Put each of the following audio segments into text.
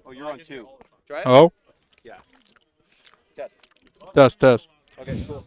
Oh, you're on 2. Try it? Hello? Yeah. Test. Test, test. Okay, cool.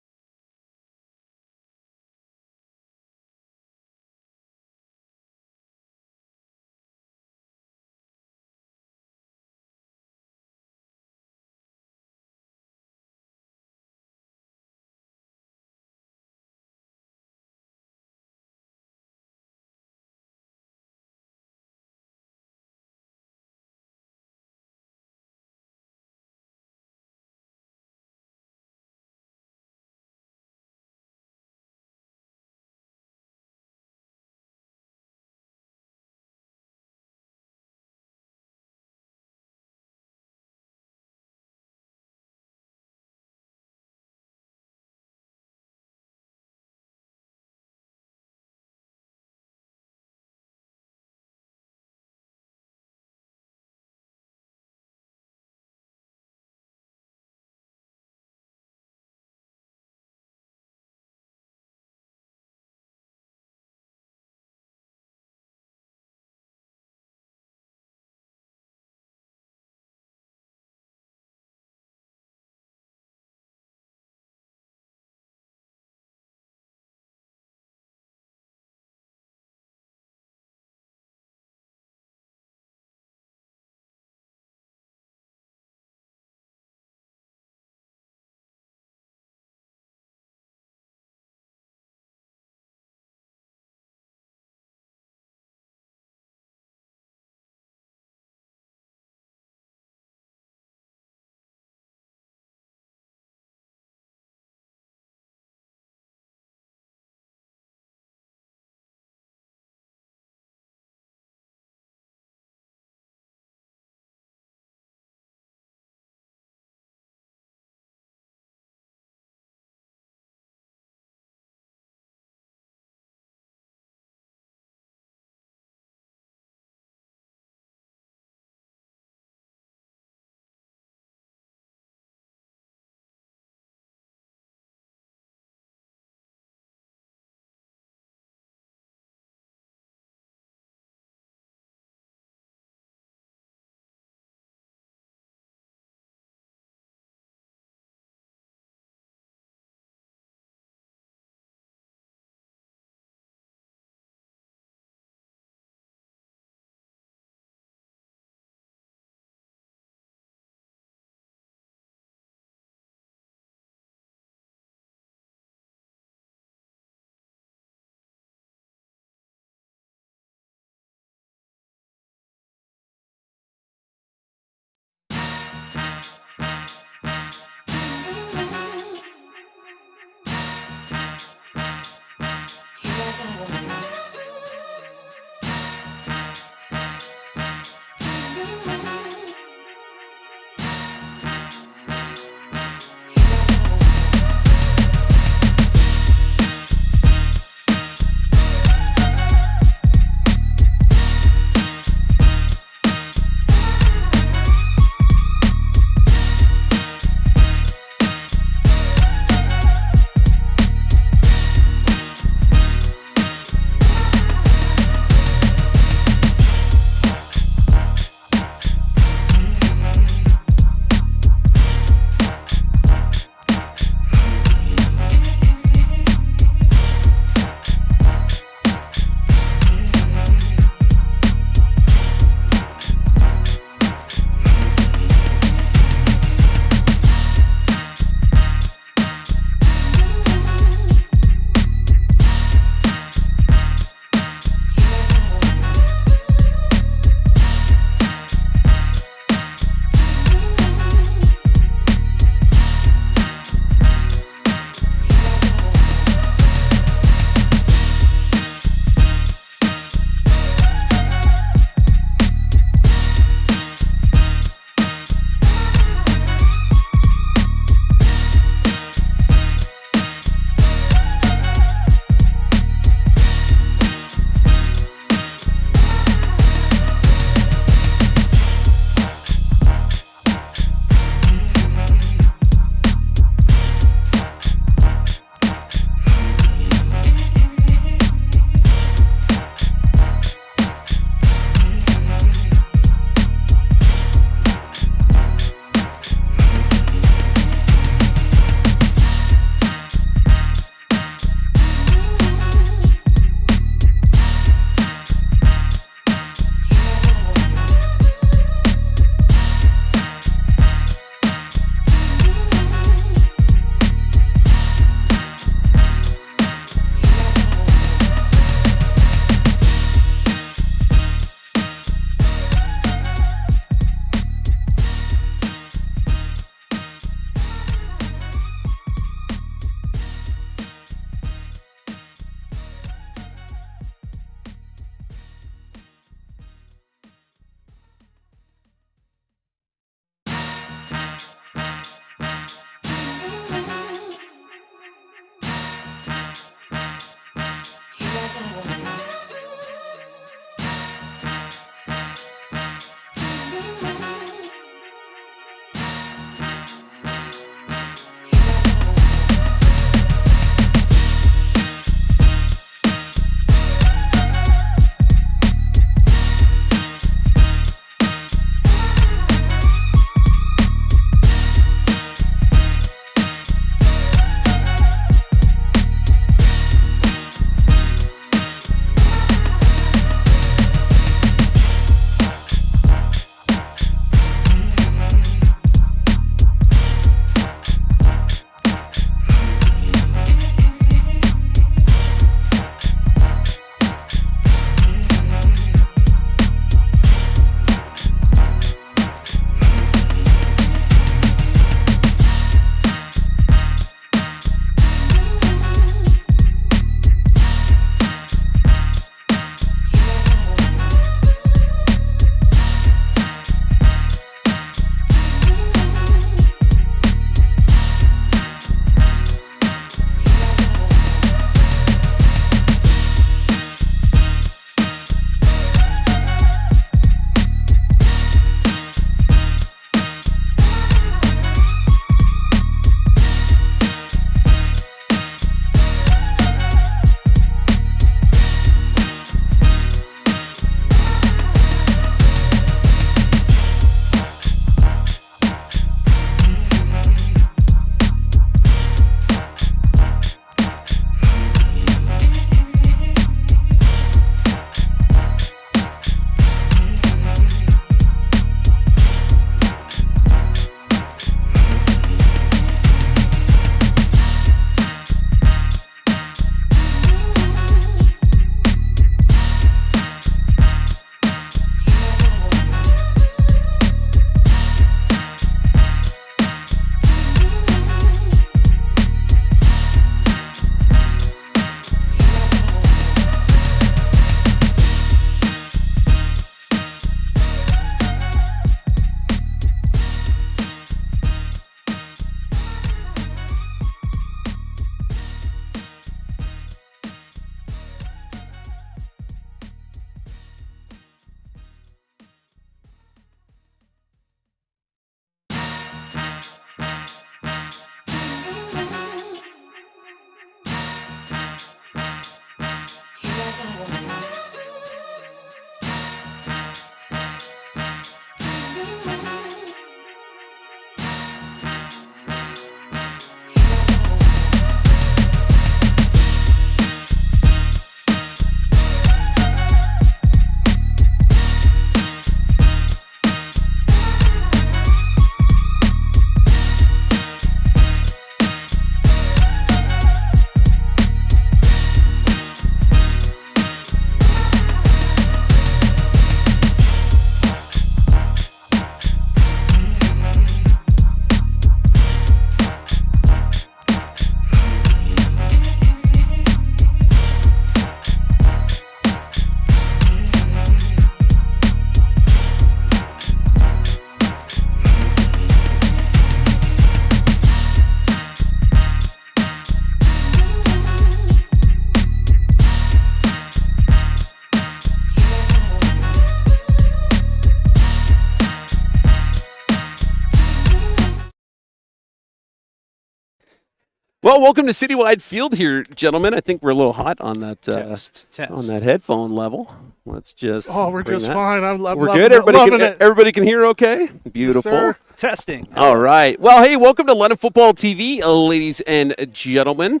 Well, welcome to Citywide Field here, gentlemen. I think we're a little hot on that Test. on that headphone level. Let's just we're just fine. I'm we're loving good. it. Loving it. Everybody can hear okay? Beautiful. Yes, Testing. All right. Well, hey, welcome to London Football TV, ladies and gentlemen.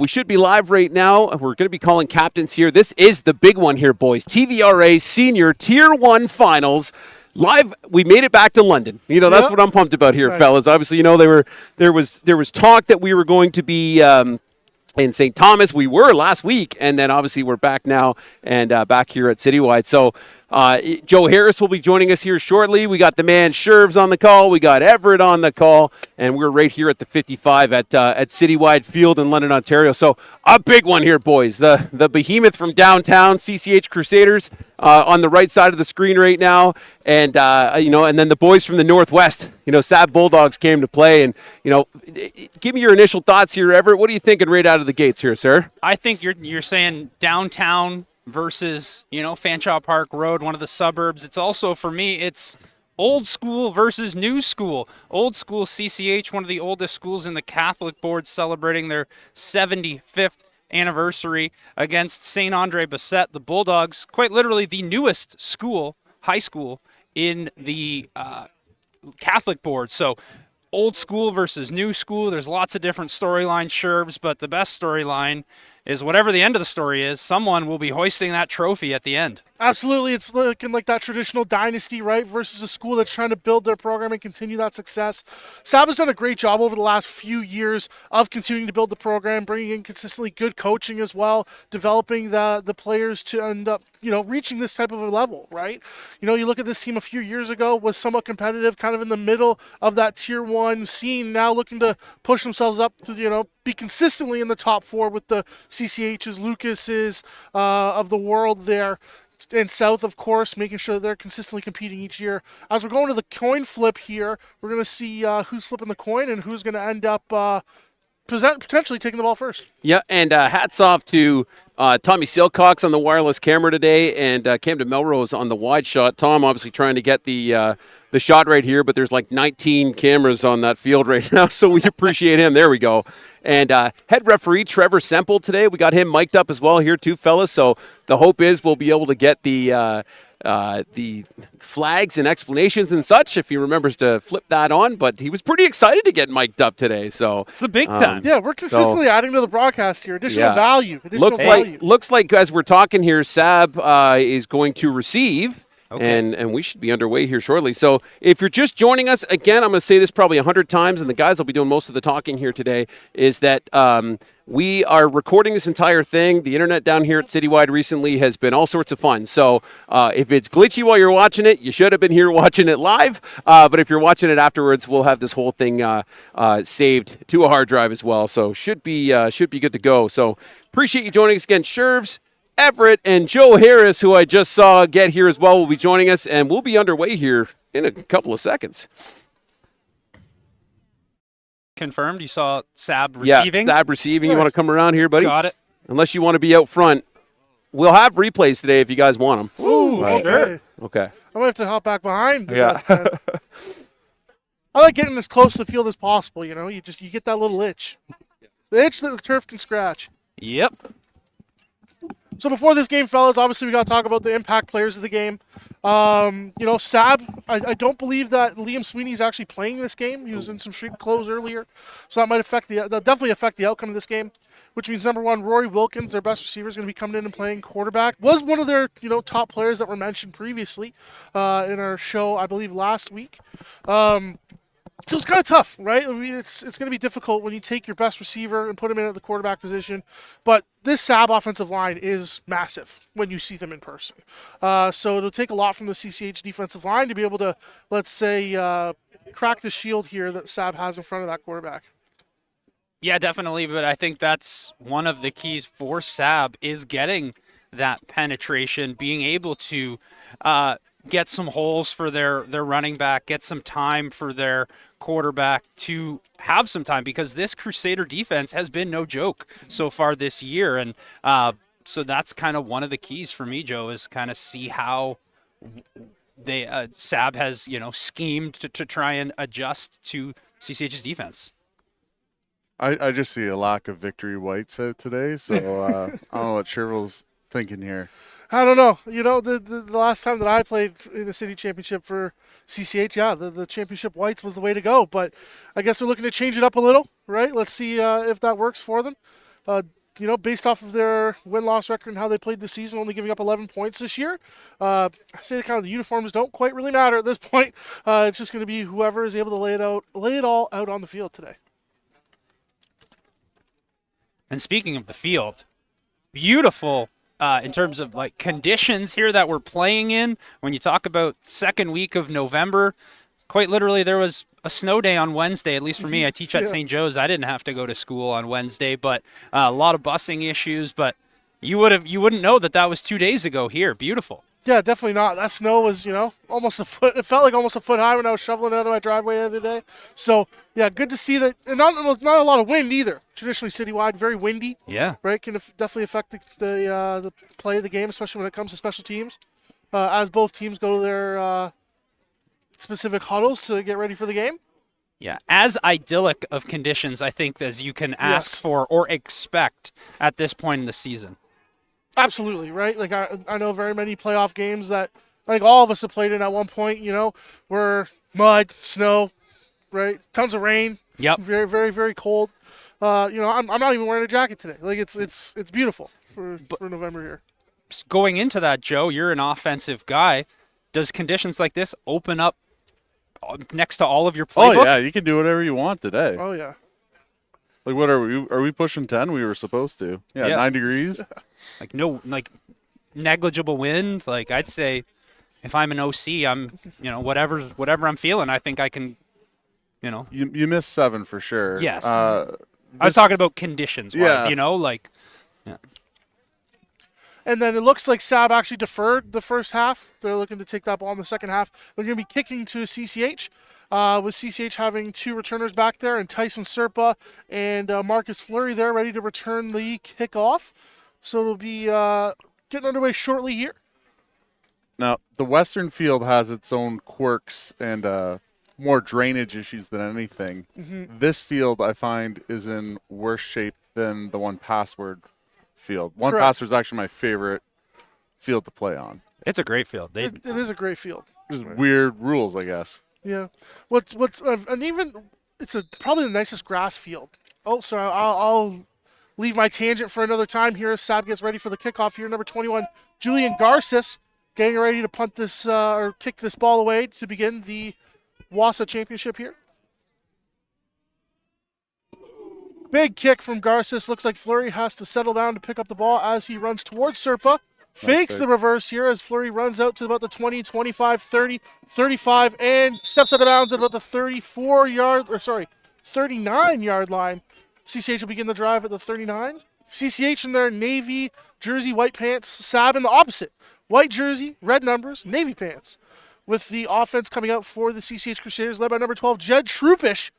We should be live right now. We're going to be calling captains here. This is the big one here, boys. TVRA Senior Tier 1 Finals. Live, we made it back to London. You know, that's what I'm pumped about here, fellas. Obviously, you know, there was talk that we were going to be in St. Thomas. We were last week, and then obviously we're back now and back here at Citywide. So Joe Harris will be joining us here shortly. We got the man Shervs on the call. We got Everett on the call, and we're right here at the 55 at Citywide Field in London, Ontario. So a big one here, boys. The behemoth from downtown, CCH Crusaders, on the right side of the screen right now, and and then the boys from the Northwest. You know, SAB Bulldogs came to play, and give me your initial thoughts here, Everett. What are you thinking right out of the gates here, sir? I think you're saying downtown versus, Fanshawe Park Road, one of the suburbs. It's also, for me, it's old school versus new school. Old school CCH, one of the oldest schools in the Catholic board, celebrating their 75th anniversary against St. Andre Bessette, the Bulldogs, quite literally the newest school, high school, in the Catholic board. So old school versus new school. There's lots of different storylines, Shervs, but the best storyline is whatever the end of the story is, someone will be hoisting that trophy at the end. Absolutely. It's looking like that traditional dynasty, right, versus a school that's trying to build their program and continue that success. SAB has done a great job over the last few years of continuing to build the program, bringing in consistently good coaching as well, developing the players to end up, reaching this type of a level, right? You look at this team a few years ago, was somewhat competitive, kind of in the middle of that Tier 1 scene, now looking to push themselves up to, be consistently in the top 4 with the CCHs, Lucases of the world there. And South, of course, making sure that they're consistently competing each year. As we're going to the coin flip here, we're going to see who's flipping the coin and who's going to end up potentially taking the ball first. Yeah, and hats off to Tommy Silcox on the wireless camera today, and Camden Melrose on the wide shot. Tom obviously trying to get the shot right here, but there's like 19 cameras on that field right now, so we appreciate him. There we go. And head referee Trevor Semple today, we got him mic'd up as well here too, fellas. So the hope is we'll be able to get the flags and explanations and such if he remembers to flip that on. But he was pretty excited to get mic'd up today. So it's the big time. Yeah, we're consistently adding to the broadcast here. Additional value. Looks like as we're talking here, SAB is going to receive. Okay. And we should be underway here shortly. So if you're just joining us, again, I'm going to say this probably 100 times, and the guys will be doing most of the talking here today, is that we are recording this entire thing. The internet down here at Citywide recently has been all sorts of fun. So if it's glitchy while you're watching it, you should have been here watching it live. But if you're watching it afterwards, we'll have this whole thing saved to a hard drive as well. So should be good to go. So appreciate you joining us again, Shervs. Everett and Joe Harris, who I just saw get here as well, will be joining us, and we'll be underway here in a couple of seconds. Confirmed. You saw SAB receiving? Yeah, SAB receiving. You want to come around here, buddy? Got it. Unless you want to be out front. We'll have replays today if you guys want them. Ooh, okay. Okay. I'm going to have to hop back behind. Yeah. I like getting as close to the field as possible, you get that little itch. The itch that the turf can scratch. Yep. So before this game, fellas, obviously we got to talk about the impact players of the game. SAB, I don't believe that Liam Sweeney is actually playing this game. He was in some street clothes earlier, so that might definitely affect the outcome of this game. Which means number one, Rory Wilkins, their best receiver, is going to be coming in and playing quarterback. Was one of their top players that were mentioned previously in our show, I believe last week. So it's kind of tough, right? I mean, it's going to be difficult when you take your best receiver and put him in at the quarterback position. But this SAB offensive line is massive when you see them in person. So it'll take a lot from the CCH defensive line to be able to, let's say, crack the shield here that SAB has in front of that quarterback. Yeah, definitely. But I think that's one of the keys for SAB is getting that penetration, being able to get some holes for their running back, get some time for their quarterback to have some time, because this Crusader defense has been no joke so far this year. And so that's kind of one of the keys for me, Joe, is kind of see how they SAB has schemed to try and adjust to CCH's defense. I just see a lack of victory whites out today, so I don't know what Sherville's thinking here. I don't know. You know, the last time that I played in the city championship for CCH, yeah, the championship whites was the way to go. But I guess they're looking to change it up a little, right? Let's see if that works for them. You know, based off of their win-loss record and how they played this season, only giving up 11 points this year. I say kind of the uniforms don't quite really matter at this point. It's just going to be whoever is able to lay it all out on the field today. And speaking of the field, beautiful in terms of like conditions here that we're playing in. When you talk about second week of November, quite literally there was a snow day on Wednesday, at least for me. I teach at St. Joe's. I didn't have to go to school on Wednesday, but a lot of busing issues. But you wouldn't know that was 2 days ago here. Beautiful. Yeah, definitely not. That snow was, you know, almost a foot. It felt like almost a foot high when I was shoveling it out of my driveway the other day. So, yeah, good to see that. And not a lot of wind either. Traditionally citywide, very windy. Yeah. Right? Can definitely affect the play of the game, especially when it comes to special teams. As both teams go to their specific huddles to get ready for the game. Yeah, as idyllic of conditions, I think, as you can ask for or expect at this point in the season. Absolutely, right? Like, I know very many playoff games that, like, all of us have played in at one point, you know, where mud, snow, right? Tons of rain. Yep. Very, very, very cold. You know, I'm not even wearing a jacket today. Like, it's beautiful for November here. Going into that, Joe, you're an offensive guy. Does conditions like this open up next to all of your playbook? Oh, yeah, you can do whatever you want today. Oh, yeah. Like, what are we? Are we pushing 10? We were supposed to. Yeah. 9 degrees. Like negligible wind. Like, I'd say if I'm an OC, I'm, you know, whatever I'm feeling, I think I can, you know. You missed 7 for sure. Yes. I was talking about conditions-wise, Yeah. you know, like. Yeah. And then it looks like SAB actually deferred the first half. They're looking to take that ball in the second half. They're going to be kicking to CCH, with CCH having 2 returners back there, and Tyson Serpa and Marcus Fleury there ready to return the kickoff. So it'll be getting underway shortly here. Now, the Western field has its own quirks and more drainage issues than anything. Mm-hmm. This field, I find, is in worse shape than the One Password field. One Correct. Password is actually my favorite field to play on. It's a great field. It is a great field. Just weird rules, I guess. Yeah. What's and even it's probably the nicest grass field. Oh, sorry. I'll leave my tangent for another time here as SAB gets ready for the kickoff here. Number 21, Julian Garces, getting ready to punt this or kick this ball away to begin the WASA championship here. Big kick from Garces. Looks like Fleury has to settle down to pick up the ball as he runs towards Serpa. Fakes the reverse here as Fleury runs out to about the 20, 25, 30, 35, and steps out of bounds at about the 39-yard line. CCH will begin the drive at the 39. CCH in their navy jersey, white pants. SAB in the opposite. White jersey, red numbers, navy pants. With the offense coming out for the CCH Crusaders, led by number 12, Jed Trupish,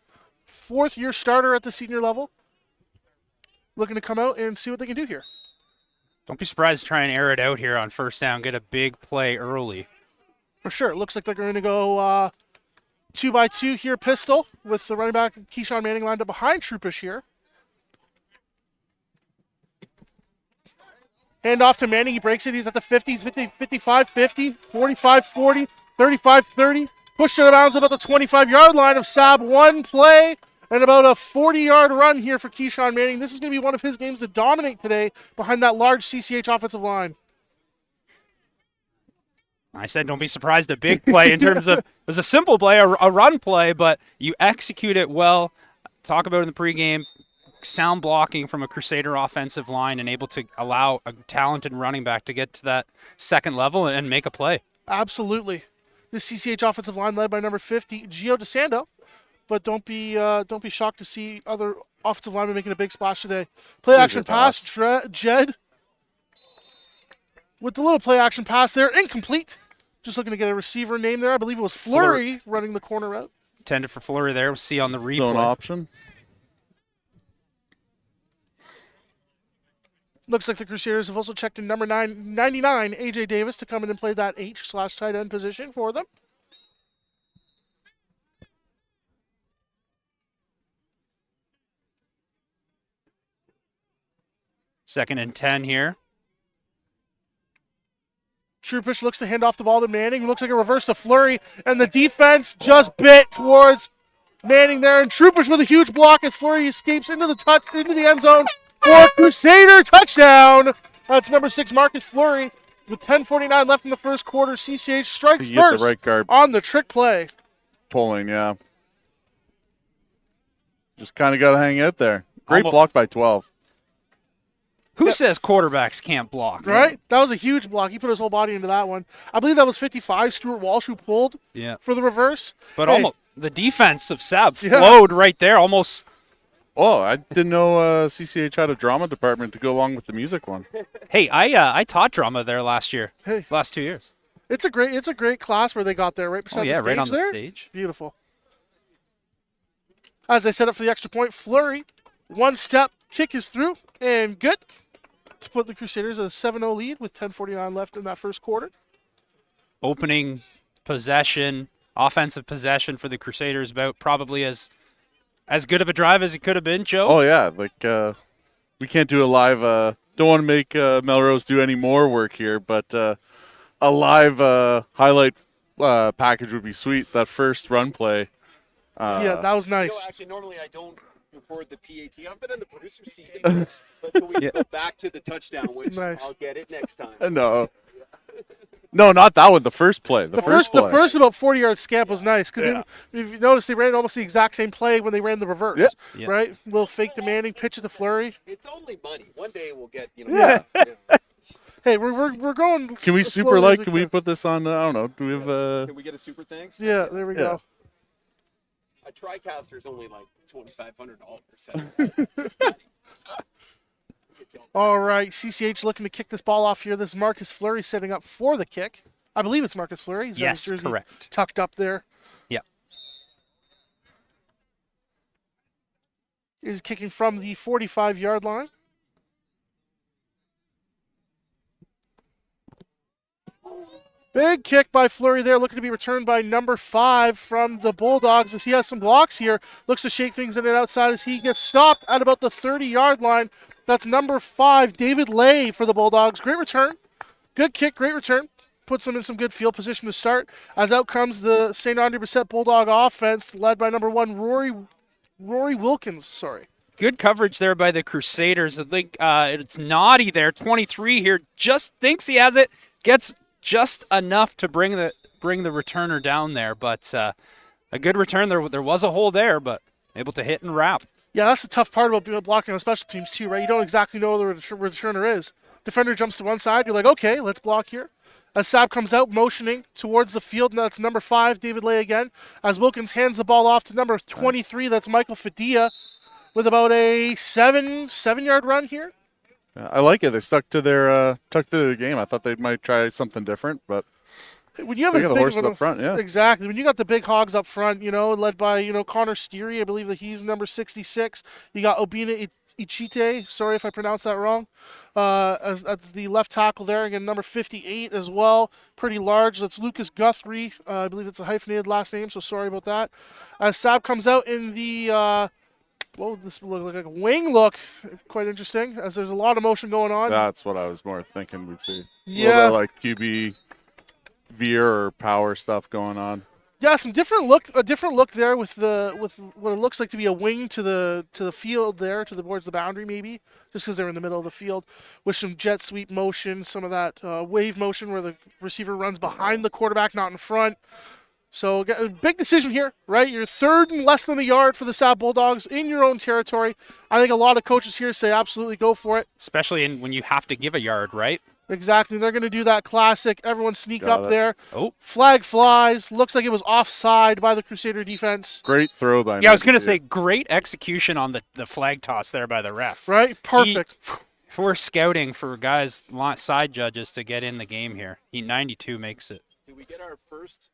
4th-year starter at the senior level. Looking to come out and see what they can do here. Don't be surprised to try and air it out here on first down, get a big play early. For sure. It looks like they're going to go 2-by-2 here, pistol, with the running back Keyshawn Manning lined up behind Trupish here. Hand off to Manning. He breaks it. He's at the 50s, 55, 50, 45, 40, 35, 30. Pushed out of bounds about the 25-yard line of SAB. One play and about a 40-yard run here for Keyshawn Manning. This is going to be one of his games to dominate today behind that large CCH offensive line. I said don't be surprised, a big play in terms of, it was a simple play, a run play, but you execute it well. Talk about it in the pregame, sound blocking from a Crusader offensive line and able to allow a talented running back to get to that second level and make a play. Absolutely. This CCH offensive line led by number 50, Gio DeSando. But don't be shocked to see other offensive linemen making a big splash today. Play action pass, Jed. With the little play action pass there, incomplete. Just looking to get a receiver name there. I believe it was Fleury running the corner route. Intended for Fleury there. We'll see on the replay. Zone option. Looks like the Crusaders have also checked in number 99, AJ Davis, to come in and play that H/tight end position for them. 2nd and 10 here. Trupish looks to hand off the ball to Manning. Looks like a reverse to Fleury, and the defense just bit towards Manning there. And Trupish with a huge block as Fleury escapes into the end zone for a Crusader touchdown. That's number 6, Marcus Fleury. With 10:49 left in the first quarter, CCH strikes You get first the right guard on the trick play. pulling, yeah. Just kind of got to hang out there. Great Almo- block by 12. Who says quarterbacks can't block? Right? That was a huge block. He put his whole body into that one. I believe that was 55, Stuart Walsh, who pulled Yeah. for the reverse. But Hey, almost the defense of SAB Yeah. flowed right there. Almost. Oh, I didn't know CCH had a drama department to go along with the music one. Hey, I taught drama there last year. Hey. Last 2 years. It's a great class where they got there, right beside Oh, yeah, the stage right on the there. stage. Beautiful. As they set up for the extra point, Fleury, one step, kick is through, and good to put the Crusaders at a 7-0 lead with 10:49 left in that first quarter. Opening possession, offensive possession for the Crusaders, about probably as good of a drive as it could have been, Joe. Oh, yeah. Like, we can't do a live. Don't want to make Melrose do any more work here, but a live highlight package would be sweet. That first run play. Yeah, that was nice. Actually, normally I don't record the PAT. I've been in the producer seat, but can we go back to the touchdown, which Nice. I'll get it next time. No. No, not that one. The first play. The first play. The first about 40-yard scamp was nice because Yeah. if you notice they ran almost the exact same play when they ran the reverse. Yeah. Yeah. Right? Little fake to Manning, pitch it to Fleury. It's only money. One day we'll get, Yeah. Hey, we're going. Can we as super slowly as like? Can we put this on? I don't know. Do we have? Can we get a super thanks? Yeah, there we go. A TriCaster's only like $2,500. So. All right, CCH looking to kick this ball off here. This is Marcus Fleury setting up for the kick. I believe it's Marcus Fleury. He's got Yes, his jersey correct. tucked up there. Yep. Is kicking from the 45-yard line. Big kick by Fleury there, looking to be returned by number 5 from the Bulldogs as he has some blocks here. Looks to shake things in and outside as he gets stopped at about the 30-yard line. That's number 5, David Lay for the Bulldogs. Great return. Good kick, great return. Puts them in some good field position to start. As out comes the St. Andre Bessette Bulldog offense, led by number 1, Rory Wilkins. Sorry. Good coverage there by the Crusaders. I think it's Naughty there, 23 here, just thinks he has it, gets just enough to bring the returner down there. But a good return. There was a hole there, but able to hit and wrap. Yeah, that's the tough part about being blocking on special teams too, right? You don't exactly know where the returner is. Defender jumps to one side. You're like, okay, let's block here. As SAB comes out, motioning towards the field, and that's number 5, David Lay again. As Wilkins hands the ball off to number 23, that's Michael Fadia, with about a 7-yard run here. I like it. They stuck to their game. I thought they might try something different, but When you have they a got the big horses one- up front. Yeah. Exactly. When you got the big hogs up front, led by, Connor Steary, I believe that he's number 66. You got Obina Ichite, sorry if I pronounced that wrong, as the left tackle there. Again, number 58 as well. Pretty large. That's Lucas Guthrie. I believe it's a hyphenated last name, so sorry about that. As SAB comes out in the, what would this look like? A wing look. Quite interesting, as there's a lot of motion going on. That's what I was more thinking we'd see. Yeah. A little bit like QB veer or power stuff going on. Yeah, a different look there with what it looks like to be a wing to the field there, towards the boundary maybe, just because they're in the middle of the field, with some jet sweep motion, some of that wave motion where the receiver runs behind the quarterback, not in front. So a big decision here, right? You're third and less than a yard for the SAB Bulldogs in your own territory. I think a lot of coaches here say absolutely go for it. Especially when you have to give a yard, right? Exactly. They're going to do that classic. Everyone sneak Got up it. there. Oh. Flag flies. Looks like it was offside by the Crusader defense. Great throw by. Yeah, I was going to Matthew. say great execution on the flag toss there by the ref. Right? Perfect. If we're scouting for guys, side judges to get in the game here, 92 makes it. Do we get our first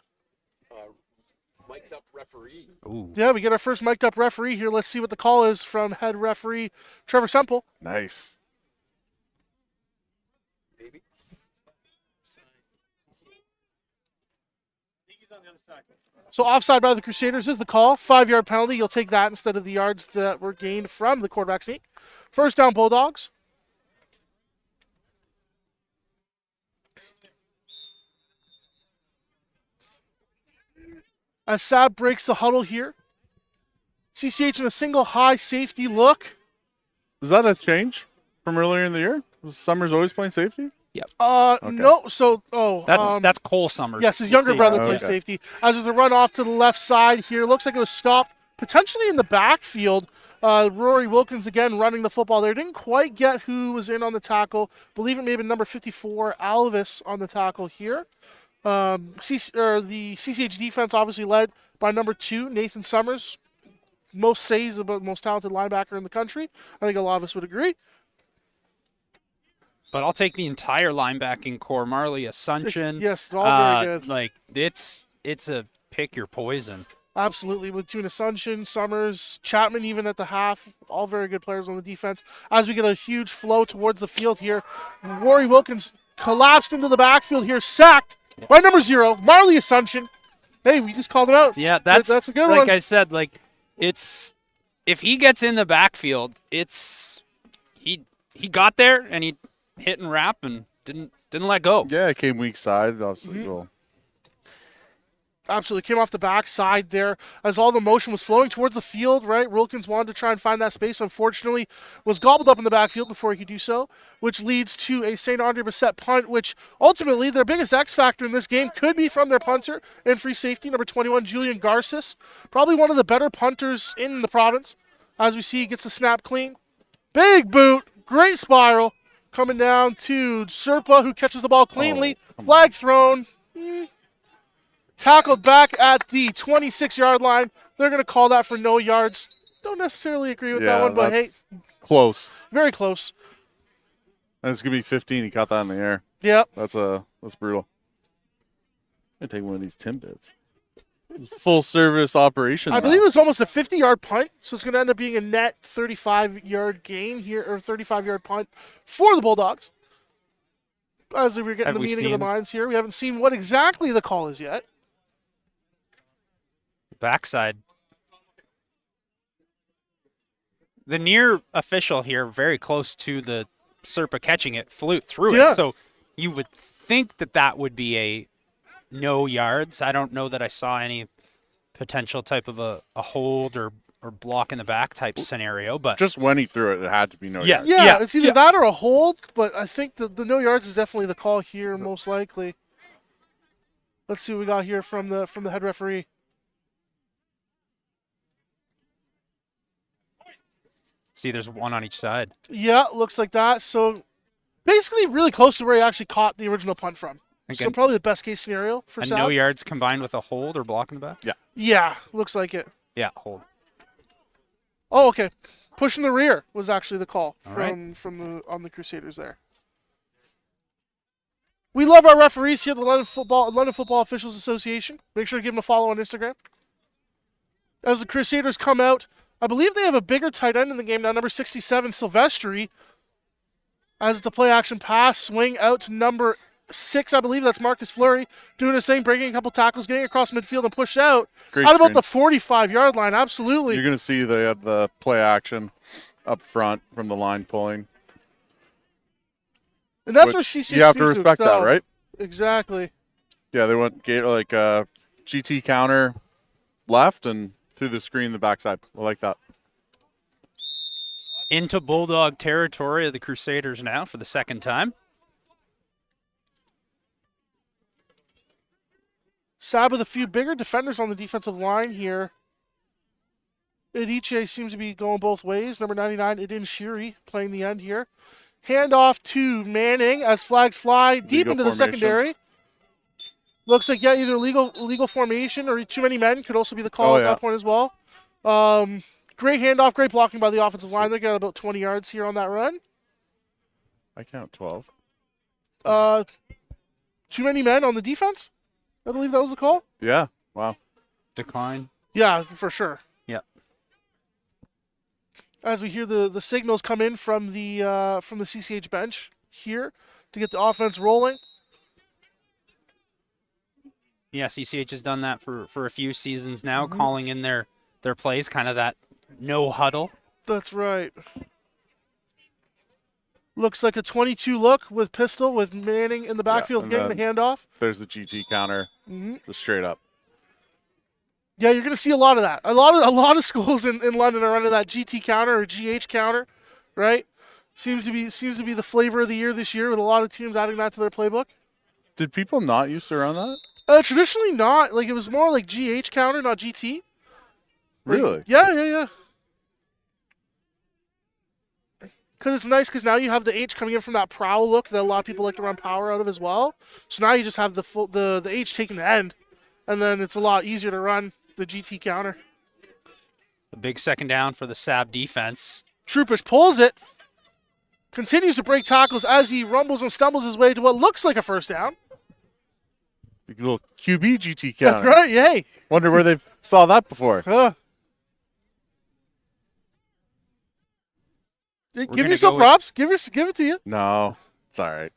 mic'd up referee? Ooh. Yeah, we get our first mic'd up referee here. Let's see what the call is from head referee Trevor Semple. Nice. Maybe. So offside by the Crusaders is the call. 5-yard penalty. You'll take that instead of the yards that were gained from the quarterback sneak. First down, Bulldogs. as SAB breaks the huddle here. CCH in a single high safety look. Is that a change from earlier in the year? Was Summers always playing safety? No. So, That's Cole Summers. yes, his younger brother plays Okay. safety. As with the run off to the left side here, looks like it was stopped potentially in the backfield. Rory Wilkins again running the football there. Didn't quite get who was in on the tackle. Believe it may have been number 54, Alvis, on the tackle here. The CCH defense obviously led by number 2, Nathan Summers. Most says about most talented linebacker in the country. I think a lot of us would agree. But I'll take the entire linebacking core. Marley Assumption. Yes, all very good. Like it's a pick your poison. Absolutely, with Tune Assumption, Summers, Chapman even at the half, all very good players on the defense. As we get a huge flow towards the field here, Rory Wilkins collapsed into the backfield here, sacked by number 0, Marley Assumption. Hey, we just called him out. Yeah, that's a good like one. I said, like it's if he gets in the backfield, it's he got there and he hit and wrap and didn't let go. Yeah, it came weak side. Obviously, well, Absolutely came off the backside there as all the motion was flowing towards the field, right? Wilkins wanted to try and find that space. Unfortunately, was gobbled up in the backfield before he could do so, which leads to a St. Andre Bessette punt, which ultimately their biggest X factor in this game could be from their punter and free safety, number 21, Julian Garces. Probably one of the better punters in the province. As we see, he gets the snap clean. Big boot, great spiral, coming down to Serpa, who catches the ball cleanly. Flag thrown. Tackled back at the 26-yard line. They're going to call that for no yards. Don't necessarily agree with that one, but hey, that's close. very close. And it's gonna be 15. He caught that in the air. Yep. That's brutal. I'm gonna take one of these Timbits. Full service operation. I now. believe it was almost a 50-yard punt, so it's going to end up being a net 35-yard gain here, or 35-yard punt for the Bulldogs. As we're getting Have the we meeting of the seen- minds here, we haven't seen what exactly the call is yet. Backside. The near official here, very close to the Serpa catching it, flew through Yeah. it. So you would think that would be a no yards. I don't know that I saw any potential type of a hold or block in the back type scenario, but Just when he threw it, it had to be no Yeah. yards. Yeah, it's either that or a hold, but I think the no yards is definitely the call here, most likely. Let's see what we got here from the head referee. see there's one on each side. Yeah, looks like that. So basically really close to where he actually caught the original punt from. So Again, probably the best case scenario for and Sal. no yards combined with a hold or block in the back? Yeah, looks like it. Yeah, hold. Oh, okay. Push in the rear was actually the call All on the Crusaders there. We love our referees here at the London Football Officials Association. Make sure to give them a follow on Instagram. As the Crusaders come out, I believe they have a bigger tight end in the game now, number 67, Silvestri. As the play action pass, swing out to number 6, I believe that's Marcus Fleury, doing the same, breaking a couple tackles, getting across midfield and push out. Great Out about screen. the 45-yard line, absolutely. You're gonna see they have the play action up front from the line pulling. And that's which where CCH you have to needs respect that, excel. right? Exactly. Yeah, they went GT counter left and through the screen the backside. I like that. Into Bulldog territory of the Crusaders now for the second time. SAB with a few bigger defenders on the defensive line here. Idiche seems to be going both ways. Number 99, Idin Shiri, playing the end here. Handoff to Manning as flags fly deep Legal into the formation. secondary. Looks like, yeah, either legal formation or too many men could also be the call Oh, at yeah. that point as well. Great handoff, great blocking by the offensive line. They got about 20 yards here on that run. I count 12. Too many men on the defense? I believe that was the call. Yeah. Wow. Decline. Yeah, for sure. Yeah. As we hear the signals come in from the CCH bench here to get the offense rolling. Yeah, CCH has done that for a few seasons now, calling in their plays, kind of that no huddle. That's right. Looks like a 22 look with pistol with Manning in the backfield and getting the then- handoff. There's the GT counter. Mhm. Just straight up. Yeah, you're going to see a lot of that. A lot of schools in London are running that GT counter or GH counter, right? Seems to be the flavor of the year this year with a lot of teams adding that to their playbook. Did people not used to run that? Traditionally not. Like it was more like GH counter, not GT. Like, Really? Yeah. Because it's nice because now you have the H coming in from that prowl look that a lot of people like to run power out of as well. So now you just have the H taking the end, and then it's a lot easier to run the GT counter. The big second down for the SAB defense. Troopish pulls it, continues to break tackles as he rumbles and stumbles his way to what looks like a first down. Big little QB GT counter. That's right, yay. Wonder where they saw that before. Give yourself props. Give it to you. No, it's all right.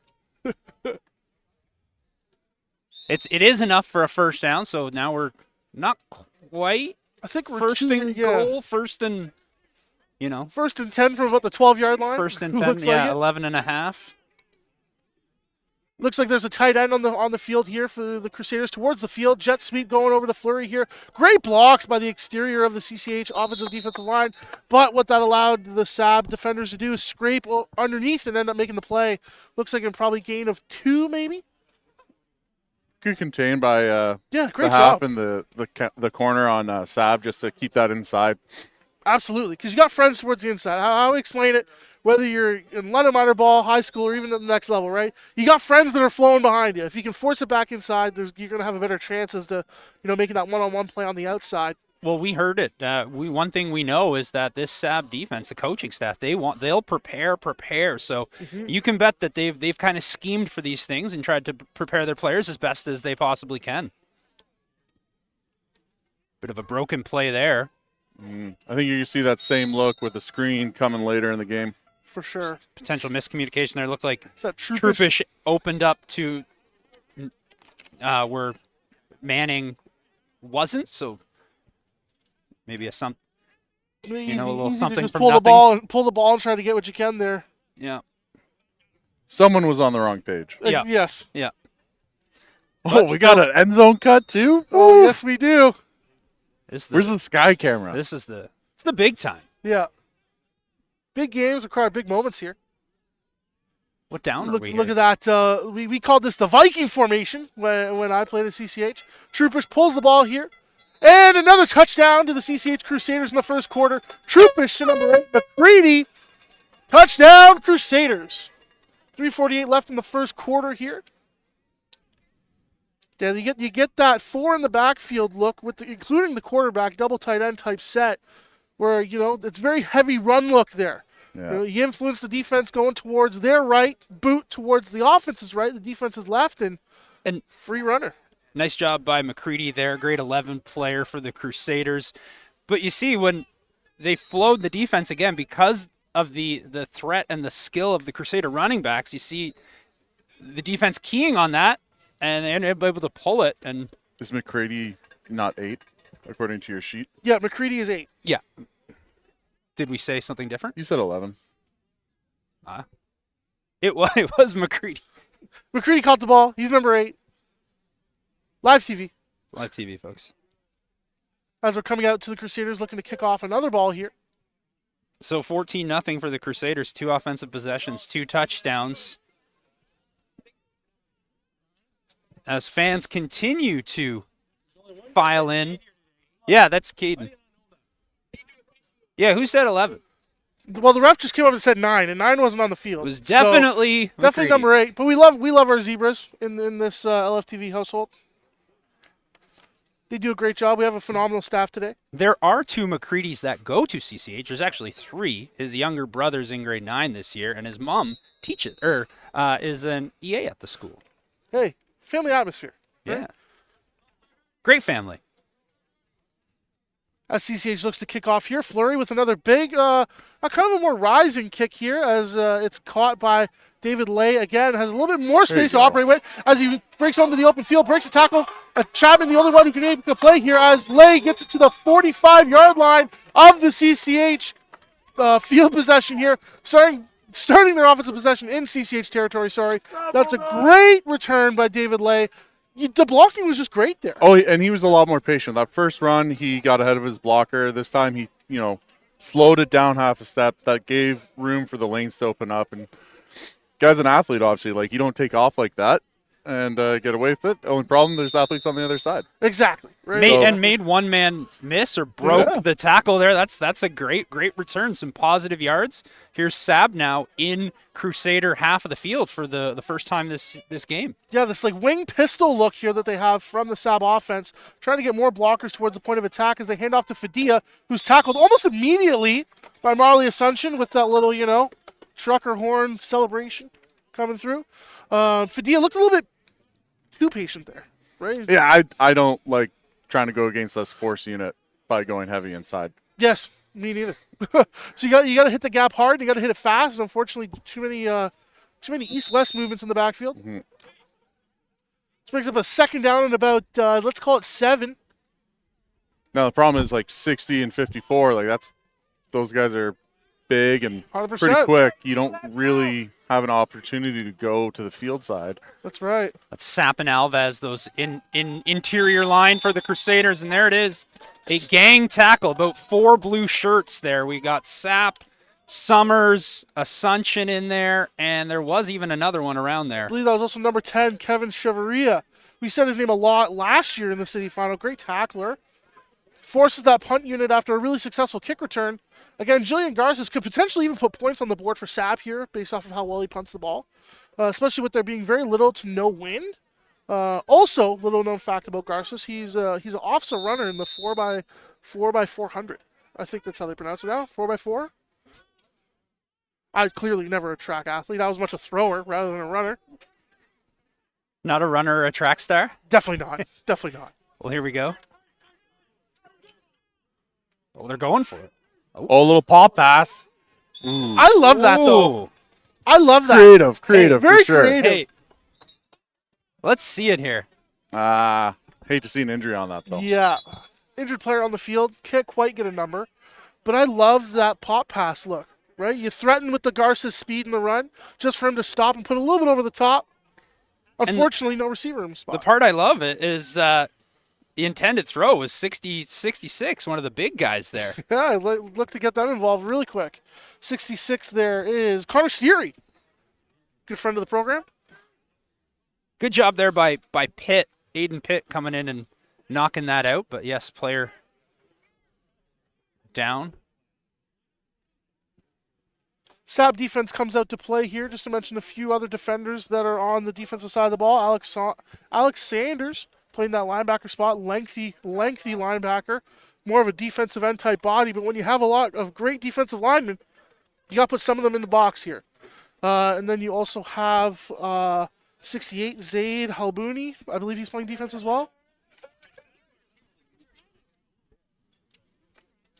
It is enough for a first down, so now we're not quite I think we're first and goal, first and, First and 10 from about the 12-yard line. first and 10, Looks yeah, like it. 11 and a half. Looks like there's a tight end on the field here for the Crusaders towards the field. Jet sweep going over to Fleury here. Great blocks by the exterior of the CCH offensive defensive line. But what that allowed the SAB defenders to do is scrape underneath and end up making the play. Looks like a probably gain of 2 maybe. Good contained by Great the half job. and the corner on SAB just to keep that inside. Absolutely, because you got friends towards the inside. How I explain it, whether you're in London minor ball, high school, or even at the next level, right? You got friends that are flowing behind you. If you can force it back inside, you're going to have a better chance as to making that one-on-one play on the outside. Well, we heard it. One thing we know is that this SAB defense, the coaching staff, they'll prepare. So you can bet that they've kind of schemed for these things and tried to prepare their players as best as they possibly can. Bit of a broken play there. I think you see that same look with the screen coming later in the game. For sure. Potential miscommunication there. Looked like Is that Troopish opened up to where Manning wasn't. So maybe a little Easy something to just from pull nothing. pull the ball and try to get what you can there. Yeah. Someone was on the wrong page. Yeah. Yes. Yeah. Oh, we got an end zone cut too? Oh, yes, we do. Where's the sky camera? It's the big time. Yeah. Big games require big moments here. What down are we Look here? at that. We called this the Viking formation when I played at CCH. Troopers pulls the ball here. And another touchdown to the CCH Crusaders in the first quarter. Troopish to number 8, McCready. Touchdown, Crusaders. 3:48 left in the first quarter here. Yeah, you get that 4 in the backfield look with including the quarterback double tight end type set, where it's very heavy run look there. Yeah. You influence the defense going towards their right, boot towards the offense's right, the defense's left, and free runner. Nice job by McCready there, grade 11 player for the Crusaders. But you see when they flowed the defense again because of the threat and the skill of the Crusader running backs, you see the defense keying on that. And they're able to pull it. And Is McCready not 8, according to your sheet? Yeah, McCready is 8. yeah. Did we say something different? You said 11. It was McCready. McCready caught the ball. He's number 8. Live TV. Live TV, folks. As we're coming out to the Crusaders looking to kick off another ball here. So 14-0 for the Crusaders. 2 offensive possessions, 2 touchdowns. As fans continue to file in. Yeah, that's Caden. Yeah, who said 11? Well, the ref just came up and said 9, and 9 wasn't on the field. It was So, definitely definitely number 8. But we love our zebras in this LFTV household. They do a great job. We have a phenomenal staff today. There are 2 McCreadys that go to CCH. There's actually 3. His younger brother's in grade 9 this year, and his mom is an EA at the school. Hey, family atmosphere. Yeah. Great family. As CCH looks to kick off here, Fleury with another big, a kind of a more rising kick here as it's caught by David Lay. Again, has a little bit more space to operate with as he breaks onto the open field, breaks a tackle. Chapman, the only one who can make a play here as Lay gets it to the 45-yard line of the CCH field possession here, starting their offensive possession in CCH territory, sorry. That's a great return by David Lay. The blocking was just great there. Oh, and he was a lot more patient. That first run, he got ahead of his blocker. This time, he slowed it down half a step. That gave room for the lanes to open up. And guy's an athlete, obviously. Like, you don't take off like that and get away with it. The only problem, there's athletes on the other side. Exactly. Right. Made one man miss or broke the tackle there. That's a great return. Some positive yards. Here's SAB now in Crusader half of the field for the first time this game. Yeah, this like wing pistol look here that they have from the SAB offense, trying to get more blockers towards the point of attack as they hand off to Fadia, who's tackled almost immediately by Marley Assumption with that little, trucker horn celebration coming through. Fadia looked a little bit too patient there, right? Yeah, I don't like trying to go against this force unit by going heavy inside. Yes, me neither. So you got to hit the gap hard. You got to hit it fast. Unfortunately, too many east-west movements in the backfield. Mm-hmm. This brings up a second down and about let's call it 7. Now the problem is like 60 and 54. Like those guys are big and 100%. pretty quick. You don't really have an opportunity to go to the field side. That's right. That's Sap and Alves, those in interior line for the Crusaders, and there it is. A gang tackle, about 4 blue shirts there. We got Sap, Summers, Assumption in there, and there was even another one around there. I believe that was also number 10, Kevin Chavaria. We said his name a lot last year in the city final. Great tackler. Forces that punt unit after a really successful kick return. Again, Jillian Garces could potentially even put points on the board for SAP here based off of how well he punts the ball, especially with there being very little to no wind. Also, little known fact about Garces, he's an offset runner in the 4x400. I think that's how they pronounce it now, 4x4. I clearly never a track athlete. I was much a thrower rather than a runner. Not a runner or a track star? Definitely not. Definitely not. Well, here we go. Oh, they're going for it. Oh, a little pop pass. I love that, though. Ooh. I love that. Creative Very for sure. creative. Hey, let's see it here. Hate to see an injury on that, though. Yeah. Injured player on the field. Can't quite get a number. But I love that pop pass look, right? You threaten with the Garces speed in the run just for him to stop and put a little bit over the top. Unfortunately, no receiver room spot. The part I love it is the intended throw was 66, one of the big guys there. Yeah, I look to get them involved really quick. 66 there is Connor Steery. Good friend of the program. Good job there by Pitt, Aiden Pitt coming in and knocking that out. But yes, player down. SAB defense comes out to play here. Just to mention a few other defenders that are on the defensive side of the ball. Alex Sanders playing that linebacker spot. Lengthy linebacker. More of a defensive end type body. But when you have a lot of great defensive linemen, you got to put some of them in the box here. And then you also have 68, Zaid Halbouni. I believe he's playing defense as well.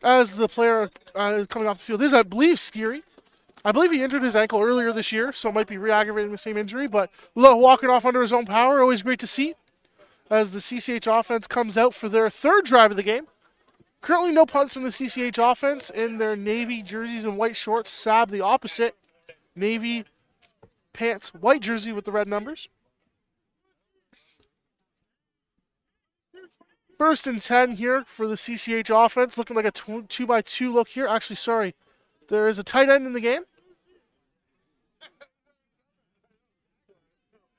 As the player coming off the field is, I believe, Steery. I believe he injured his ankle earlier this year, so it might be re-aggravating the same injury. But walking off under his own power, always great to see. As the CCH offense comes out for their third drive of the game. Currently no punts from the CCH offense in their navy jerseys and white shorts. SAB the opposite. Navy pants, white jersey with the red numbers. 1st and 10 here for the CCH offense. Looking like a 2x2 look here. Actually, sorry. There is a tight end in the game.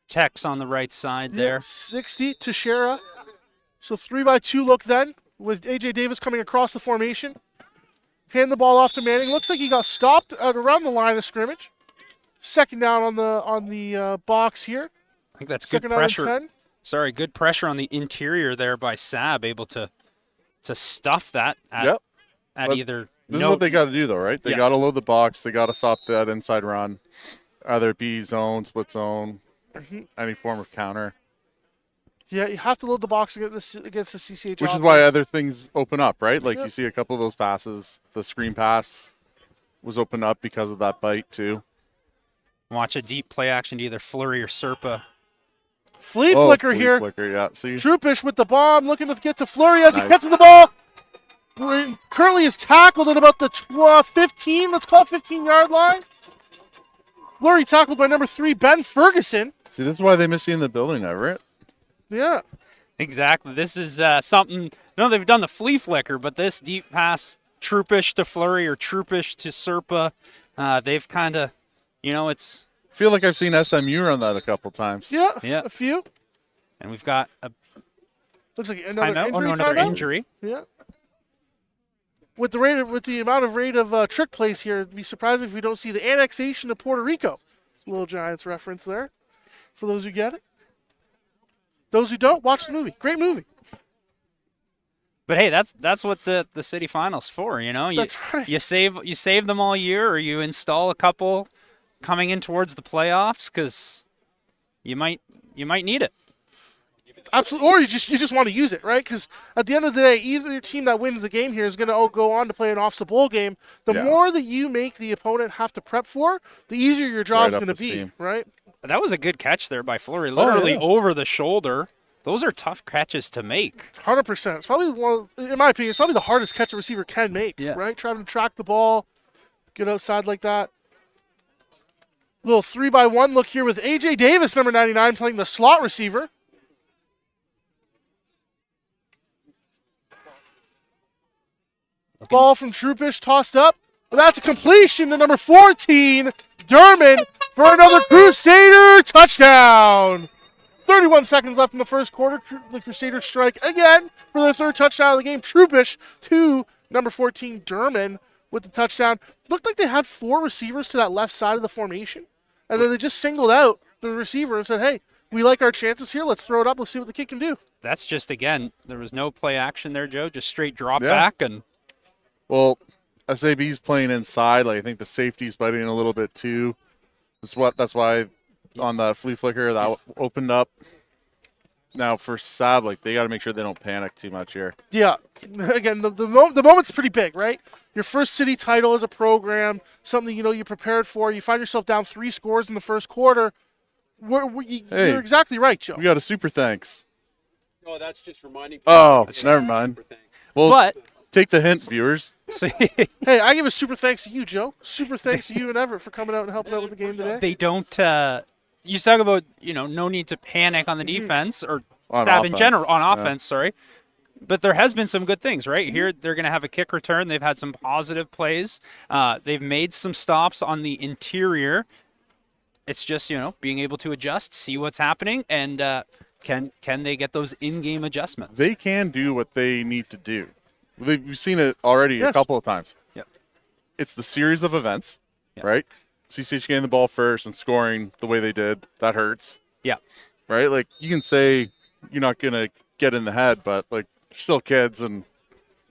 Tex on the right side there. 60 to Shara. So 3x2 look then with A.J. Davis coming across the formation. Hand the ball off to Manning. Looks like he got stopped at around the line of scrimmage. Second down on the box here. I think that's Second good down and pressure. 10. Sorry, good pressure on the interior there by SAB, able to stuff that at But either. This is what they got to do, though, right? They Yeah. got to load the box. They got to stop that inside run, either be zone, split zone, any form of counter. Yeah, you have to load the box against the CCH Which is offense. why other things open up, right? Like Yep. you see a couple of those passes. The screen pass was opened up because of that bite, too. Watch a deep play action to either Flurry or Serpa. Flea flicker flea here. Flicker, yeah. See? Troupish with the bomb, looking to get to Flurry as he Nice. catches the ball. Currently is tackled at about the 15, let's call it 15-yard line. Flurry tackled by number 3, Ben Ferguson. See, this is why they miss you in the building, Everett. Yeah. Exactly. This is something. No, they've done the flea flicker, but this deep pass, Troopish to Flurry or Troopish to Serpa, they've kind of, it's. I feel like I've seen SMU run that a couple times. Yeah. Yeah. A few. And we've got a Looks like another timeout. injury. Oh no, another timeout. injury. Yeah. With the amount of rate of trick plays here, it'd be surprising if we don't see the annexation of Puerto Rico. Little Giants reference there, for those who get it. Those who don't, watch the movie. Great movie. But hey, that's what the city finals for, That's right. You save them all year, or you install a couple coming in towards the playoffs because you might need it. Absolutely, or you just want to use it, right? Because at the end of the day, either team that wins the game here is going to go on to play an off-the bowl game. The more that you make the opponent have to prep for, the easier your job is going to be, right? That was a good catch there by Fleury, literally over the shoulder. Those are tough catches to make. 100%. It's probably in my opinion, it's probably the hardest catch a receiver can make, right? Trying to track the ball, get outside like that. Little 3-by-1 look here with A.J. Davis, number 99, playing the slot receiver. Ball from Troopish tossed up. But that's a completion to number 14, Derman, for another Crusader touchdown. 31 seconds left in the first quarter. The Crusaders strike again for their third touchdown of the game. Troopish to number 14, Derman, with the touchdown. Looked like they had 4 receivers to that left side of the formation. And then they just singled out the receiver and said, hey, we like our chances here. Let's throw it up. Let's see what the kid can do. That's just, again, there was no play action there, Joe. Just straight drop back. And Well, SAB's playing inside. Like, I think the safety's biting a little bit too. That's why on the flea flicker that opened up. Now for SAB, like, they got to make sure they don't panic too much here. Yeah. Again, the moment's pretty big, right? Your first city title as a program, something you prepared for. You find yourself down 3 scores in the first quarter. You're exactly right, Joe. We got a super thanks. Oh, that's just reminding people. Oh, never mind. Well, but take the hint, viewers. Hey, I give a super thanks to you, Joe. Super thanks to you and Everett for coming out and helping out with the game today. they don't. You talk about no need to panic on the defense or On SAB in offense. general on offense. Sorry. But there has been some good things, right? Here, they're going to have a kick return. They've had some positive plays. They've made some stops on the interior. It's just, being able to adjust, see what's happening, and can they get those in-game adjustments? They can do what they need to do. We've seen it already a couple of times. Yep. It's the series of events, right? CCH getting the ball first and scoring the way they did. That hurts. Yeah. Right? Like, you can say you're not going to get in the head, but, like, you're still kids and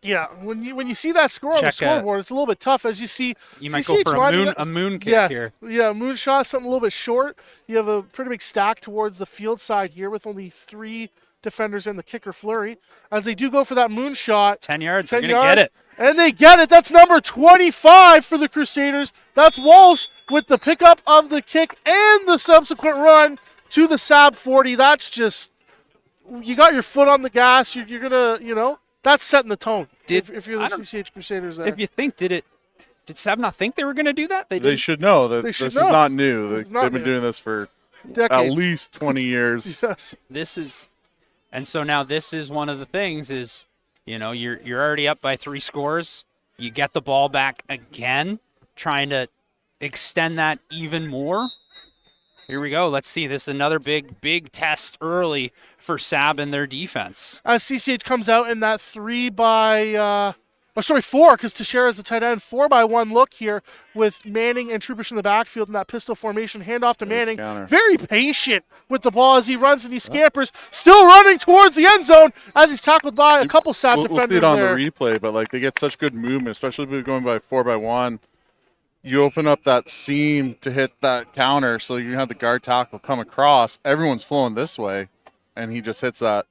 Yeah, when you see that score on the scoreboard, it's a little bit tough as you see. You might go for a moon kick here. Yeah, moon shot, something a little bit short. You have a pretty big stack towards the field side here with only 3 defenders and the kicker Flurry. As they do go for that moon shot. 10 yards, they're going to get it. And they get it. That's number 25 for the Crusaders. That's Walsh with the pickup of the kick and the subsequent run to the SAB 40. That's just, you got your foot on the gas. You're going to, that's setting the tone if you're the CCH Crusaders there. If you think, did SAB not think they were going to do that? they should know that this is not new. They've been doing this for decades. At least 20 years. Yes. And so now this is one of the things is, you're already up by 3 scores. You get the ball back again, trying to extend that even more. Here we go. Let's see. This is another big test early for SAB and their defense. As CCH comes out in that 4, because Teixeira is the tight end, 4-by-1 look here with Manning and Troopish in the backfield in that pistol formation. Handoff to Manning. Very patient with the ball as he runs and he scampers. Still running towards the end zone as he's tackled by a couple SAB defenders We'll see it on there. the replay, but they get such good movement, especially if we're going by 4-by-1. You open up that seam to hit that counter so you have the guard tackle come across. Everyone's flowing this way, and he just hits that.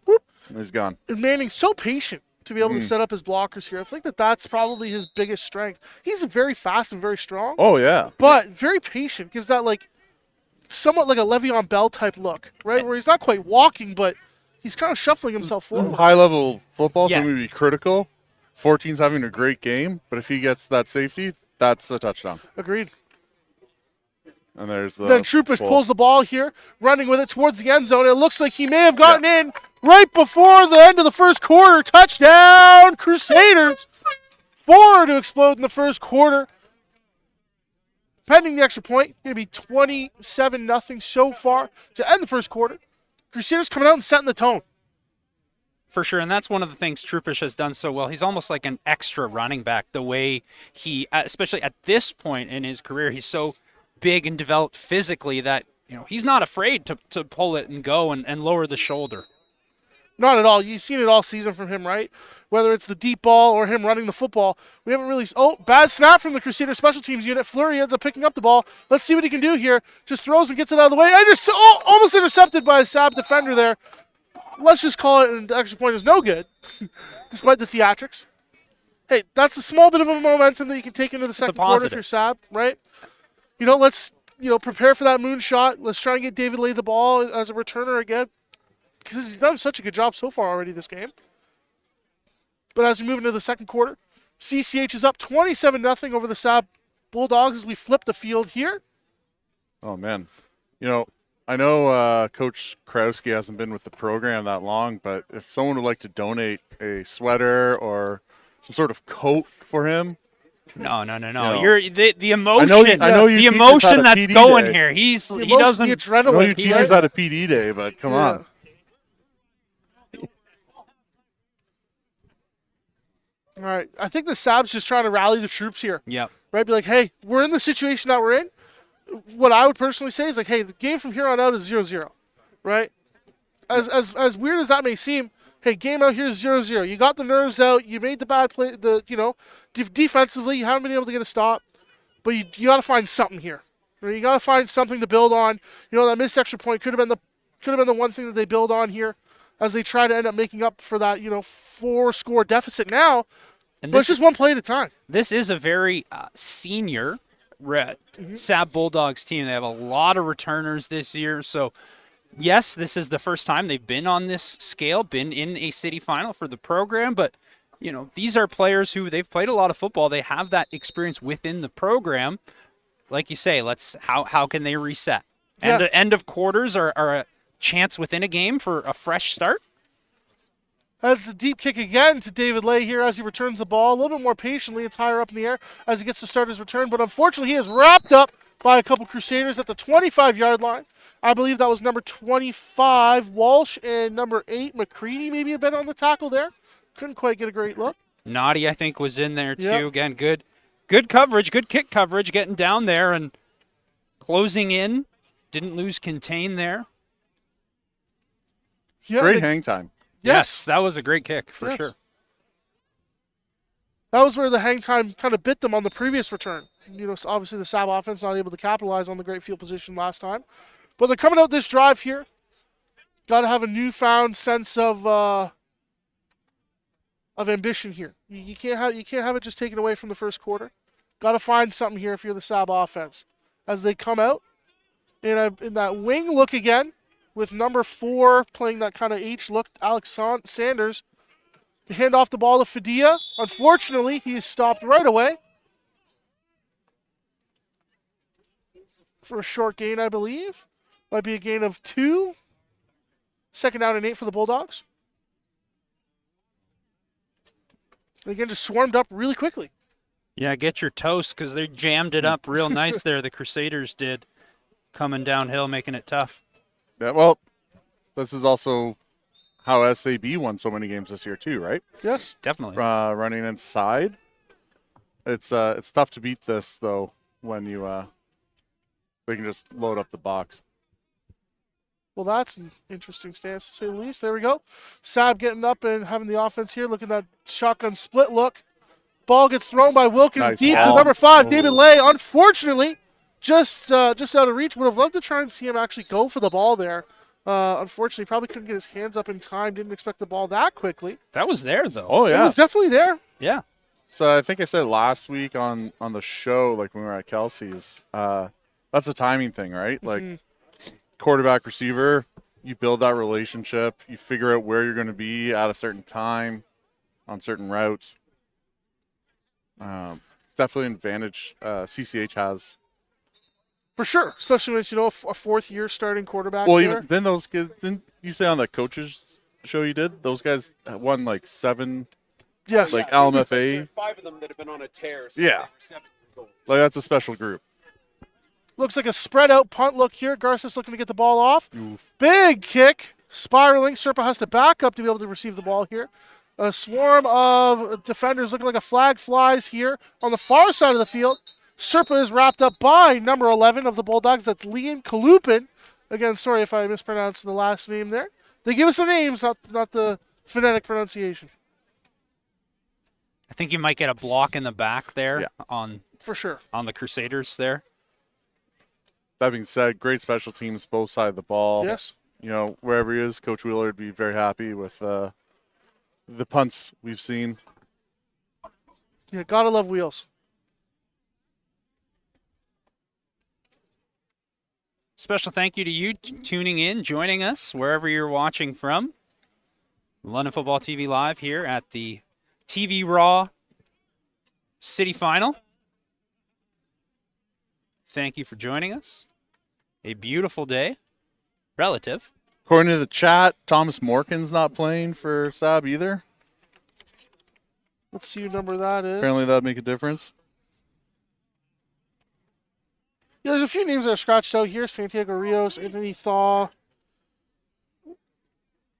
Whoop, and he's gone. And Manning's so patient to be able to set up his blockers here. I think that's probably his biggest strength. He's very fast and very strong. Oh, yeah. But very patient. Gives that, somewhat like a Le'Veon Bell type look, right? Where he's not quite walking, but he's kind of shuffling himself forward. High-level football, so Yes. maybe critical. 14's having a great game, but if he gets that safety, that's a touchdown. Agreed. And there's the Then Troupish ball. pulls the ball here, running with it towards the end zone. It looks like he may have gotten in right before the end of the first quarter. Touchdown, Crusaders. 4 to explode in the first quarter. Pending the extra point, going to be 27-0 so far to end the first quarter. Crusaders coming out and setting the tone. For sure, and that's one of the things Troupish has done so well. He's almost like an extra running back, the way he, especially at this point in his career, he's so big and developed physically that he's not afraid to pull it and go and lower the shoulder. Not at all. You've seen it all season from him, right? Whether it's the deep ball or him running the football. We haven't really... Oh, bad snap from the Crusader special teams unit. Fleury ends up picking up the ball. Let's see what he can do here. Just throws and gets it out of the way. Almost intercepted by a SAB defender there. Let's just call it an extra point is no good, despite the theatrics. Hey, that's a small bit of a momentum that you can take into the second quarter if you're SAB, right? Let's prepare for that moonshot. Let's try and get David Lay the ball as a returner again, because he's done such a good job so far already this game. But as we move into the second quarter, CCH is up 27-0 over the SAB Bulldogs as we flip the field here. Oh, man. I know Coach Krowski hasn't been with the program that long, but if someone would like to donate a sweater or some sort of coat for him. No. You're the emotion. I know you the teachers emotion had a that's PD going day. here. He The doesn't. adrenaline. I know you teachers right? had a PD day, but come on. All right. I think the SAB's just trying to rally the troops here. Yep. Right? Be like, hey, we're in the situation that we're in. What I would personally say is like, hey, the game from here on out is 0-0. Right? As weird as that may seem, hey, game out here is 0-0. You got the nerves out. You made the bad play. Defensively, you haven't been able to get a stop. But you got to find something here. You got to find something to build on. That missed extra point could have been the one thing that they build on here, as they try to end up making up for that 4-score deficit now. But it's just one play at a time. This is a very senior SAB Bulldogs team. They have a lot of returners this year. So, yes, this is the first time they've been on this scale, been in a city final for the program. But, these are players who they've played a lot of football. They have that experience within the program. Like you say, how can they reset? Yeah. And the end of quarters are a chance within a game for a fresh start. That's a deep kick again to David Lay here as he returns the ball. A little bit more patiently. It's higher up in the air as he gets to start his return. But unfortunately, he is wrapped up by a couple Crusaders at the 25-yard line. I believe that was number 25, Walsh, and number 8, McCready, maybe a bit on the tackle there. Couldn't quite get a great look. Naughty, I think, was in there too. Yep. Again, good coverage, good kick coverage, getting down there and closing in. Didn't lose contain there. Yeah, Great hang time. Yes, that was a great kick for Yes. sure. That was where the hang time kind of bit them on the previous return. So obviously the SAB offense not able to capitalize on the great field position last time. But they're coming out this drive here. Got to have a newfound sense of ambition here. You can't have it just taken away from the first quarter. Got to find something here if you're the SAB offense. As they come out in that wing look again, with number 4 playing that kind of H look, Alex Sanders. They hand off the ball to Fadia. Unfortunately, he is stopped right away for a short gain, I believe. Might be a gain of 2. Second down and 8 for the Bulldogs. They again just swarmed up really quickly. Yeah, get your toast because they jammed it up real nice there. The Crusaders did, coming downhill, making it tough. Yeah, well, this is also how SAB won so many games this year too, right? Yes. Definitely. Running inside. It's tough to beat this though when they can just load up the box. Well, that's an interesting stance to say the least. There we go. SAB getting up and having the offense here. Looking at that shotgun split look. Ball gets thrown by Wilkins Nice deep. ball. With number 5, David Lay. Unfortunately, just out of reach. Would have loved to try and see him actually go for the ball there. Unfortunately, probably couldn't get his hands up in time. Didn't expect the ball that quickly. That was there, though. Oh It yeah. was definitely there. Yeah. So I think I said last week on the show, like when we were at Kelsey's, that's a timing thing, right? Like quarterback receiver, you build that relationship, you figure out where you're going to be at a certain time on certain routes. It's definitely an advantage CCH has For sure, especially when it's, a fourth-year starting quarterback Well, there. even then, those kids, didn't you say on that coaches show you did? Those guys won like 7, Yes. like There are LMFA. 5 of them that have been on a tear. So Yeah. they're 7 years old. Like that's a special group. Looks like a spread-out punt look here. Garces looking to get the ball off. Big kick. Spiraling. Serpa has to back up to be able to receive the ball here. A swarm of defenders looking like a flag flies here on the far side of the field. Serpa is wrapped up by number 11 of the Bulldogs. That's Leon Kalupin. Again, sorry if I mispronounced the last name there. They give us the names, not the phonetic pronunciation. I think you might get a block in the back there Yeah. on For sure. the Crusaders there. That being said, great special teams, both sides of the ball. Yes. Wherever he is, Coach Wheeler would be very happy with the punts we've seen. Yeah, gotta love wheels. Special thank you to you tuning in, joining us wherever you're watching from. London Football TV Live here at the TVRA City Final. Thank you for joining us. A beautiful day. Relative. According to the chat, Thomas Morkin's not playing for SAB either. Let's see what number that is. Apparently that would make a difference. Yeah, there's a few names that are scratched out here. Santiago Rios, Anthony Thaw.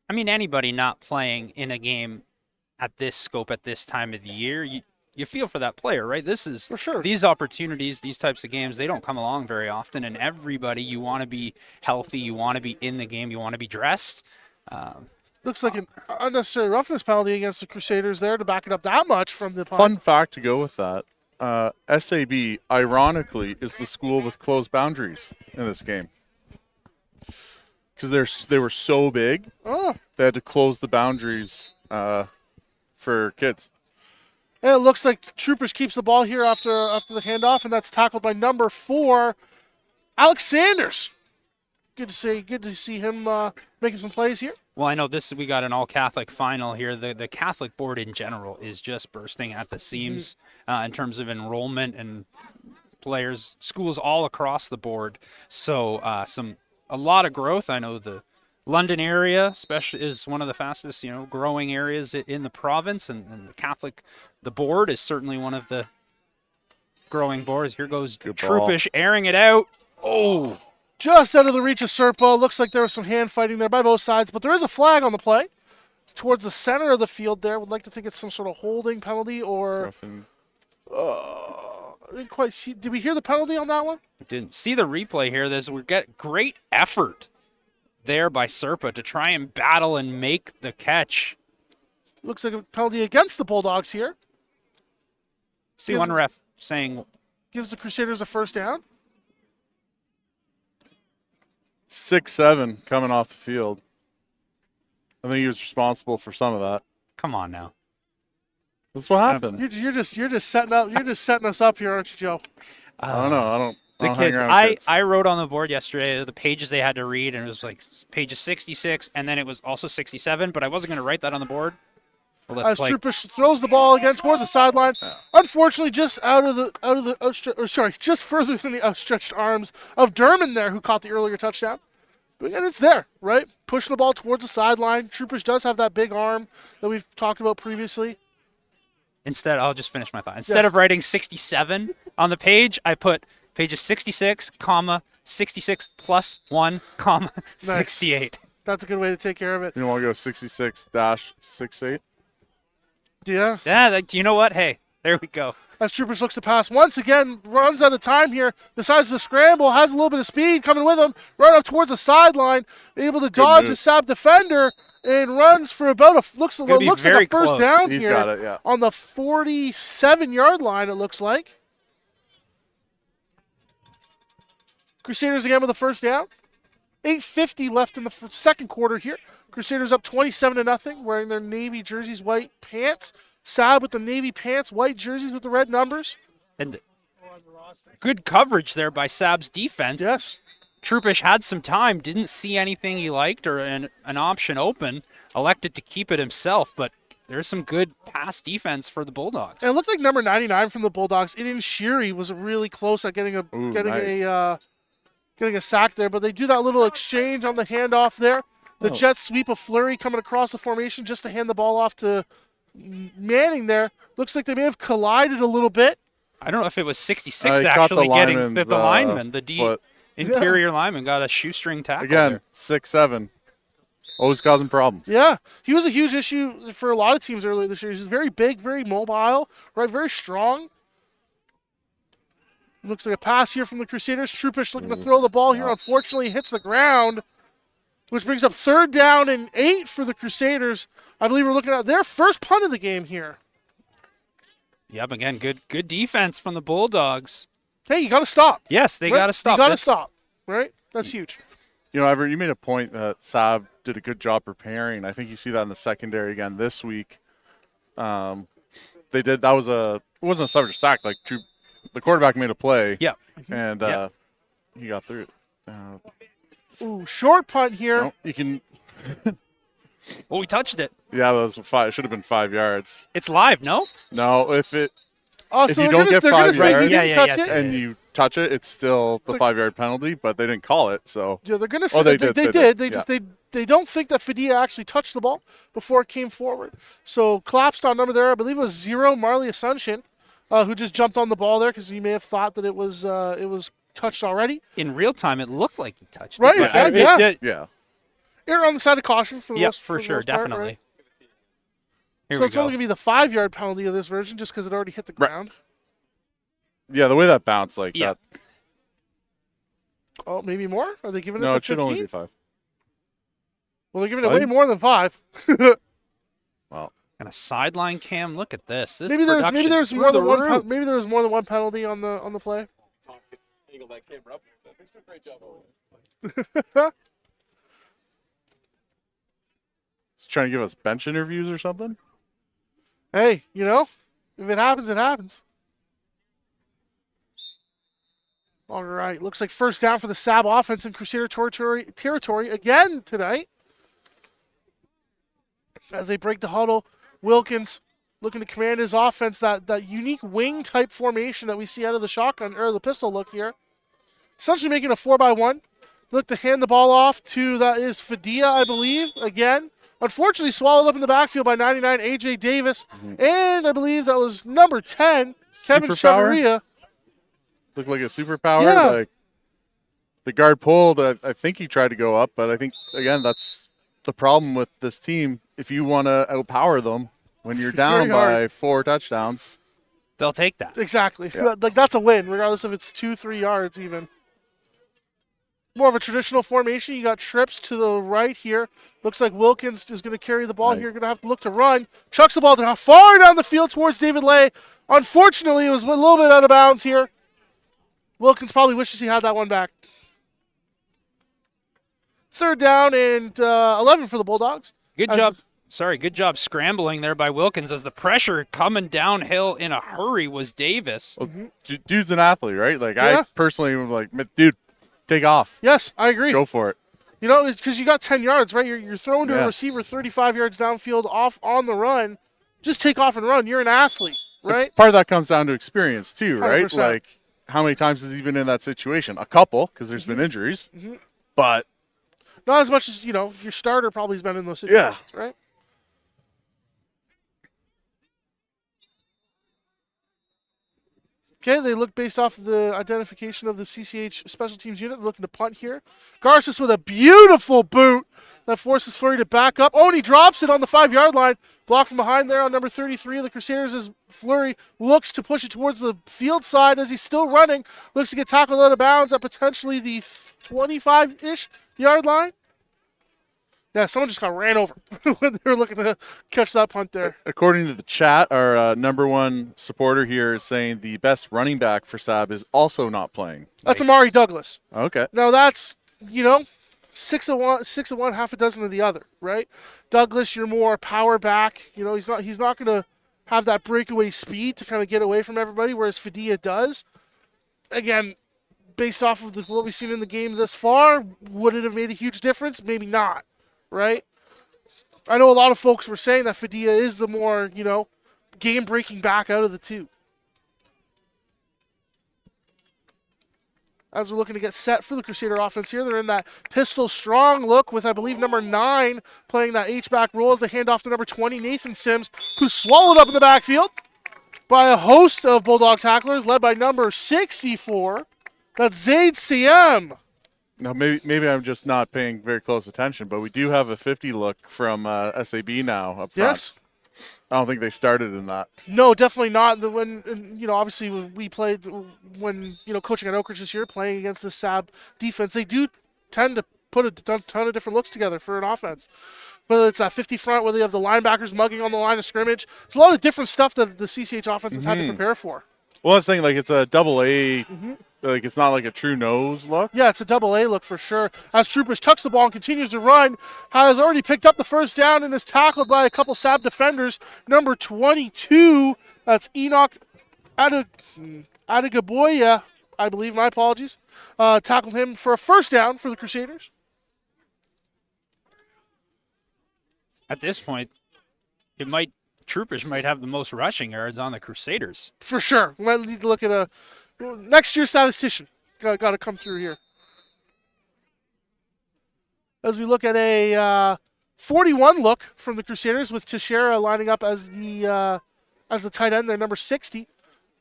I mean, anybody not playing in a game at this scope at this time of the year, you feel for that player, right? This is For sure. These opportunities, these types of games, they don't come along very often. And everybody, you want to be healthy, you want to be in the game, you want to be dressed. Looks like an unnecessary roughness penalty against the Crusaders there to back it up that much from the punt. Fun fact to go with that. SAB, ironically, is the school with closed boundaries in this game. Because they were so big, Oh, they had to close the boundaries for kids. and it looks like Troopers keeps the ball here after the handoff, and that's tackled by number 4, Alex Sanders. Good to see him making some plays here. Well, I know we got an all-Catholic final here. The Catholic board in general is just bursting at the seams in terms of enrollment and players, schools all across the board. So a lot of growth. I know the London area especially is one of the fastest, growing areas in the province, and the board is certainly one of the growing boards. Here goes Good ball. Troopish airing it out. Oh, Just out of the reach of Serpa. Looks like there was some hand fighting there by both sides, but there is a flag on the play towards the center of the field there. Would like to think it's some sort of holding penalty or Roughing. I didn't quite see. Did we hear the penalty on that one? didn't see the replay here. We get great effort there by Serpa to try and battle and make the catch. Looks like a penalty against the Bulldogs here. See one ref saying, Gives the Crusaders a first down. 6'7" coming off the field. I think he was responsible for some of that. "Come on now." That's what happened. You're just setting up. You're just setting us up here, aren't you, Joe? I don't know. I don't The hang kids, around kids. I wrote on the board yesterday the pages they had to read, and it was like pages 66, and then it was also 67, but I wasn't going to write that on the board. Well, As that's like, Troopish throws the ball again towards the sideline. Unfortunately, just just further than the outstretched arms of Derman there, who caught the earlier touchdown. But again, it's there, right? Pushing the ball towards the sideline. Troopish does have that big arm that we've talked about previously. I'll just finish my thought. Instead of writing 67 on the page, I put pages 66, 66 plus 1, 68. That's a good way to take care of it. You want to go 66-68? Yeah. Yeah, you know what? Hey, there we go. As Troopers looks to pass once again, runs out of time here, decides to scramble, has a little bit of speed coming with him, run up towards the sideline, able to dodge a move. SAB defender, and runs for about looks be like a very first close. down He's here got it, yeah. on the 47-yard line, it looks like. Crusaders again with a first down. 8:50 left in the second quarter here. Crusaders up 27-0, wearing their navy jerseys, white pants. SAB with the navy pants, white jerseys with the red numbers. And good coverage there by SAB's defense. Yes. Troopish had some time, didn't see anything he liked or an option open, elected to keep it himself, but there's some good pass defense for the Bulldogs. And it looked like number 99 from the Bulldogs, Ian Sheary, was really close at getting nice. getting a sack there, but they do that little exchange on the handoff there. The jet sweep of Fleury coming across the formation just to hand the ball off to Manning there. Looks like they may have collided a little bit. I don't know if it was 66 caught the actually getting lineman's, the lineman, the foot. interior lineman got a shoestring tackle Again, there. 6'7". Always causing problems. Yeah, he was a huge issue for a lot of teams earlier this year. He's very big, very mobile, right? Very strong. Looks like a pass here from the Crusaders. Troupish looking to throw the ball here. Unfortunately, hits the ground, which brings up 3rd down and 8 for the Crusaders. I believe we're looking at their first punt of the game here. Yep, again, good defense from the Bulldogs. Hey, you got to stop. Yes, they Right? got to stop. You got to stop, right? That's huge. You know, Everett, you made a point that SAB did a good job preparing. I think you see that in the secondary again this week. They did. That was it wasn't a subject sack. Like the quarterback made a play. Yep. And Yep. he got through it. Ooh, short punt here. No, you can. Well, we touched it. Yeah, that was 5. It should have been 5 yards. It's live, no? No, if Oh, if so you they're don't gonna, get they're gonna 5 say yards- you didn't Yeah, touch yes, it. yeah. and you touch it, it's still the 5-yard penalty. But they didn't call it, so Yeah, they're gonna say Oh, they they did, did. they They did, just they don't think that Fadia actually touched the ball before it came forward. So collapsed on number there. I believe it was 0 Marley Asuncion, who just jumped on the ball there because he may have thought that it was touched already. In real time, it looked like he touched Right, it. but exactly, it yeah. did- yeah. Err on the side of caution for the Yep, most, for the sure, most part, definitely. right? Here So we it's only go. gonna be the 5-yard penalty of this version just because it already hit the Right. ground. Yeah, the way that bounced like Yeah. that. Oh, maybe more? Are they giving it No, the it should 15? only be 5. Well, they're giving it Fine. way more than 5. Well, And a sideline cam. Look at this. This maybe production there's through more the than one. roof. Maybe there was more than one penalty on the play. Tom can angle that camera up. Thanks for a great job. Owen. he's trying to give us bench interviews or something. Hey, if it happens, it happens. All right, looks like first down for the SAB offense in Crusader territory again tonight. As they break the huddle, Wilkins looking to command his offense, that unique wing type formation that we see out of the shotgun or the pistol look here. Essentially making a 4x1. Look to hand the ball off to, that is Fadia, I believe, again. Unfortunately swallowed up in the backfield by 99 AJ Davis. And I believe that was number 10, Kevin Superpower? Chavaria. Looked like a superpower. Yeah. Like the guard pulled. I think he tried to go up, but I think again that's the problem with this team. If you want to outpower them when you're down Very hard. by 4 touchdowns, They'll take that. Exactly. Like that's a win, regardless if it's 2-3 yards even. More of a traditional formation. You got trips to the right here. Looks like Wilkins is going to carry the ball Nice. here. Going to have to look to run. Chucks the ball far down the field towards David Lay. Unfortunately, it was a little bit out of bounds here. Wilkins probably wishes he had that one back. 3rd down and 11 for the Bulldogs. Good job. Sorry, good job scrambling there by Wilkins as the pressure coming downhill in a hurry was Davis. dude's an athlete, right? Like Yeah. I personally am like, dude, take off, Yes, I agree. go for it. It's because you got 10 yards, right? You're throwing to a Yeah. receiver 35 yards downfield off on the run. Just take off and run. You're an athlete, right? Part of that comes down to experience too, right? 100%. Like how many times has he been in that situation? A couple, because there's been injuries, but Not as much as, your starter probably has been in those situations, right? Okay, they look based off of the identification of the CCH special teams unit, looking to punt here. Garces with a beautiful boot that forces Fleury to back up. Oh, and he drops it on the 5-yard line. Blocked from behind there on number 33 of the Crusaders as Fleury looks to push it towards the field side as he's still running. Looks to get tackled out of bounds at potentially the 25-ish yard line. Yeah, someone just got ran over when they were looking to catch that punt there. according to the chat, our number one supporter here is saying the best running back for SAB is also not playing. That's Amari Douglas. Okay. Now that's, 6 of one, half a dozen of the other, right? Douglas, you're more power back. He's not going to have that breakaway speed to kind of get away from everybody, whereas Fadia does. Again, based off of what we've seen in the game thus far, would it have made a huge difference? Maybe not, right? I know a lot of folks were saying that Fadia is the more, game-breaking back out of the two. as we're looking to get set for the Crusader offense here. They're in that pistol strong look with, I believe, number 9 playing that H-back role as they hand off to number 20, Nathan Sims, who's swallowed up in the backfield by a host of Bulldog tacklers led by number 64. That's Zaid CM. Now, maybe I'm just not paying very close attention, but we do have a 50 look from SAB now up front. Yes. I don't think they started in that. No, definitely not. Obviously when we played, coaching at Oak Ridge this year, playing against the SAB defense, they do tend to put a ton of different looks together for an offense. Whether it's that 50 front, whether you have the linebackers mugging on the line of scrimmage. There's a lot of different stuff that the CCH offense has had to prepare for. Well, I was thinking, like, it's a double A. Like, it's not like a true nose look. Yeah, it's a double A look for sure. As Troopers tucks the ball and continues to run, has already picked up the first down and is tackled by a couple SAB defenders. Number 22, that's Enoch Adagaboya, I believe, my apologies, tackled him for a first down for the Crusaders. At this point, Troopers might have the most rushing yards on the Crusaders. For sure. We might need to look at a next year's statistician. Got to come through here. As we look at a 41 look from the Crusaders with Teixeira lining up as the tight end there, number 60.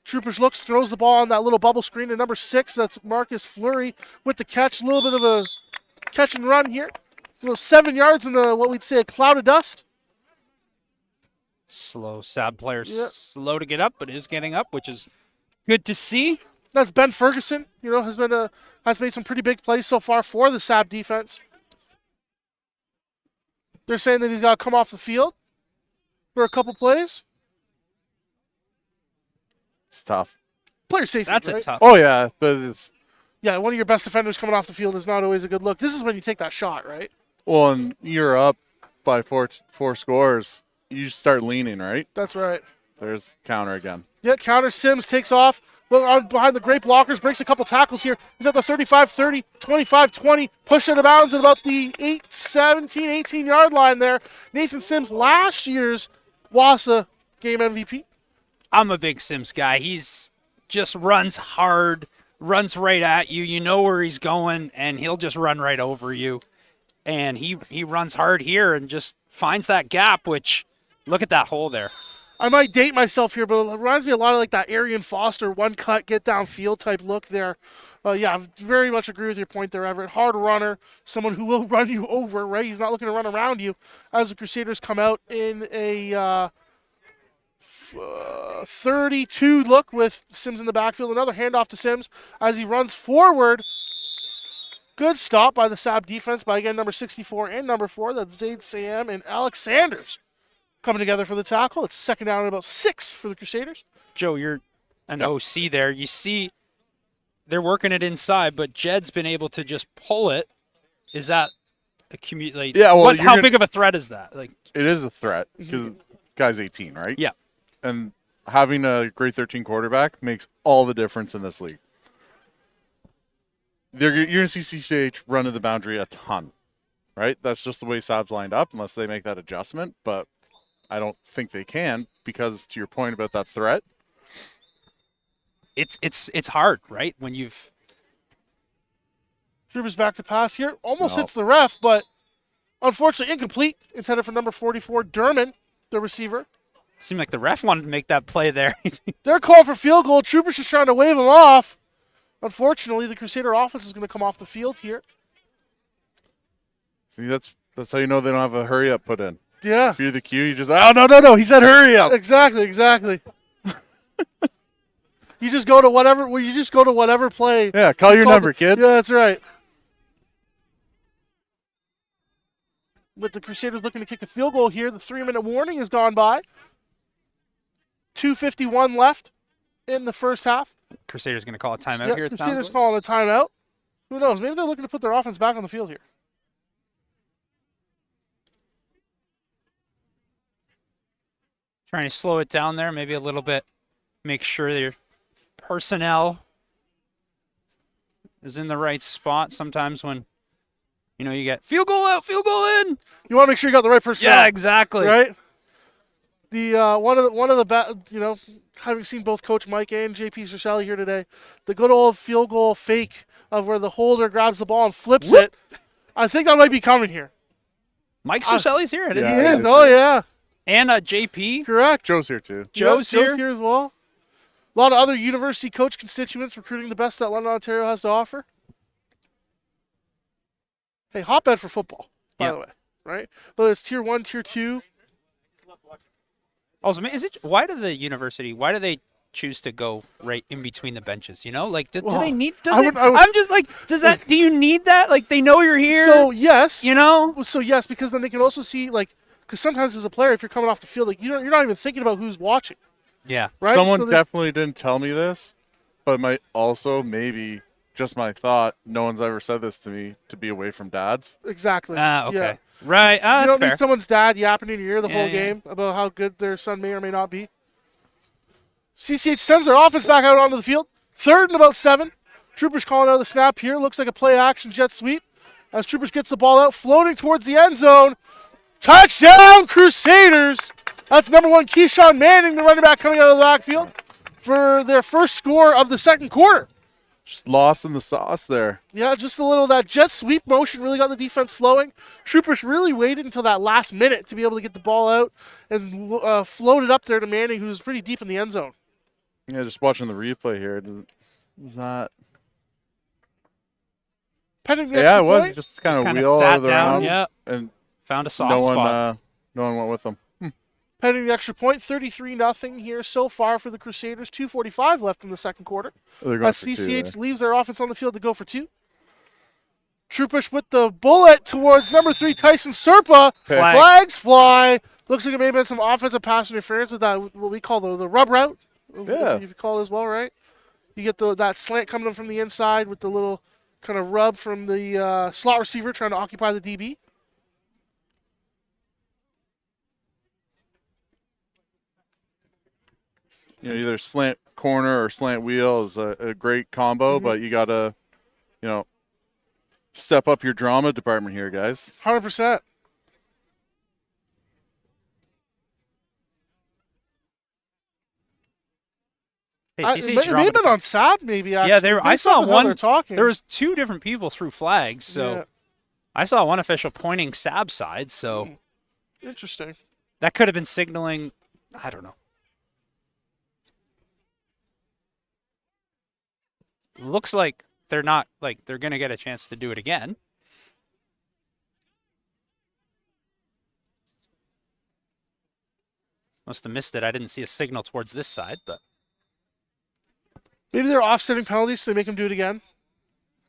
Troopers looks, throws the ball on that little bubble screen to number 6. That's Marcus Fleury with the catch. A little bit of a catch and run here. 7 yards in what we'd say a cloud of dust. Slow SAB player, Yep. slow to get up, but is getting up, which is good to see. That's Ben Ferguson. Has made some pretty big plays so far for the SAB defense. They're saying that he's got to come off the field for a couple plays. It's tough. Player safety. That's right? a tough. Oh, yeah. But it's, Yeah, one of your best defenders coming off the field is not always a good look. This is when you take that shot, right? well, and you're up by four scores. You just start leaning, right? That's right. There's counter again. Yeah, counter. Sims takes off. Behind the great blockers, breaks a couple tackles here. He's at the 35-30, 25-20, pushed out of bounds at about the 18-yard line there. Nathan Sims, last year's WASA game MVP. I'm a big Sims guy. He's just runs hard, runs right at you. You know where he's going, and he'll just run right over you. And he runs hard here and just finds that gap, which, look at that hole there. I might date myself here, but it reminds me a lot of like that Arian Foster one cut, get downfield type look there. Yeah, I very much agree with your point there, Everett. Hard runner, someone who will run you over, right? He's not looking to run around you as the Crusaders come out in a 32 look with Sims in the backfield. Another handoff to Sims as he runs forward. Good stop by the SAB defense by, again, number 64 and number 4. That's Zaid Sam and Alex Sanders coming together for the tackle. It's second down and about 6 for the Crusaders. Joe, you're an OC there. You see they're working it inside, but Jed's been able to just pull it. Is that a commute? Like, Yeah, well, how big of a threat is that? Like, It is a threat because guy's 18, right? yeah. And having a grade 13 quarterback makes all the difference in this league. You're going to see CCH run to the boundary a ton, right? That's just the way SAB's lined up unless they make that adjustment, but I don't think they can because, to your point about that threat, It's hard, right? When you've Troopers back to pass here. Almost No. hits the ref, but unfortunately incomplete. Intended for number 44, Derman, the receiver. seemed like the ref wanted to make that play there. They're calling for field goal. Troopers just trying to wave him off. Unfortunately, the Crusader offense is going to come off the field here. see, that's how you know they don't have a hurry up put in. Yeah, If you're the cue, you just, oh, no, he said hurry up. exactly. You just go to whatever play. Yeah, call your Called- number, kid. Yeah, that's right. With the Crusaders looking to kick a field goal here, the 3-minute warning has gone by. 2:51 left in the first half. Crusaders going to call a timeout Yeah, here. It sounds Crusaders like. calling a timeout. Who knows? Maybe they're looking to put their offense back on the field here. Trying to slow it down there, maybe a little bit. Make sure your personnel is in the right spot. Sometimes when you get field goal out, field goal in. You want to make sure you got the right personnel. Yeah, exactly. Right. The one of the having seen both Coach Mike and JP Cercelli here today, the good old field goal fake of where the holder grabs the ball and flips it. I think that might be coming here. Mike Cercelli's here. I didn't Yeah. hear He that. is. Oh, yeah. And JP. Correct. Joe's here too. Joe's here. as well. A lot of other university coach constituents recruiting the best that London, Ontario has to offer. Hey, hotbed for football, by Yeah. the way, right? Whether it's tier 1, tier 2. Also, why do they choose to go right in between the benches? You know, like do Well, they need? I would- I'm just like, do you need that? Like they know you're here. So, yes. you know, So, yes, because then they can also see, like, because sometimes as a player, if you're coming off the field, like, you're not even thinking about who's watching, yeah. right? Someone So there's- definitely didn't tell me this, but it might also maybe just my thought. No one's ever said this to me to be away from dads. Exactly. Okay. Yeah. Right. You That's don't fair. need someone's dad yapping in your ear the Yeah, whole yeah. game about how good their son may or may not be. CCH sends their offense back out onto the field. 3rd and about 7. Troopers calling out the snap here. Looks like a play action jet sweep. As Troopers gets the ball out, floating towards the end zone. Touchdown, Crusaders! That's number 1, Keyshawn Manning, the running back, coming out of the backfield for their first score of the second quarter. Just lost in the sauce there. Yeah, just a little that jet sweep motion really got the defense flowing. Troopers really waited until that last minute to be able to get the ball out and float it up there to Manning, who's pretty deep in the end zone. Yeah, just watching the replay here. Was that? Pending the Yeah, extra it was point. just kind of kinda wheel sat out of the down, round, yeah. and Found a soft no one, spot. no one went with them. Pending the extra point, 33-0 here so far for the Crusaders. 2:45 left in the second quarter. They're going As for two CCH there. leaves their offense on the field to go for 2. Troopers with the bullet towards number 3, Tyson Serpa. Flag. Flags fly. Looks like it may have been some offensive pass interference with that, what we call the rub route. Yeah. If you call it as well, right? You get that slant coming in from the inside with the little kind of rub from the slot receiver trying to occupy the DB. Either slant corner or slant wheel is a great combo, but you got to, step up your drama department here, guys. 100%. Hey, It CCH may have drama been on SAB, maybe. Actually. Yeah, I Based saw off of how one. they're talking. There was 2 different people threw flags, so Yeah. I saw one official pointing SAB side. So Interesting. that could have been signaling. I don't know. Looks like they're not they're gonna get a chance to do it again. Must have missed it. I didn't see a signal towards this side, but Maybe they're offsetting penalties, so they make them do it again.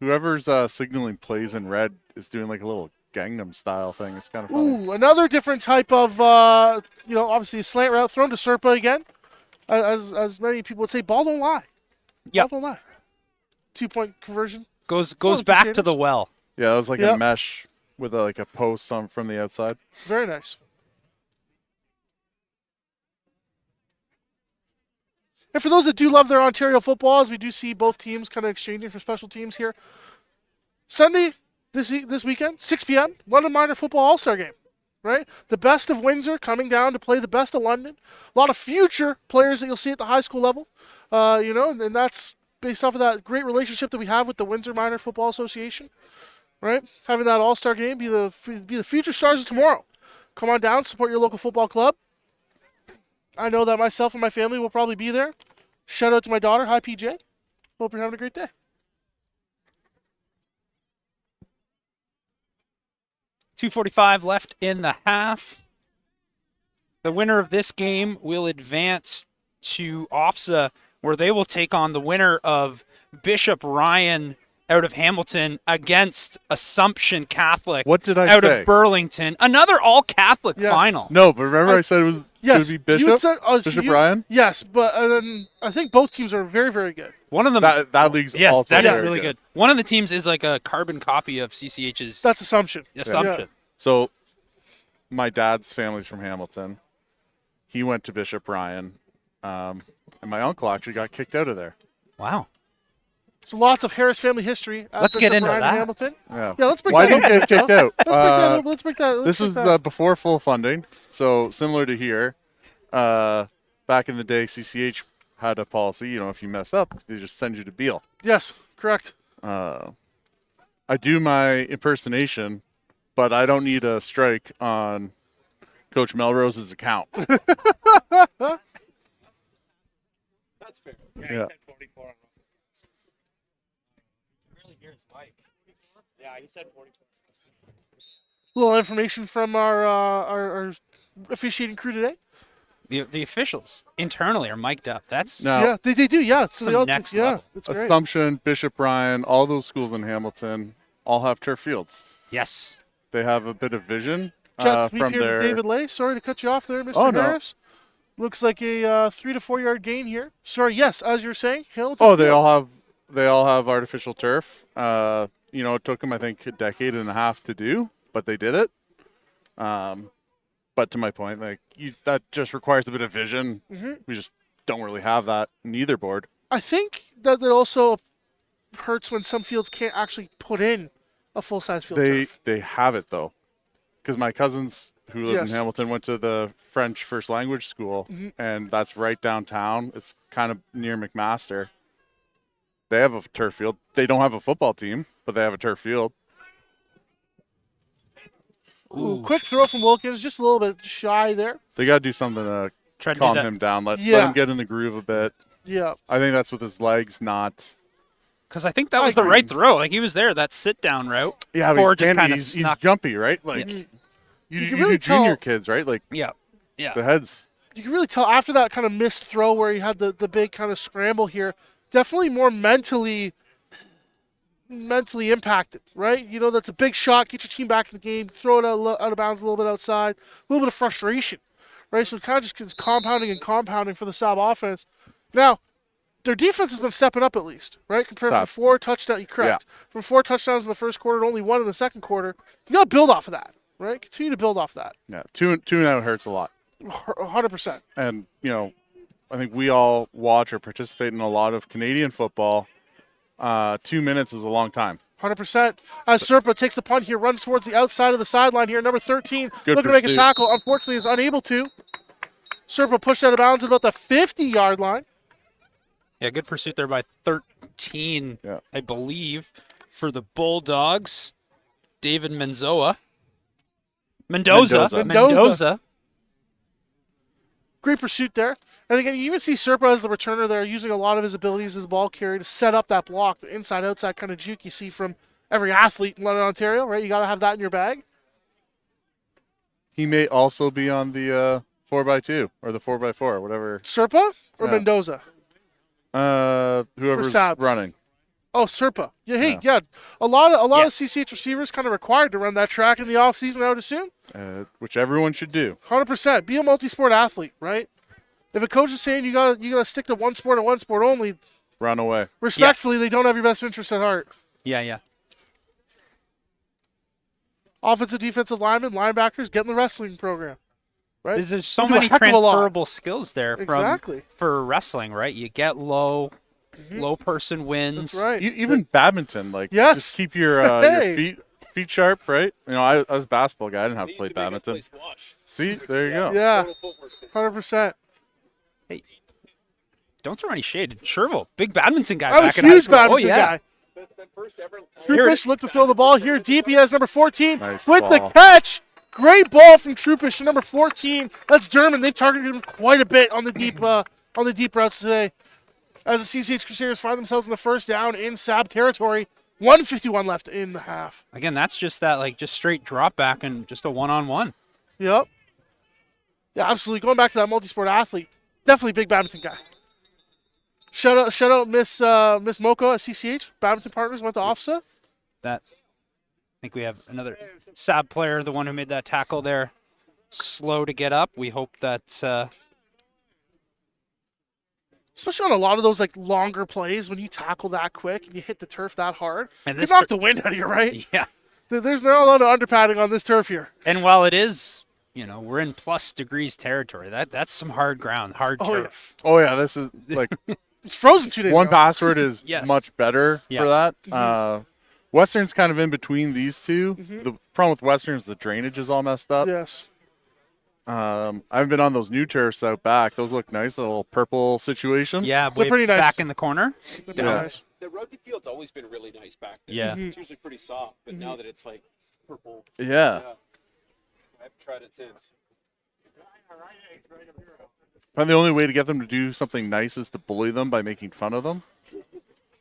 Whoever's signaling plays in red is doing like a little Gangnam style thing. It's kind of funny. Ooh, another different type of, obviously a slant route thrown to Serpa again. As many people would say, ball don't lie. Yep. Ball don't lie. 2-point conversion. goes the back to Crusaders. the well. Yeah, it was like Yep. a mesh with like a post on from the outside. Very nice. And for those that do love their Ontario football, as we do see both teams kind of exchanging for special teams here, Sunday, this weekend, 6 p.m., London Minor Football All-Star Game, right? The best of Windsor coming down to play the best of London. A lot of future players that you'll see at the high school level, and that's based off of that great relationship that we have with the Windsor Minor Football Association, right? Having that All-Star Game be the future stars of tomorrow. Come on down, support your local football club. I know that myself and my family will probably be there. Shout out to my daughter. Hi, PJ. Hope you're having a great day. .245 left in the half. The winner of this game will advance to OFSA, where they will take on the winner of Bishop Ryan out of Hamilton against Assumption Catholic What did I out say? of Burlington. Another all-Catholic Yes. final. No, but remember I said it was Yes. going to be you had Bishop? said- so Bishop you- Ryan? Yes, but I think both teams are very, very good. One of them, That league's yes, also that is very really good. One of the teams is like a carbon copy of CCH's That's Assumption. Assumption. So my dad's family's from Hamilton. He went to Bishop Ryan. And my uncle actually got kicked out of there. Wow. So lots of Harris family history. At Let's get Bishop into Ryan in that. Hamilton. Yeah. Yeah, let's break Why that did he get kicked out? Let's break that. This was before full funding, so similar to here. Back in the day, CCH had a policy. If you mess up, they just send you to Beale. Yes, correct. I do my impersonation, but I don't need a strike on Coach Melrose's account. That's fair. Yeah. Yeah, he said 44. A little information from our officiating crew today. The officials internally are mic'd up. That's Now, Yeah, they do. Yeah, so Some they all, next yeah, level. it's great. Assumption, Bishop Ryan, all those schools in Hamilton all have turf fields. yes. They have a bit of vision Chat speak from here to their. David Lay. Sorry to cut you off there, Mr. Oh, no. Harris. Looks like a 3 to 4 yard gain here. Sorry, yes, as you're saying, Hamilton. Oh, they all have artificial turf. It took them, I think, a decade and a half to do, but they did it. But to my point, that just requires a bit of vision. Mm-hmm. We just don't really have that in either board. I think that also hurts when some fields can't actually put in a full size field turf. They have it though, because my cousins who live Yes. in Hamilton went to the French first language school, and that's right downtown. It's kind of near McMaster. They have a turf field. They don't have a football team, but they have a turf field. Ooh, quick throw from Wilkins, just a little bit shy there. They got to do something to Tried to do calm that him down. Let Yeah. him get in the groove a bit. Yeah. I think that's with his legs, not. because I think that was the right throw. Like he was there, that sit down route. Yeah, before but it just kind of he's snuck. jumpy, right? Like You you can really do junior tell- kids, right? Like Yeah. the heads. You can really tell after that kind of missed throw where he had the big kind of scramble here, definitely more mentally impacted, right? You know, that's a big shot, get your team back in the game, throw it out of bounds a little bit outside, a little bit of frustration, right? So it kind of just keeps compounding and compounding for the SAB offense. Now, their defense has been stepping up at least, right? Compared to SAB. 4 touchdowns, correct. From 4 touchdowns in the first quarter to only 1 in the second quarter. You got to build off of that, right? Continue to build off that. Yeah, two and out hurts a lot. 100%. And I think we all watch or participate in a lot of Canadian football. 2 minutes is a long time. 100%. As Serpa takes the punt here, runs towards the outside of the sideline here. Number 13 Good looking to make a pursuit. tackle. Unfortunately, is unable to. Serpa pushed out of bounds at about the 50-yard line. Yeah, good pursuit there by 13, Yeah. I believe, for the Bulldogs. David Mendoza. Mendoza. Great pursuit there. And again, you even see Serpa as the returner there, using a lot of his abilities as a ball carrier to set up that block, the inside-outside kind of juke you see from every athlete in London, Ontario, right? You got to have that in your bag. He may also be on the 4x2 or the 4x4, whatever. Serpa or Yeah. Mendoza? Whoever's SAB. running. Oh, Serpa. Yeah, hey, yeah. A lot of Yes. CCH receivers kind of required to run that track in the offseason, I would assume. Which everyone should do. 100%. Be a multi-sport athlete, right? If a coach is saying you gotta stick to one sport and one sport only, Run away. respectfully, they don't have your best interest at heart. Yeah. Offensive, defensive linemen, linebackers, get in the wrestling program, right? There's so We do a many heck of a lot. transferable skills there Exactly. for wrestling, right? You get low person wins. That's right. Even badminton, Yes. just keep your Hey. feet sharp, right? I was a babasketball guy. I didn't have to play These are the biggest badminton. place to watch. See, there you go. Yeah, Total footwork. 100%. Don't throw any shade. Sherville, big badminton guy I'm a back in high huge school. badminton oh, yeah. guy. The first ever. Troupish looked to throw the ball here deep. He has number 14 Nice with the ball. catch. Great ball from Troupish to number 14. That's German. They've targeted him quite a bit on the deep routes today. As the CCH Crusaders find themselves in the first down in SAB territory. 1:51 left in the half. Again, that's just that just straight drop back and just a one-on-one. Yep. Yeah, absolutely. Going back to that multi-sport athlete, definitely a big badminton guy. Shout out Miss Moko at CCH. Badminton partners went to OFSA. I think we have another SAB player, the one who made that tackle there, slow to get up. We hope that Especially on a lot of those longer plays when you tackle that quick and you hit the turf that hard. And You this knock the wind out of you, right? yeah. There's not a lot of underpadding on this turf here. And while it is, we're in plus degrees territory. That's some hard ground, hard Oh, yeah. turf. Oh yeah, this is like It's frozen 2 days one ago. password is Yes. much better Yeah. for that. Western's kind of in between these two. The problem with Western is the drainage is all messed up. Yes. I've been on those new turfs out back. Those look nice, a little purple situation. Yeah, They're way pretty nice. back in the corner. They're Yeah. nice. The rugby field's always been really nice back there. Yeah. It's usually pretty soft, but now that it's like purple, Yeah. I haven't tried it since. And the only way to get them to do something nice is to bully them by making fun of them.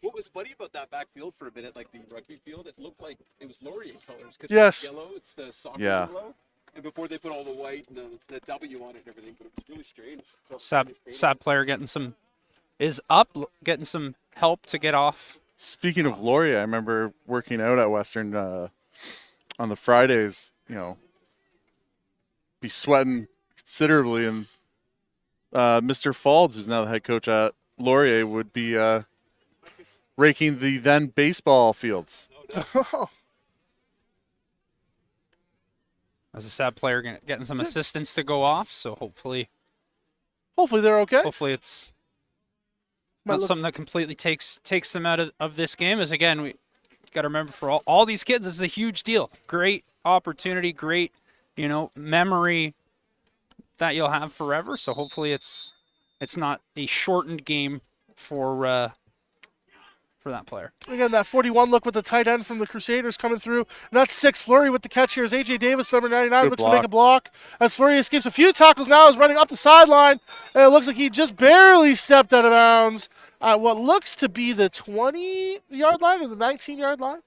What was funny about that backfield for a minute, like the rugby field, it looked like it was Laurier colors. Cause Yes. It's yellow, it's the soccer Yeah. yellow. And before they put all the white and the W on it and everything, but it was really strange. So SAB player getting some help to get off. Speaking of Laurier, I remember working out at Western on the Fridays, be sweating considerably, and Mr. Falds, who's now the head coach at Laurier, would be raking the then baseball fields. As a SAB player getting some assistance to go off, so hopefully Hopefully they're okay. it's Might not look- something that completely takes them out of this game. As again, we got to remember for all these kids, this is a huge deal. Great opportunity, great memory that you'll have forever. So hopefully it's not a shortened game for that player. Again, that 41 look with the tight end from the Crusaders coming through. And that's 6. Fleury with the catch here as A.J. Davis, number 99, Good looks block. to make a block. As Fleury escapes a few tackles now, is running up the sideline. And it looks like he just barely stepped out of bounds at what looks to be the 20-yard line or the 19-yard line.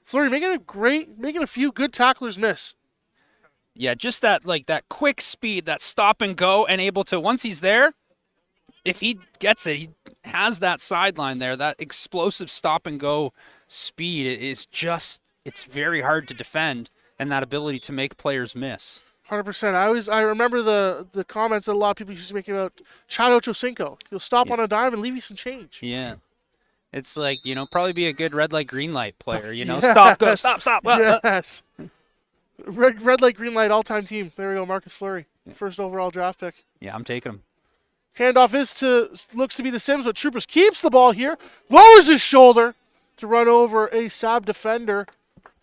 Fleury making a few good tacklers miss. Yeah, just that quick speed, that stop and go, and able to, once he's there, if he gets it, he has that sideline there, that explosive stop and go speed is just, it's very hard to defend, and that ability to make players miss. 100%. I remember the comments that a lot of people used to make about Chad Ochocinco. He'll stop on a dime and leave you some change. Yeah. It's like, probably be a good red light, green light player, Yes. Stop, go, stop. Yes. Red light, green light, all-time team. There we go, Marcus Fleury, first overall draft pick. Yeah, I'm taking him. Handoff looks to be the Sims, but Troopers keeps the ball here, lowers his shoulder to run over a SAB defender.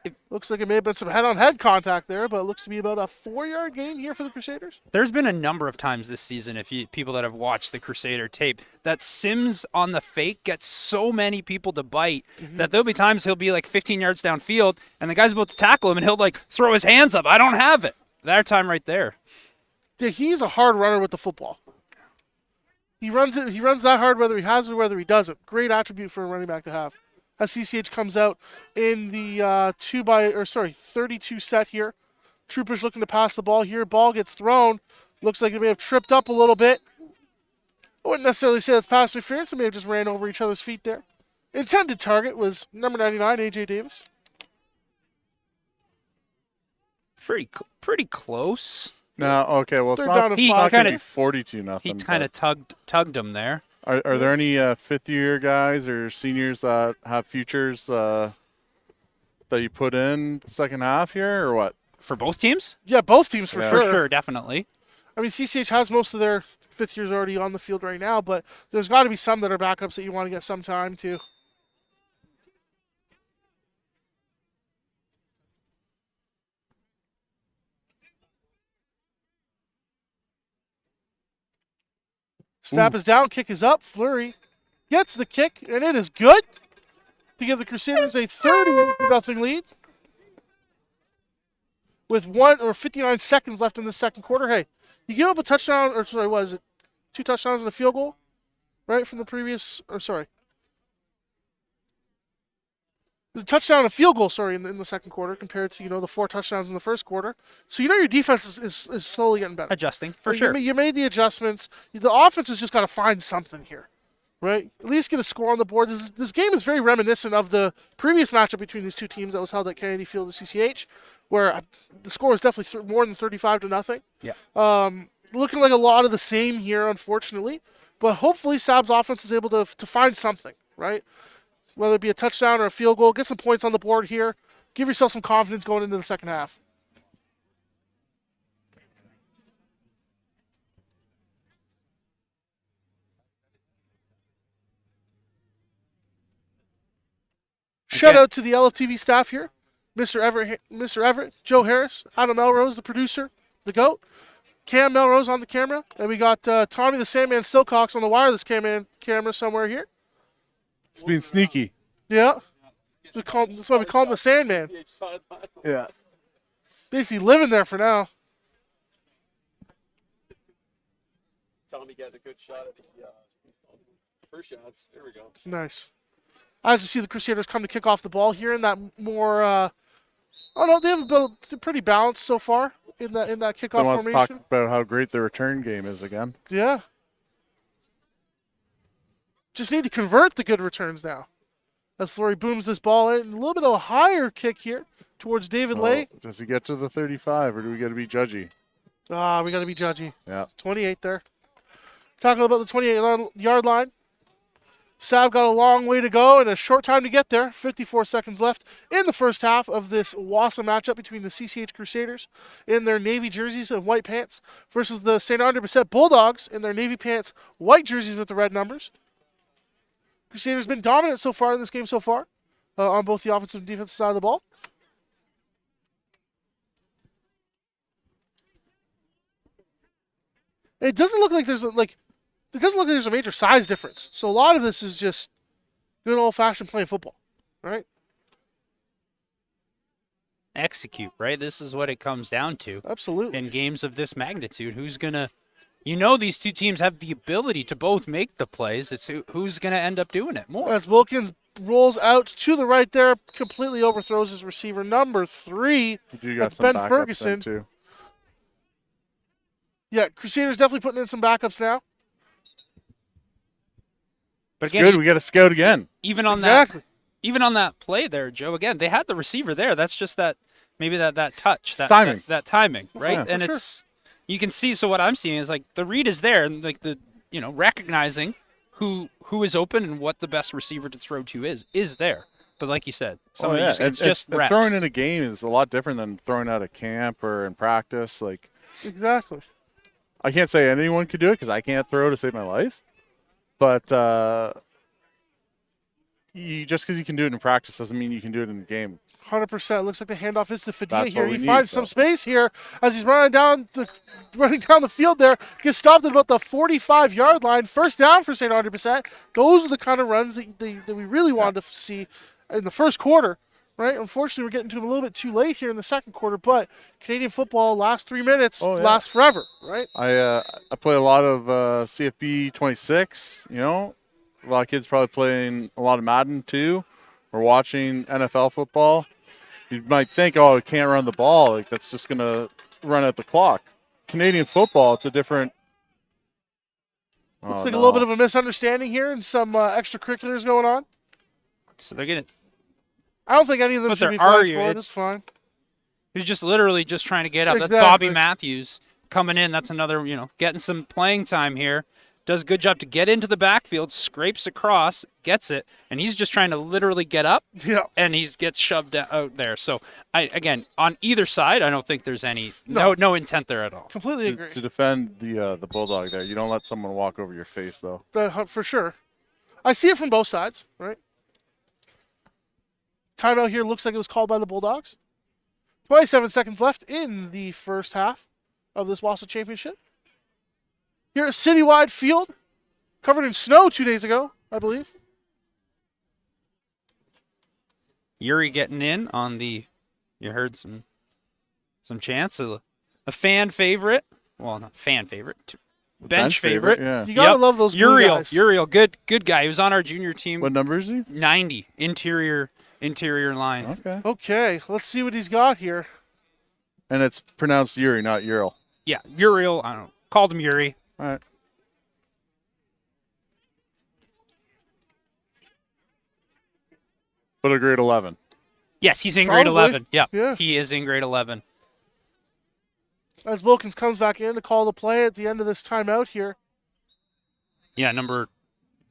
It looks like it may have been some head-on-head contact there, but it looks to be about a 4-yard gain here for the Crusaders. There's been a number of times this season, people that have watched the Crusader tape, that Sims on the fake gets so many people to bite that there'll be times he'll be like 15 yards downfield, and the guy's about to tackle him, and he'll throw his hands up. I don't have it. That time right there. Yeah, he's a hard runner with the football. He runs that hard whether he has it or whether he doesn't. Great attribute for a running back to have. As CCH comes out in the 32 set here. Troopers looking to pass the ball here. Ball gets thrown. Looks like it may have tripped up a little bit. I wouldn't necessarily say that's pass interference. It may have just ran over each other's feet there. Intended target was number 99, A.J. Davis. Pretty close. No, okay, well, it's They're not, down to it's not five. going to be 42-0. He kind of tugged him there. Are there any fifth-year guys or seniors that have futures that you put in second half here, or what? For both teams? Yeah, both teams for Yeah. For sure. sure, definitely. I mean, CCH has most of their fifth years already on the field right now, but there's got to be some that are backups that you want to get some time to. Snap is down, kick is up. Fleury gets the kick, and it is good to give the Crusaders a 30-0 lead with 59 seconds left in the second quarter. Hey, you give up a touchdown, or sorry, what is it? 2 touchdowns and a field goal, right, from the previous, or sorry. There's a touchdown and a field goal, sorry, in the second quarter compared to, the 4 touchdowns in the first quarter. So your defense is slowly getting better. Adjusting, for Like, sure. You made the adjustments. The offense has just got to find something here, right? At least get a score on the board. This game is very reminiscent of the previous matchup between these two teams that was held at Kennedy Field at CCH, where the score was definitely more than 35-0. Yeah. Looking like a lot of the same here, unfortunately. But hopefully SAB's offense is able to find something, right? Whether it be a touchdown or a field goal, get some points on the board here. Give yourself some confidence going into the second half. Shout out to the LFTV staff here. Mr. Everett, Joe Harris, Adam Melrose, the producer, the GOAT. Cam Melrose on the camera. And we got Tommy the Sandman Silcox on the wireless camera somewhere here. It's being sneaky. Yeah. That's why we call him the Sandman. Yeah. Basically living there for now. Tommy getting a good shot at the first shots. There we go. Nice. As you see, the Crusaders come to kick off the ball here in that more. They have they're pretty balanced so far in that kickoff I want to formation. talk about how great the return game is again. Yeah. Just need to convert the good returns now. As Fleury booms this ball in. A little bit of a higher kick here towards David Lay. Does he get to the 35, or do we got to be judgy? We got to be judgy. Yeah. 28 there. Talking about the 28-yard line. SAB got a long way to go and a short time to get there. 54 seconds left in the first half of this Wassa matchup between the CCH Crusaders in their navy jerseys and white pants versus the St. Andre Bessette Bulldogs in their navy pants, white jerseys with the red numbers. Crusaders been dominant so far in this game on both the offensive and defensive side of the ball. It doesn't look like there's a major size difference. So a lot of this is just good old-fashioned playing football, right? Execute, right? This is what it comes down to. Absolutely. In games of this magnitude, who's going to, these two teams have the ability to both make the plays. It's who's going to end up doing it more. As Wilkins rolls out to the right there, completely overthrows his receiver number 3. That's Ben Ferguson. Too. Yeah, Crusaders definitely putting in some backups now. But It's again, good. We got to scout again. even on Exactly. that play there, Joe, again, they had the receiver there. That's just that touch. That timing. That timing, right? Yeah, and it's you can see, so what I'm seeing is like the read is there and like the recognizing who is open and what the best receiver to throw to is there. But like you said, it's just reps. Throwing in a game is a lot different than throwing out at camp or in practice. Like, Exactly. I can't say anyone could do it because I can't throw to save my life. But just because you can do it in practice doesn't mean you can do it in the game. 100%. Looks like the handoff is to Fadilla That's here. what we He need, finds some space here as he's running down the field there. Gets stopped at about the 45-yard line. First down for St. Andre Bessette. Those are the kind of runs that we really wanted to see in the first quarter, right? Unfortunately, we're getting to him a little bit too late here in the second quarter, but Canadian football last 3 minutes lasts forever, right? I play a lot of CFB 26, A lot of kids probably playing a lot of Madden too, or watching NFL football. You might think, it can't run the ball. Like, that's just going to run out the clock. Canadian football, it's a different... Looks like a little bit of a misunderstanding here and some extracurriculars going on. So they're going to... I don't think any of them should be flagged for it. It's fine. He's just literally just trying to get up. Exactly. That's Bobby Matthews coming in. That's another, getting some playing time here. Does a good job to get into the backfield, scrapes across, gets it, and he's just trying to literally get up, and he gets shoved out there. So, again, on either side, I don't think there's any no intent there at all. Completely agree. To defend the Bulldog there, you don't let someone walk over your face, though. For sure. I see it from both sides, right? Timeout here looks like it was called by the Bulldogs. 27 seconds left in the first half of this Wassa Championship. Here at Citywide Field, covered in snow 2 days ago, I believe. Yuri getting in on you heard some chants. A fan favorite. Well, not fan favorite. Bench favorite. Yeah. You gotta love those blue guys. Uriel, good guy. He was on our junior team. What number is he? 90, interior line. Okay, let's see what he's got here. And it's pronounced Yuri, not Ural. Yeah, Uriel. I don't know. Called him Yuri. All right. But a grade 11. Yes, he's in grade Probably. 11. Yeah, Yeah. he is in grade 11. As Wilkins comes back in to call the play at the end of this timeout here. Yeah,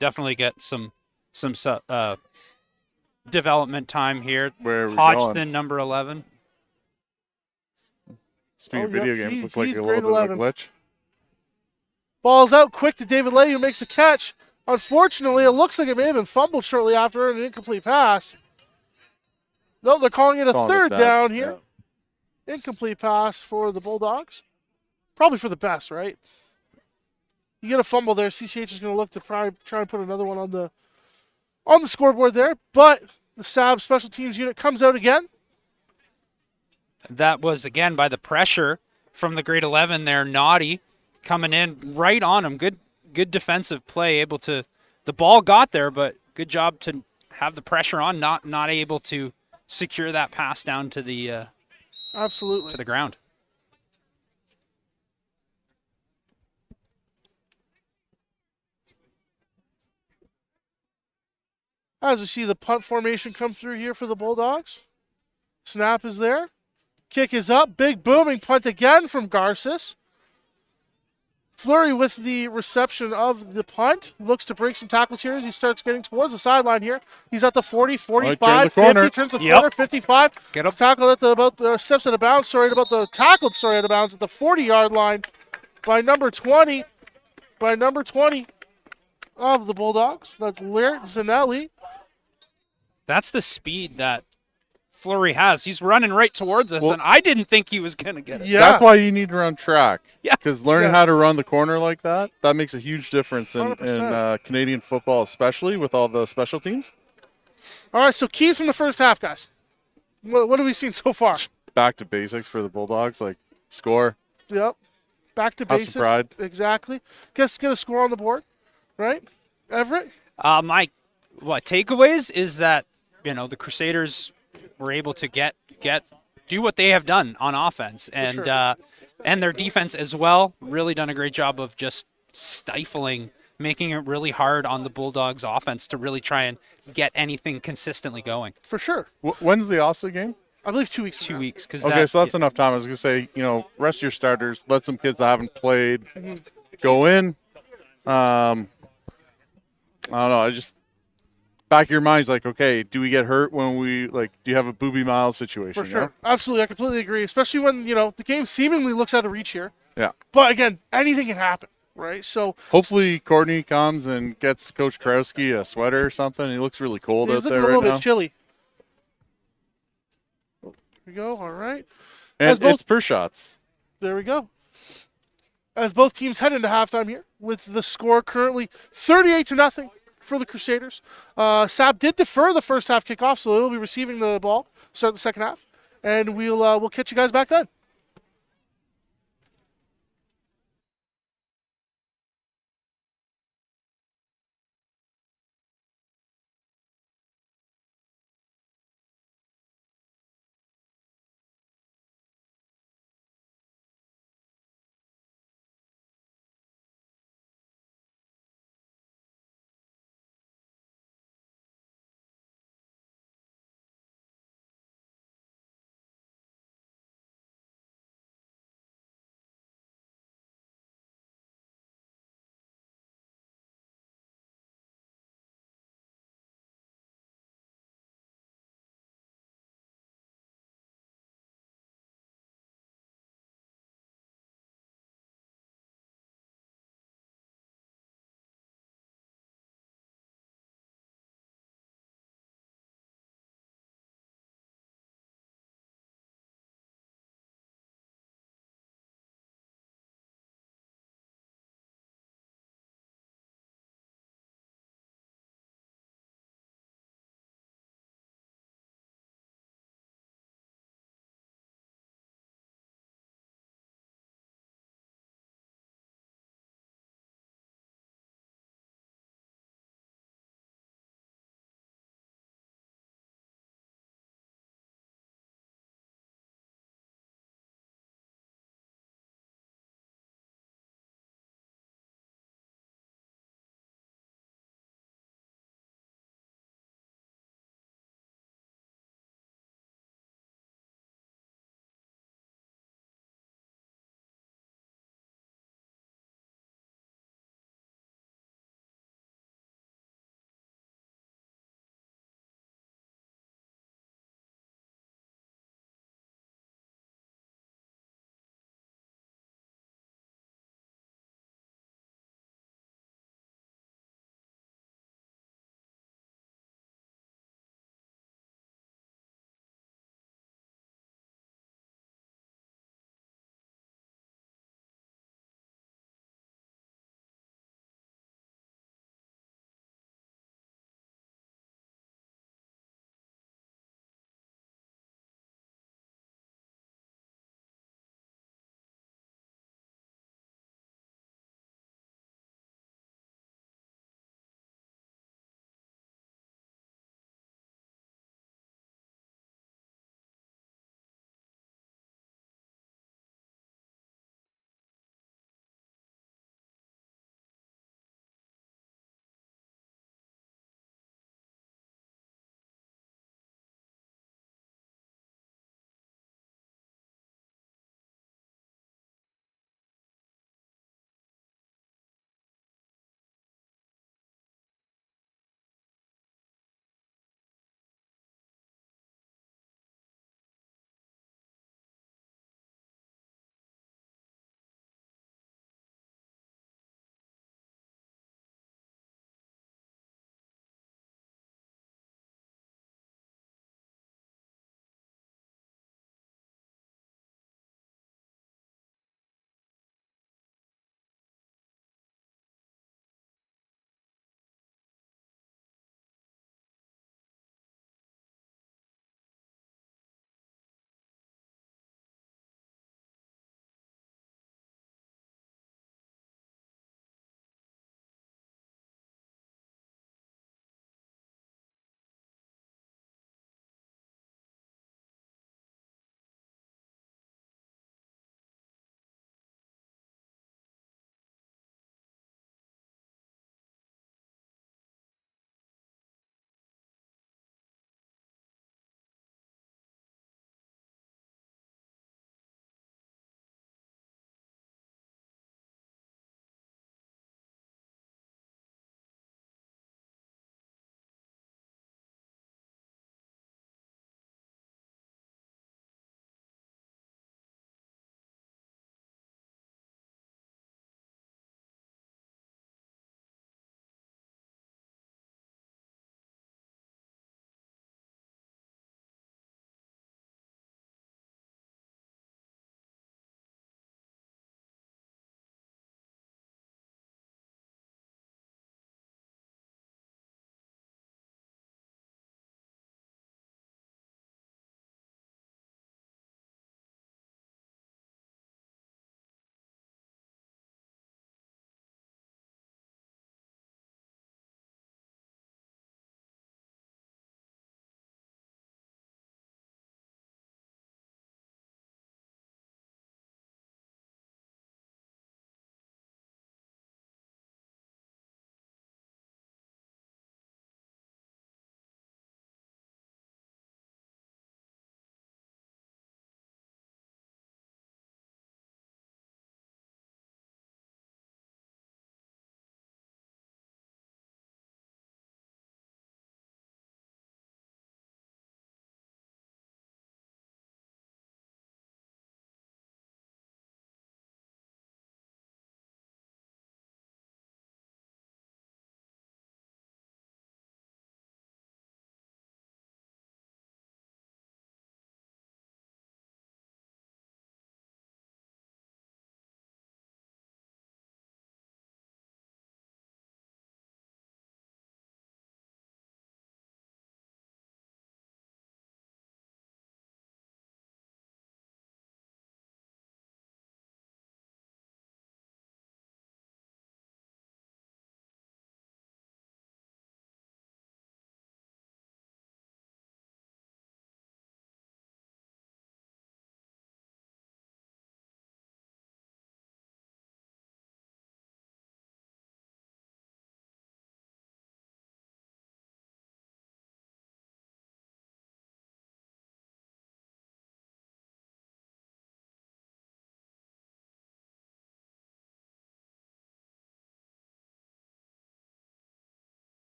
definitely get some development time here. Where are we Hodgson, going? number 11. Speaking of yep, video games, looks like he's a little grade bit of a 11. glitch. Ball's out quick to David Lay, who makes the catch. Unfortunately, it looks like it may have been fumbled shortly after an incomplete pass. No, they're calling it a Calling it third that, down here. Incomplete pass for the Bulldogs. probably for the best, right? You get a fumble there, CCH is going to look to try and put another one on the scoreboard there, but the SAB special teams unit comes out again. That was, again, by the pressure from the grade 11 there, Naughty coming in right on him. Good defensive play, able to, the ball got there, but good job to have the pressure on, not able to secure that pass down to the Absolutely. to the ground. As we see the punt formation come through here for the Bulldogs. Snap is there. Kick is up. Big booming punt again from Garces. Fleury with the reception of the punt. Looks to break some tackles here as he starts getting towards the sideline here. He's at the 40, 45, 50, turns the corner, 55. Get up. Tackle at the steps out of bounds. Tackled out of bounds at the 40-yard line by number 20. By number 20 of the Bulldogs. That's Laird Zanelli. That's the speed that Fleury has. He's running right towards us, and I didn't think he was going to get it. Yeah. That's why you need to run track. Yeah. Because learning how to run the corner like that makes a huge difference in 100%. Canadian football, especially with all the special teams. All right, so keys from the first half, guys. What have we seen so far? Back to basics for the Bulldogs, like score. Yep. Back to Have basics. some pride. Exactly. Get a score on the board, right? Everett? My takeaways is that, the Crusaders were able to do what they have done on offense, and and their defense as well. Really done a great job of just stifling, making it really hard on the Bulldogs' offense to really try and get anything consistently going. For sure. When's the offset game? I believe 2 weeks from 2 now. weeks, because Okay, so that's enough time. I was going to say, rest your starters. Let some kids that haven't played go in. I don't know. Back of your mind's like, okay, do we get hurt when do you have a Booby Miles situation? For sure. Absolutely. I completely agree, especially when, the game seemingly looks out of reach here. Yeah. But again, anything can happen, right? So Hopefully Courtney comes and gets Coach Krowski a sweater or something. He looks really cold out it's there looking a right little now. bit chilly. There we go. All right. And As both- it's per shots. There we go. As both teams head into halftime here, with the score currently 38-0 for the Crusaders. SAB did defer the first half kickoff, so they'll be receiving the ball start the second half, and we'll catch you guys back then.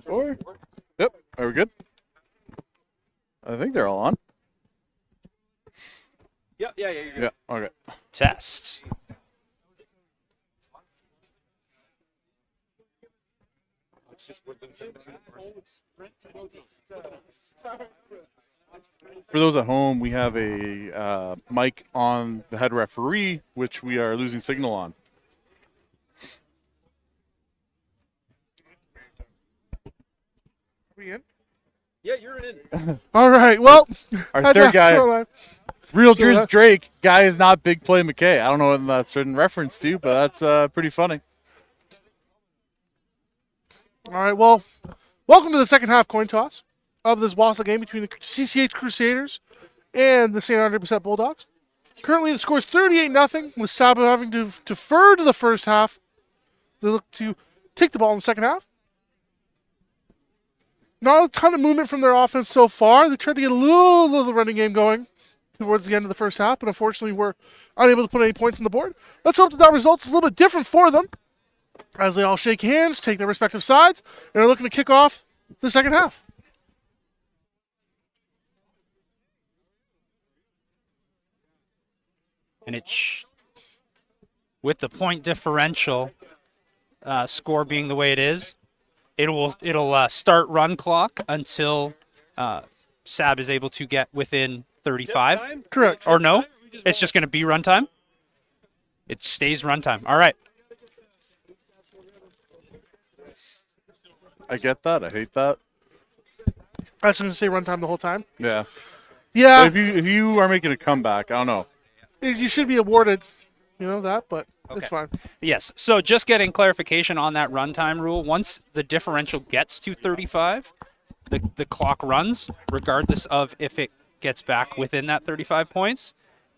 4. Yep. Are we good? I think they're all on. Yeah, you're good. Yeah. Okay. Test. For those at home, we have a mic on the head referee, which we are losing signal on. We in? Yeah, you're in. All right. Well, Our third guy, real Sure, Drew Drake, guy is not Big Play McKay. I don't know what that's in reference to, but that's pretty funny. All right. Well, welcome to the second half coin toss of this Wausau game between the CCH Crusaders and the St. Andre Bulldogs. Currently, the score is 38-0, with SAB having to defer to the first half. They look to take the ball in the second half. Not a ton of movement from their offense so far. They tried to get a little of the running game going towards the end of the first half, but unfortunately were unable to put any points on the board. Let's hope that result is a little bit different for them as they all shake hands, take their respective sides, and are looking to kick off the second half. And with the point differential score being the way it is, it'll start run clock until SAB is able to get within 35. Correct. Or no, it's just going to be run time. It stays run time. All right. I get that. I hate that. I was going to say runtime the whole time. Yeah. Yeah, If you are making a comeback, I don't know. you should be awarded, that, but Okay. it's fine. Yes. So just getting clarification on that runtime rule. Once the differential gets to 35, the clock runs regardless of if it gets back within that 35 points.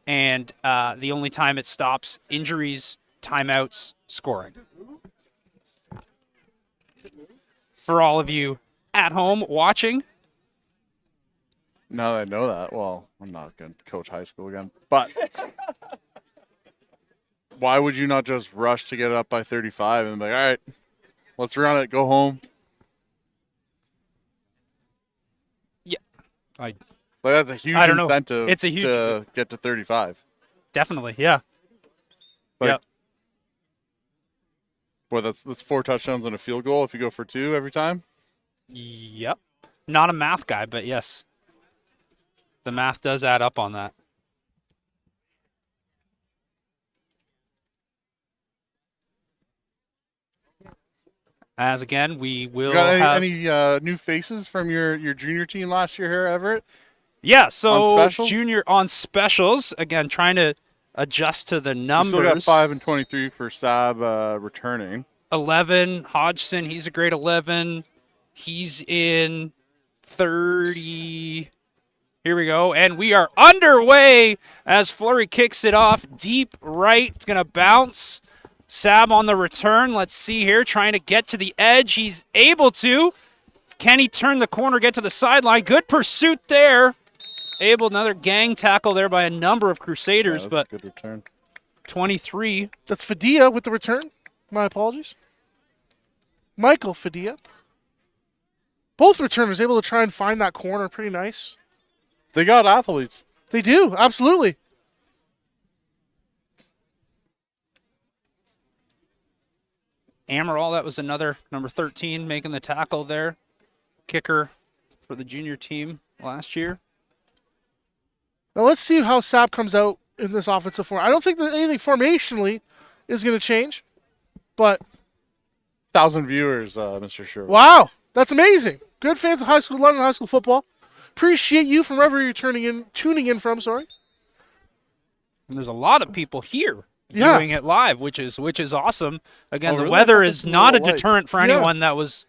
And the only time it stops, injuries, timeouts, scoring. For all of you at home watching, Now that I know that, well, I'm not going to coach high school again. But why would you not just rush to get it up by 35 and be like, all right, let's run it, go home? Like, that's a huge I don't know. incentive It's a huge- to get to 35. definitely, yeah. Like, Yep. Boy, that's 4 touchdowns and a field goal if you go for 2 every time. Yep. Not a math guy, but yes. The math does add up on that. As again, we will You got have... any new faces from your junior team last year here, Everett? Yeah, so On specials? junior on specials, again, trying to adjust to the You numbers. still got 5 and 23 for SAB returning. 11, Hodgson, he's a grade 11. He's in 30. Here we go, and we are underway as Fleury kicks it off deep right. It's going to bounce. SAB on the return. Let's see here, trying to get to the edge. He's able to. Can he turn the corner, get to the sideline? Good pursuit there. Another gang tackle there by a number of Crusaders, Yeah, but that's a good return. 23. That's Fadia with the return. My apologies. Michael Fadia. Both returners able to try and find that corner. Pretty nice. They got athletes. They do, absolutely. Amaral, that was another number 13 making the tackle there. Kicker for the junior team last year. Now let's see how SAB comes out in this offensive form. I don't think that anything formationally is going to change, but 1,000 viewers, Mr. Sherwood. wow, that's amazing. Good fans of London high school football. Appreciate you from wherever you're tuning in from. Sorry. And there's a lot of people here Yeah. viewing it live, which is awesome. Again, Oh, the really? weather I thought is this was not a a little light. deterrent for Yeah. anyone that was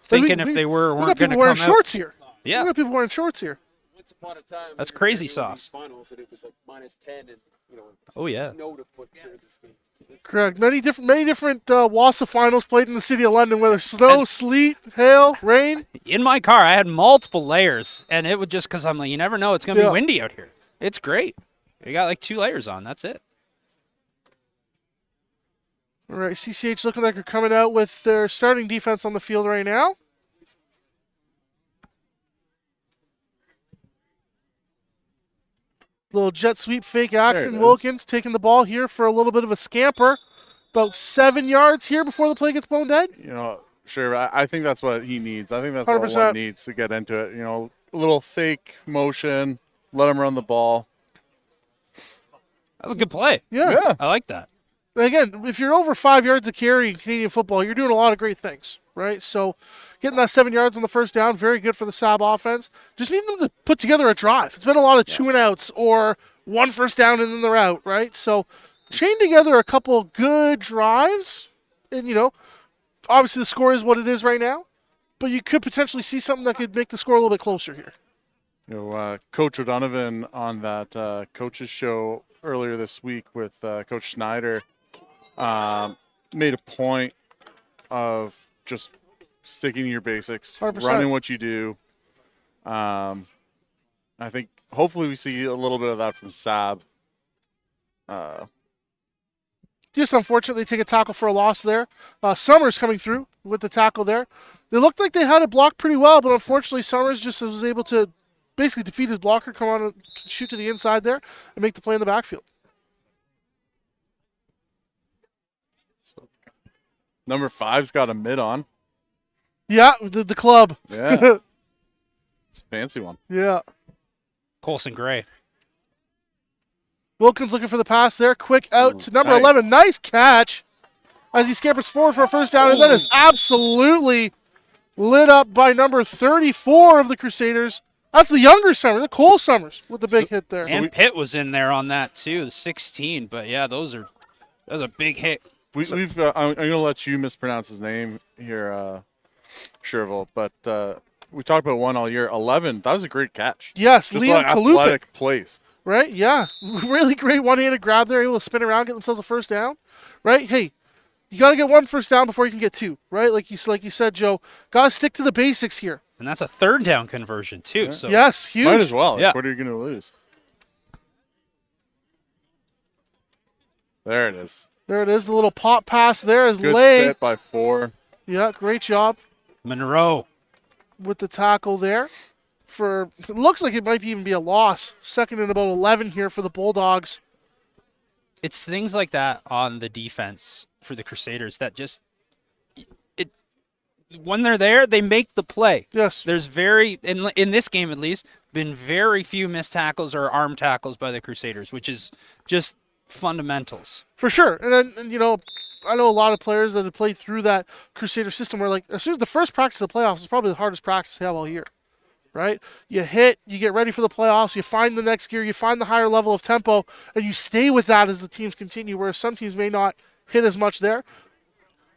thinking if they were or we weren't got going people to wearing come out. shorts here. Yeah. We got people wearing shorts here. Once upon a time, That's we were crazy in sauce. these Finals, and it was like -10, and Oh, yeah. snow to foot during this game. Correct. Many different Wausau finals played in the city of London, whether snow, sleet, hail, rain. In my car, I had multiple layers, and it would just because I'm like, you never know, it's going to Yeah. be windy out here. It's great. You got like 2 layers on. That's it. All right, CCH looking like they're coming out with their starting defense on the field right now. Little jet sweep fake action. is. Wilkins taking the ball here for a little bit of a scamper. About 7 yards here before the play gets blown dead. Sure. I think that's what he needs. I think that's what 100%. one needs to get into it. A little fake motion, let him run the ball. That was a good play. Yeah. I like that. Again, if you're over 5 yards of carry in Canadian football, you're doing a lot of great things, right? So getting that 7 yards on the first down, very good for the SAB offense. Just need them to put together a drive. It's been a lot of 2-and-outs or one first down and then they're out, right? So chain together a couple good drives, and, obviously the score is what it is right now, but you could potentially see something that could make the score a little bit closer here. Coach O'Donovan on that coaches show earlier this week with Coach Schneider made a point of just sticking to your basics, 100%. running what you do. I think hopefully we see a little bit of that from SAB. Just unfortunately take a tackle for a loss there. Summers coming through with the tackle there. They looked like they had it blocked pretty well, but unfortunately Summers just was able to basically defeat his blocker, come on and shoot to the inside there, and make the play in the backfield. Number 5's got a mid on. Yeah, the club. Yeah. It's a fancy one. Yeah. Colson Gray. Wilkins looking for the pass there. Quick out to number nice. 11. Nice catch as he scampers forward for a first down, and then is absolutely lit up by number 34 of the Crusaders. That's the younger Summers, Cole Summers, with the big hit there. And Pitt was in there on that too, the 16. But yeah, that was a big hit. I'm going to let you mispronounce his name here, Sherville, but we talked about 1 all year. 11, that was a great catch. Yes, Just Liam like Kalupik. athletic plays. Right? Yeah. Really great one-handed grab there, able to spin around, get themselves a first down. Right? Hey, you got to get one first down before you can get two. Right? Like you said, Joe, got to stick to the basics here. And that's a third down conversion too. So Yes, huge. Might as well. Yeah. What are you going to lose? There it is. There it is, the little pop pass there is Good Lay. fit by 4. Yeah, great job Monroe. with the tackle there. It looks like it might even be a loss. Second and about 11 here for the Bulldogs. It's things like that on the defense for the Crusaders that just when they're there, they make the play. Yes. There's in this game at least, been very few missed tackles or arm tackles by the Crusaders, which is just fundamentals. For sure. And then, I know a lot of players that have played through that Crusader system where, like, as soon as the first practice of the playoffs is probably the hardest practice they have all year, right? You hit, you get ready for the playoffs, you find the next gear, you find the higher level of tempo, and you stay with that as the teams continue, whereas some teams may not hit as much there.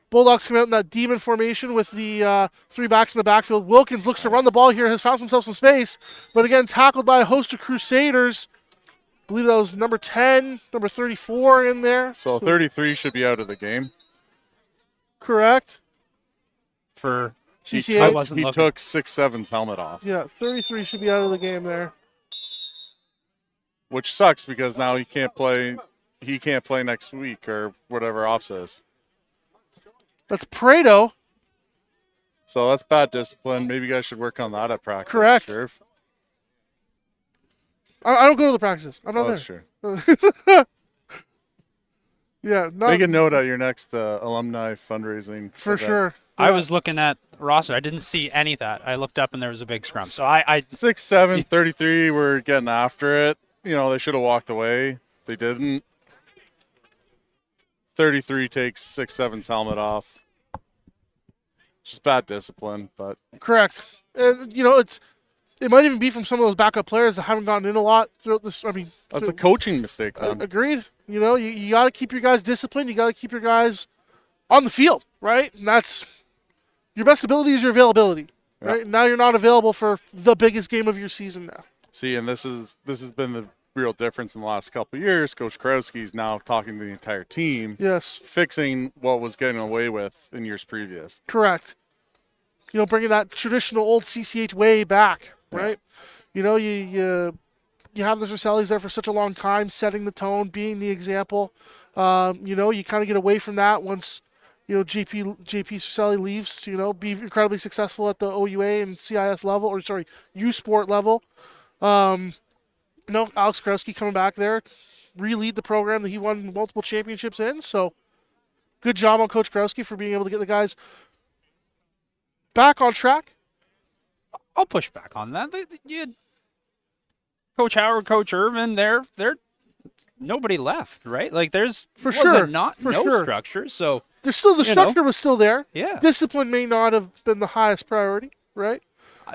Bulldogs come out in that demon formation with the 3 backs in the backfield. Wilkins looks to run the ball here, has found himself some space, but again, tackled by a host of Crusaders. I believe that was number 10, number 34 in there. So 33 should be out of the game. Correct. For CCH. I wasn't He looking. took 6'7's helmet off, Yeah, 33 should be out of the game there. which sucks because now he can't play next week or whatever off says. That's Prado. So that's bad discipline. Maybe you guys should work on that at practice. Correct. Sheriff. I don't go to the practices. I'm not Oh, there. sure. Yeah, Make a note at your next alumni fundraising. for event. sure. I was looking at roster. I didn't see any of that. I looked up and there was a big scrum. So I 6'7", 33 were getting after it. They should have walked away. They didn't. 33 takes 6'7's helmet off. Just bad discipline, but Correct. And, it might even be from some of those backup players that haven't gotten in a lot throughout this. I mean, that's a coaching mistake then. agreed. You got to keep your guys disciplined. You got to keep your guys on the field, right? And that's your best ability is your availability, right? Now you're not available for the biggest game of your season now. See, and this has been the real difference in the last couple of years. Coach Krowski's now talking to the entire team, Yes, fixing what was getting away with in years previous. correct. Bringing that traditional old CCH way back, right? You have the Rosellis there for such a long time, setting the tone, being the example. You kind of get away from that once, JP Cercelli leaves to, be incredibly successful at the OUA and CIS level, U Sport level. Alex Krowski coming back there, re-lead the program that he won multiple championships in. So good job on Coach Krowski for being able to get the guys back on track. I'll push back on that. Coach Howard, Coach Irvin, they're nobody left, right? Like there's For sure. no structure. So There's still the structure was still there. Yeah. Discipline may not have been the highest priority, right?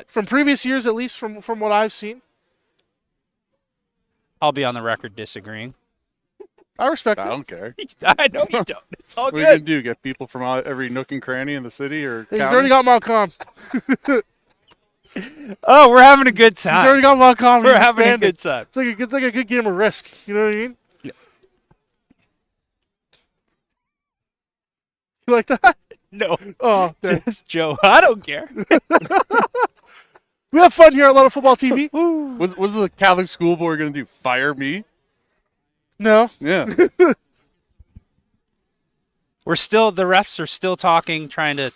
From previous years, at least from what I've seen. I'll be on the record disagreeing. I respect I it. don't care. I know you don't. It's all What are you gonna good. do? Get people from every nook and cranny in the city or He's county? already got Montcalm. Oh, we're having a good He's already time. got Montcalm. We're He's having a expanding. good time. It's like a good game of Risk. You know what I mean? Yeah. You like that? No, Oh, there. just Joe. I don't care. We have fun here at Lot of Football TV. Was the Catholic school board gonna do? Fire me? No. Yeah. The refs are still talking, trying to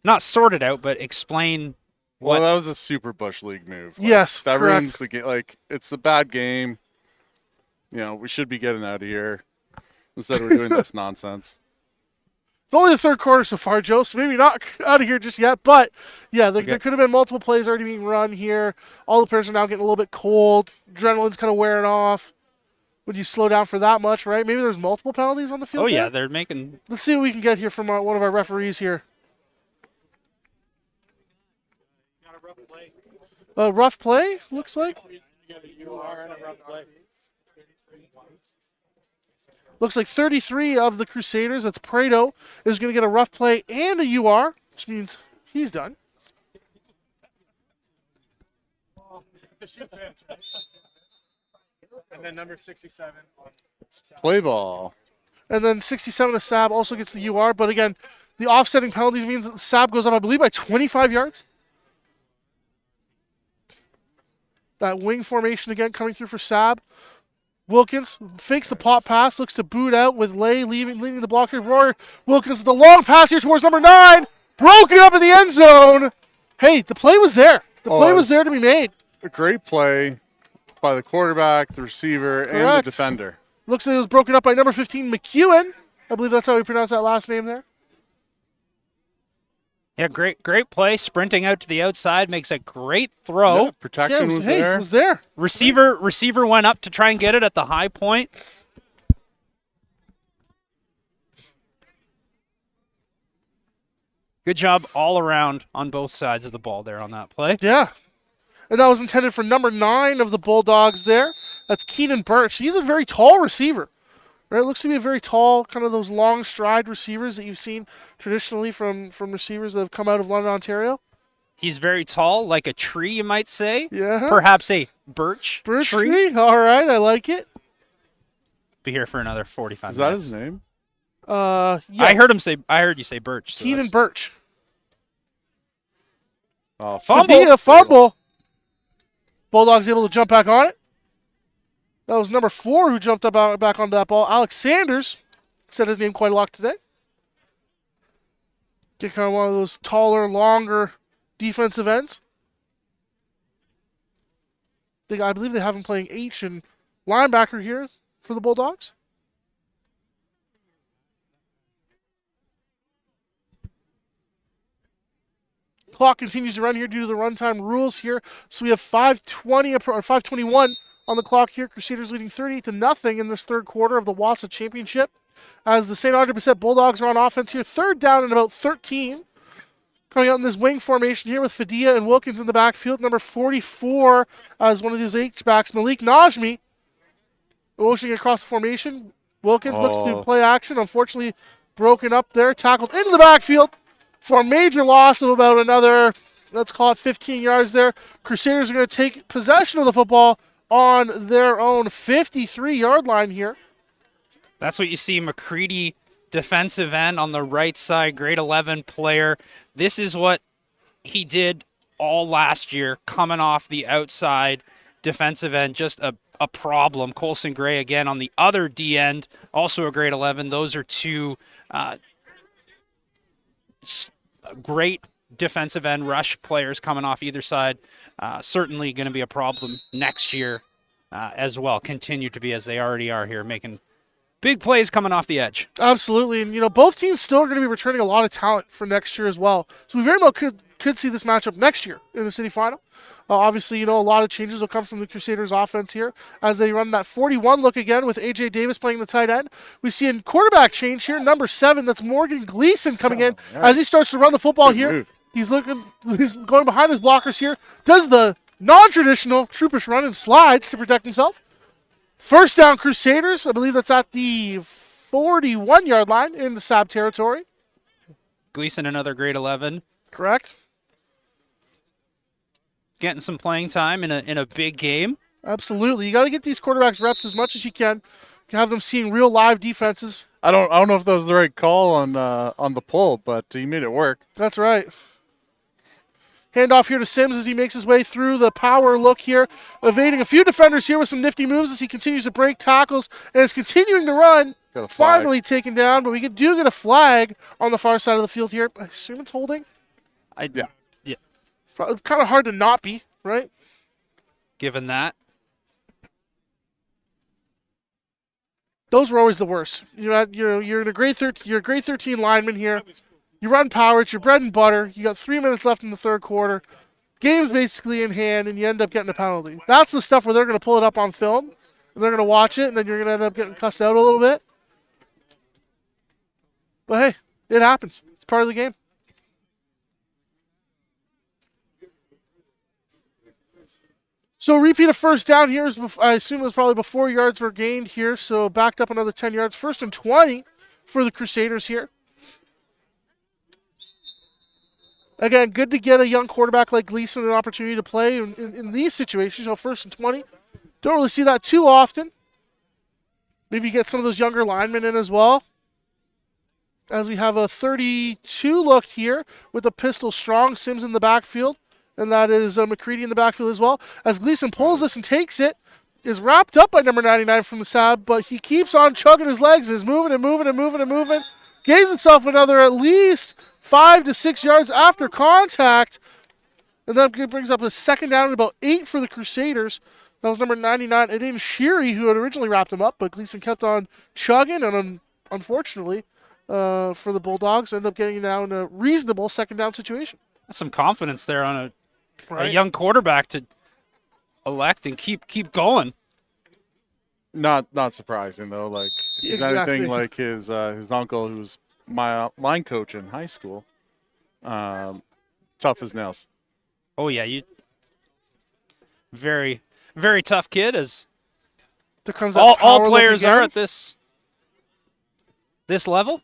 not sort it out, but explain Well, what. that was a super Bush League move. Yes, that correct. ruins the game. Like, it's a bad game. We should be getting out of here instead of doing this nonsense. It's only the third quarter so far, Joe, so maybe not out of here just yet. But, yeah, there could have been multiple plays already being run here. All the players are now getting a little bit cold. Adrenaline's kind of wearing off. Would you slow down for that much, right? Maybe there's multiple penalties on the field. Oh yeah, there? they're making. Let's see what we can get here from one of our referees here. Rough play, looks like. Looks like 33 of the Crusaders, that's Prado, is going to get a rough play and a UR, which means he's done. And then number 67. Play ball. And then 67 of SAB also gets the UR, but again, the offsetting penalties means that the SAB goes up, I believe, by 25 yards. That wing formation again coming through for SAB. Wilkins fakes the pop pass, looks to boot out with Lay leading the block here. Roy Wilkins with the long pass here towards number 9. Broken up in the end zone. Hey, the play was there. The play was there to be made. A great play by the quarterback, the receiver, and the Correct. defender. Looks like it was broken up by number 15, McEwen. I believe that's how we pronounce that last name there. Yeah, great play. Sprinting out to the outside makes a great throw. Yeah, protection was Hey, there. it was there. Receiver went up to try and get it at the high point. Good job all around on both sides of the ball there on that play. Yeah. And that was intended for number 9 of the Bulldogs there. That's Keenan Birch. He's a very tall receiver. Right? Looks to be a very tall, kind of those long stride receivers that you've seen traditionally from receivers that have come out of London, Ontario. He's very tall, like a tree, you might say. Yeah. Perhaps a birch Tree. All right, I like it. Be here for another 45 Is that minutes. his name? Yes. I heard you say birch. So Keenan that's- Birch. Oh, Fumble. Fumble. Bulldogs able to jump back on it. That was number 4 who jumped up back onto that ball. Alex Sanders said his name quite a lot today. Get kind of one of those taller, longer defensive ends. I believe they have him playing H and linebacker here for the Bulldogs. Clock continues to run here due to the runtime rules here. So we have 5:21 on the clock here. Crusaders leading 38-0 in this third quarter of the WASA Championship. As the St. Andre Bissett Bulldogs are on offense here. Third down and about 13. Coming out in this wing formation here with Fadia and Wilkins in the backfield. Number 44 as one of these H-backs, Malik Najmi. Motioning across the formation. Wilkins looks to play action. Unfortunately, broken up there. Tackled into the backfield for a major loss of about another, let's call it 15 yards there. Crusaders are going to take possession of the football on their own 53-yard line here. That's what you see. McCready, defensive end on the right side, grade 11 player. This is what he did all last year, coming off the outside defensive end. Just a a problem. Colson Gray, again, on the other D end, also a grade 11. Those are two great defensive end rush players coming off either side. Certainly going to be a problem next year as well. Continue to be, as they already are here, making big plays coming off the edge. Absolutely. And, both teams still are going to be returning a lot of talent for next year as well. So we very well could see this matchup next year in the city final. Obviously, a lot of changes will come from the Crusaders offense here as they run that 41 look again with A.J. Davis playing the tight end. We see a quarterback change here, number 7. That's Morgan Gleason coming in as he starts to run the football here. He's going behind his blockers here. Does the non-traditional troopish run and slides to protect himself. First down, Crusaders. I believe that's at the 41-yard line in the SAB territory. Gleason, another grade 11. Correct. Getting some playing time in a big game. Absolutely. You got to get these quarterbacks reps as much as you can. You have them seeing real live defenses. I don't know if that was the right call on the pull, but he made it work. That's right. Handoff here to Sims as he makes his way through the power look here, evading a few defenders here with some nifty moves as he continues to break tackles and is continuing to run. Finally taken down, but we do get a flag on the far side of the field here. I assume it's holding. Yeah. Kind of hard to not be, right? Given that. Those were always the worst. You're in a grade 13. You're a grade 13 lineman here. You run power. It's your bread and butter. You got 3 minutes left in the third quarter. Game's basically in hand, and you end up getting a penalty. That's the stuff where they're going to pull it up on film, and they're going to watch it, and then you're going to end up getting cussed out a little bit. But hey, it happens. It's part of the game. So repeat of first down here. I assume it was probably before yards were gained here. So backed up another 10 yards. 1st and 20 for the Crusaders here. Again, good to get a young quarterback like Gleason an opportunity to play in these situations. 1st and 20. Don't really see that too often. Maybe get some of those younger linemen in as well. As we have a 32 look here with a pistol strong. Sims in the backfield. And that is McCready in the backfield as well. As Gleason pulls this and takes it, is wrapped up by number 99 from the SAB, but he keeps on chugging his legs, is moving and moving and moving and moving. Gains himself another at least 5 to 6 yards after contact. And that brings up a second down and about 8 for the Crusaders. That was number 99, Aiden Sheary, who had originally wrapped him up, but Gleason kept on chugging, and unfortunately for the Bulldogs, ended up getting now in a reasonable second down situation. That's some confidence there on a young quarterback to elect and keep going. Not surprising though. Like if he's anything like his uncle, who was my line coach in high school. Tough as nails. Oh yeah, very very tough kid. As there comes all players are at this level.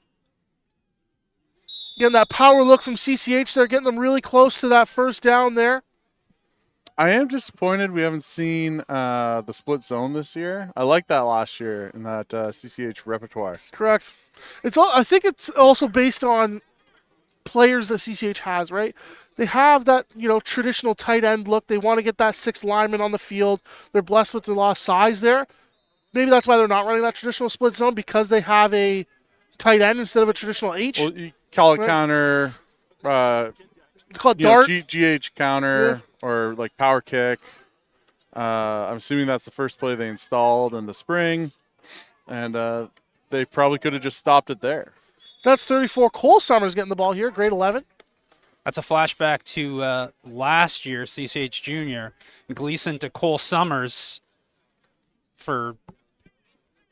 Again, that power look from CCH, they're getting them really close to that first down there. I am disappointed we haven't seen the split zone this year. I liked that last year in that CCH repertoire. Correct. I think it's also based on players that CCH has, right? They have that, traditional tight end look. They want to get that 6th lineman on the field. They're blessed with the lot of size there. Maybe that's why they're not running that traditional split zone, because they have a tight end instead of a traditional H. Well, you call it counter, it's called dart. GH counter, or like power kick. I'm assuming that's the first play they installed in the spring, and they probably could have just stopped it there. That's 34. Cole Summers getting the ball here, grade 11. That's a flashback to last year, CCH Junior. Gleason to Cole Summers for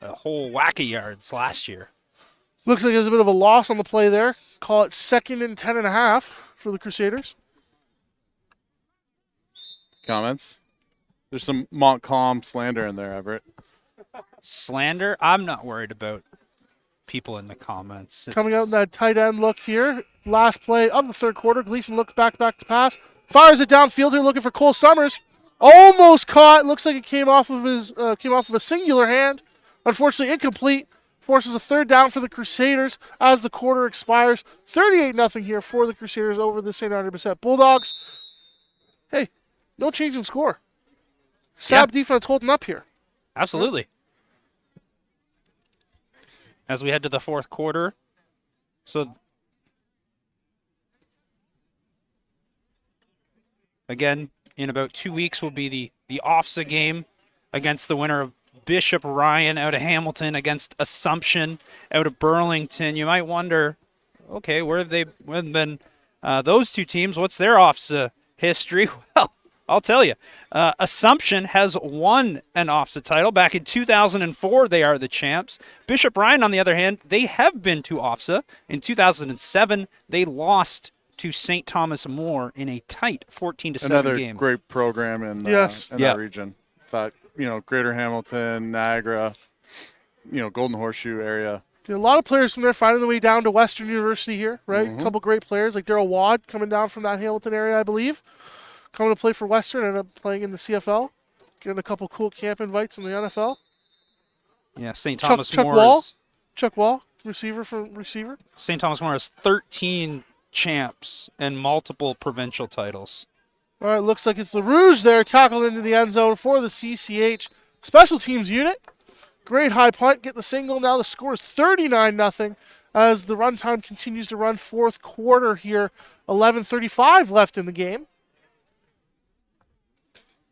a whole whack of yards last year. Looks like there's a bit of a loss on the play there. Call it 2nd and 10.5 for the Crusaders. Comments? There's some Montcalm slander in there, Everett. Slander? I'm not worried about people in the comments. Coming out in that tight end look here. Last play of the third quarter. Gleason looks back to pass. Fires it downfield here looking for Cole Summers. Almost caught. Looks like it came off of a singular hand. Unfortunately incomplete. Forces a third down for the Crusaders as the quarter expires. 38-0 here for the Crusaders over the St. Andre Bessette Bulldogs. Hey, no change in score. SAB defense holding up here. Absolutely. As we head to the fourth quarter, so again, in about 2 weeks will be the OFSA game against the winner of Bishop Ryan out of Hamilton against Assumption out of Burlington. You might wonder, okay, where have been those two teams? What's their OFSA history? Well, I'll tell you. Assumption has won an OFSA title. Back in 2004, they are the champs. Bishop Ryan, on the other hand, they have been to OFSA. In 2007, they lost to St. Thomas More in a tight 14-7 game. Another great program in that region. That, Greater Hamilton, Niagara, Golden Horseshoe area. A lot of players from there finding their way down to Western University here, right? A couple great players like Daryl Wad coming down from that Hamilton area, I believe. Coming to play for Western, ended up playing in the CFL. Getting a couple cool camp invites in the NFL. Yeah, St. Thomas Chuck More. Wall. Chuck Wall, receiver. St. Thomas More has 13 champs and multiple provincial titles. All right, looks like it's the Rouge there, tackled into the end zone for the CCH special teams unit. Great high punt, get the single. Now the score is 39-0 as the runtime continues to run. Fourth quarter here, 11:35 left in the game.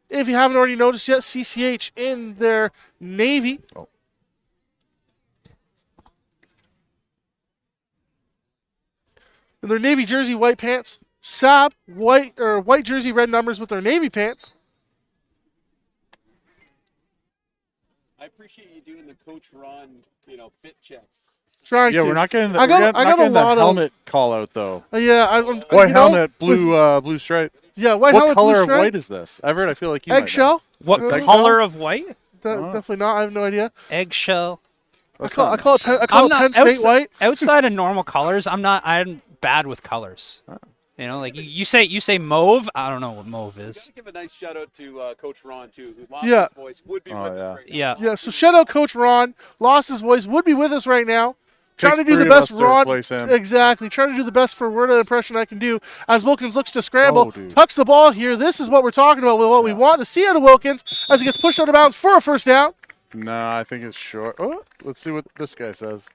If you haven't already noticed yet, CCH in their navy. In their navy jersey, white pants. SAB, white jersey, red numbers with their navy pants. I appreciate you doing the Coach Ron, fit checks. Trying to. We're not getting the, I got a lot of helmet call out though. White helmet, blue stripe. Yeah, white what helmet. What color blue of stripe. white is this? Everett, I feel like you eggshell. What color of white? Definitely not. I have no idea. Eggshell. I call it Penn State white. Outside of normal colors, I'm bad with colors. You say mauve. I don't know what mauve is. Gotta give a nice shout out to Coach Ron too, who lost his voice. Would be with us right now. Yeah. So shout out Coach Ron. Lost his voice. Would be with us right now. Trying to do the best, Ron. Exactly. Trying to do the best for word of impression I can do. As Wilkins looks to scramble, tucks the ball here. This is what we're talking about. What we want to see out of Wilkins as he gets pushed out of bounds for a first down. No, I think it's short. Oh, let's see what this guy says.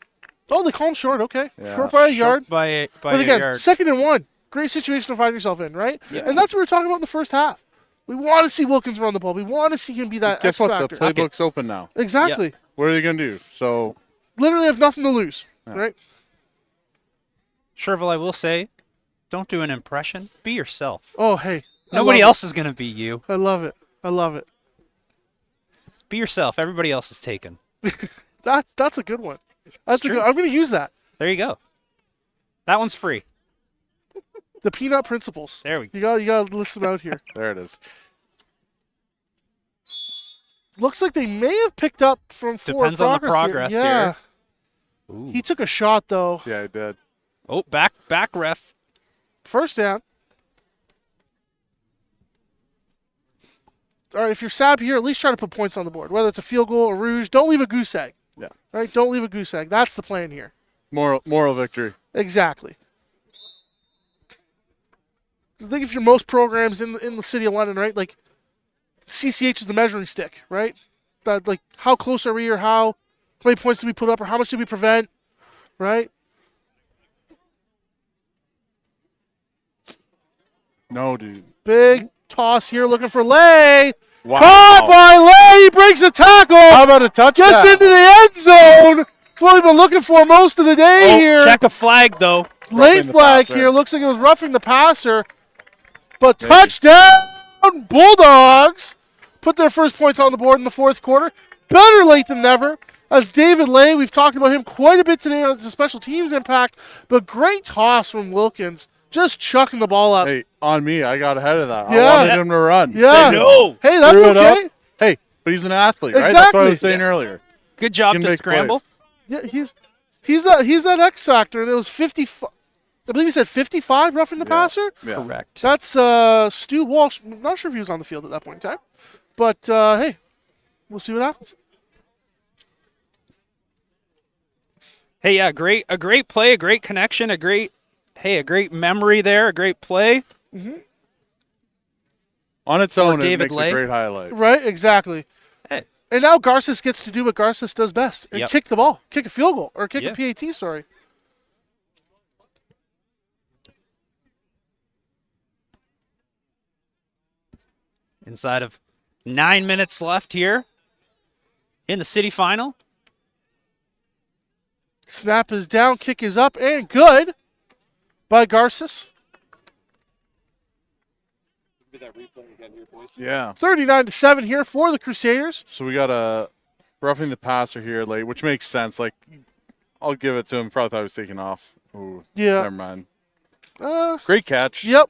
Oh, they call him short. Okay. Yeah. Short by a yard. But again, a yard. 2nd and 1. Great situation to find yourself in, right? Yeah. And that's what we were talking about in the first half. We want to see Wilkins run the ball. We want to see him be that Guess X what? factor. The playbook's open now. Exactly. Yeah. What are they going to do? So literally have nothing to lose, right? Sherville, I will say, don't do an impression. Be yourself. Oh, hey. Nobody else is going to be you. I love it. I love it. Be yourself. Everybody else is taken. That's a good one. I'm going to use that. There you go. That one's free. The peanut principles. There we go. You got to list them out here. there it is. Looks like they may have picked up from Depends on the progress here. here. Yeah. He took a shot though. Yeah, he did. Oh, back ref. First down. All right, if you're SAB here, at least try to put points on the board. Whether it's a field goal or Rouge, don't leave a goose egg. Yeah. Right? Don't leave a goose egg. That's the plan here. Moral victory. Exactly. I think if you're most programs in the city of London, right? Like CCH is the measuring stick, right? That like how close are we, or how many points did we put up, or how much did we prevent, right? No, dude. Big toss here, looking for Lay. Wow. Caught by Lay. He breaks a tackle. How about a touchdown? Gets into the end zone. That's what we've been looking for most of the day here. Check a flag though. Late flag here. Looks like it was roughing the passer. But touchdown Bulldogs. Put their first points on the board in the fourth quarter. Better late than never. As David Lay, we've talked about him quite a bit today on the special teams impact. But great toss from Wilkins. Just chucking the ball up. Hey, on me, I got ahead of that. Yeah. I wanted him to run. Yeah. Say no. Hey, that's Threw it okay. up. Hey, but he's an athlete, right? Exactly. That's what I was saying earlier. Good job He can to make scramble. plays. Yeah, he's that X factor, and it was 55. I believe he said 55 roughing the passer. Yeah. Correct. That's Stu Walsh. I'm not sure if he was on the field at that point in time, but hey, we'll see what happens. Hey, yeah, a great play, a great connection, a great memory there, a great play. On its own, it David makes Lay. a great highlight. Right, exactly. Hey, And now Garces gets to do what Garces does best and Yep. kick the ball, kick a field goal, or kick Yeah. a PAT, sorry. Inside of 9 minutes left here in the city final. Snap is down, kick is up, and good by Garces. Look at that replay again here, boys. Yeah. 39-7 here for the Crusaders. So we got a roughing the passer here late, which makes sense. Like, I'll give it to him. Probably thought he was taking off. Ooh, Yeah. never mind. Uh, Great catch. yep.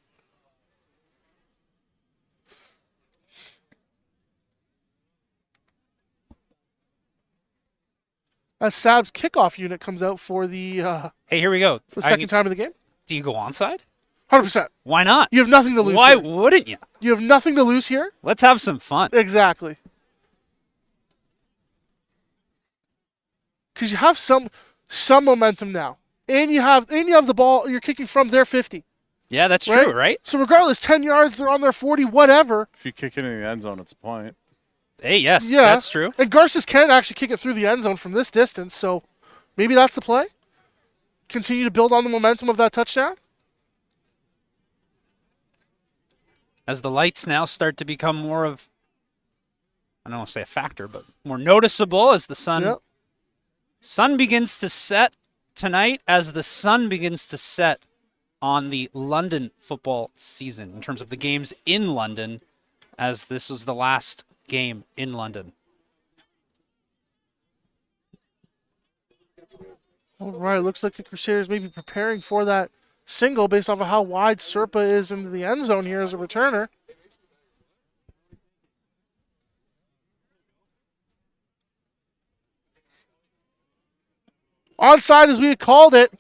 As SAB's kickoff unit comes out for the Hey, here we go. second time of the game. Do you go onside? 100%. Why not? You have nothing to lose Why here. wouldn't you? You have nothing to lose here. Let's have some fun. Exactly. Because you have some momentum now. And you have the ball, you're kicking from their 50. Yeah, that's true, right? So regardless, 10 yards, they're on their 40, whatever. If you kick it in the end zone, it's a point. Hey, yes, Yeah. that's true. And Garces can actually kick it through the end zone from this distance, so maybe that's the play. Continue to build on the momentum of that touchdown. As the lights now start to become more of, I don't want to say a factor, but more noticeable as the Yep. sun begins to set tonight, as the sun begins to set on the London football season in terms of the games in London, as this was the last game in London. All right, looks like the Crusaders may be preparing for that single based off of how wide Serpa is into the end zone here as a returner. Onside as we had called it.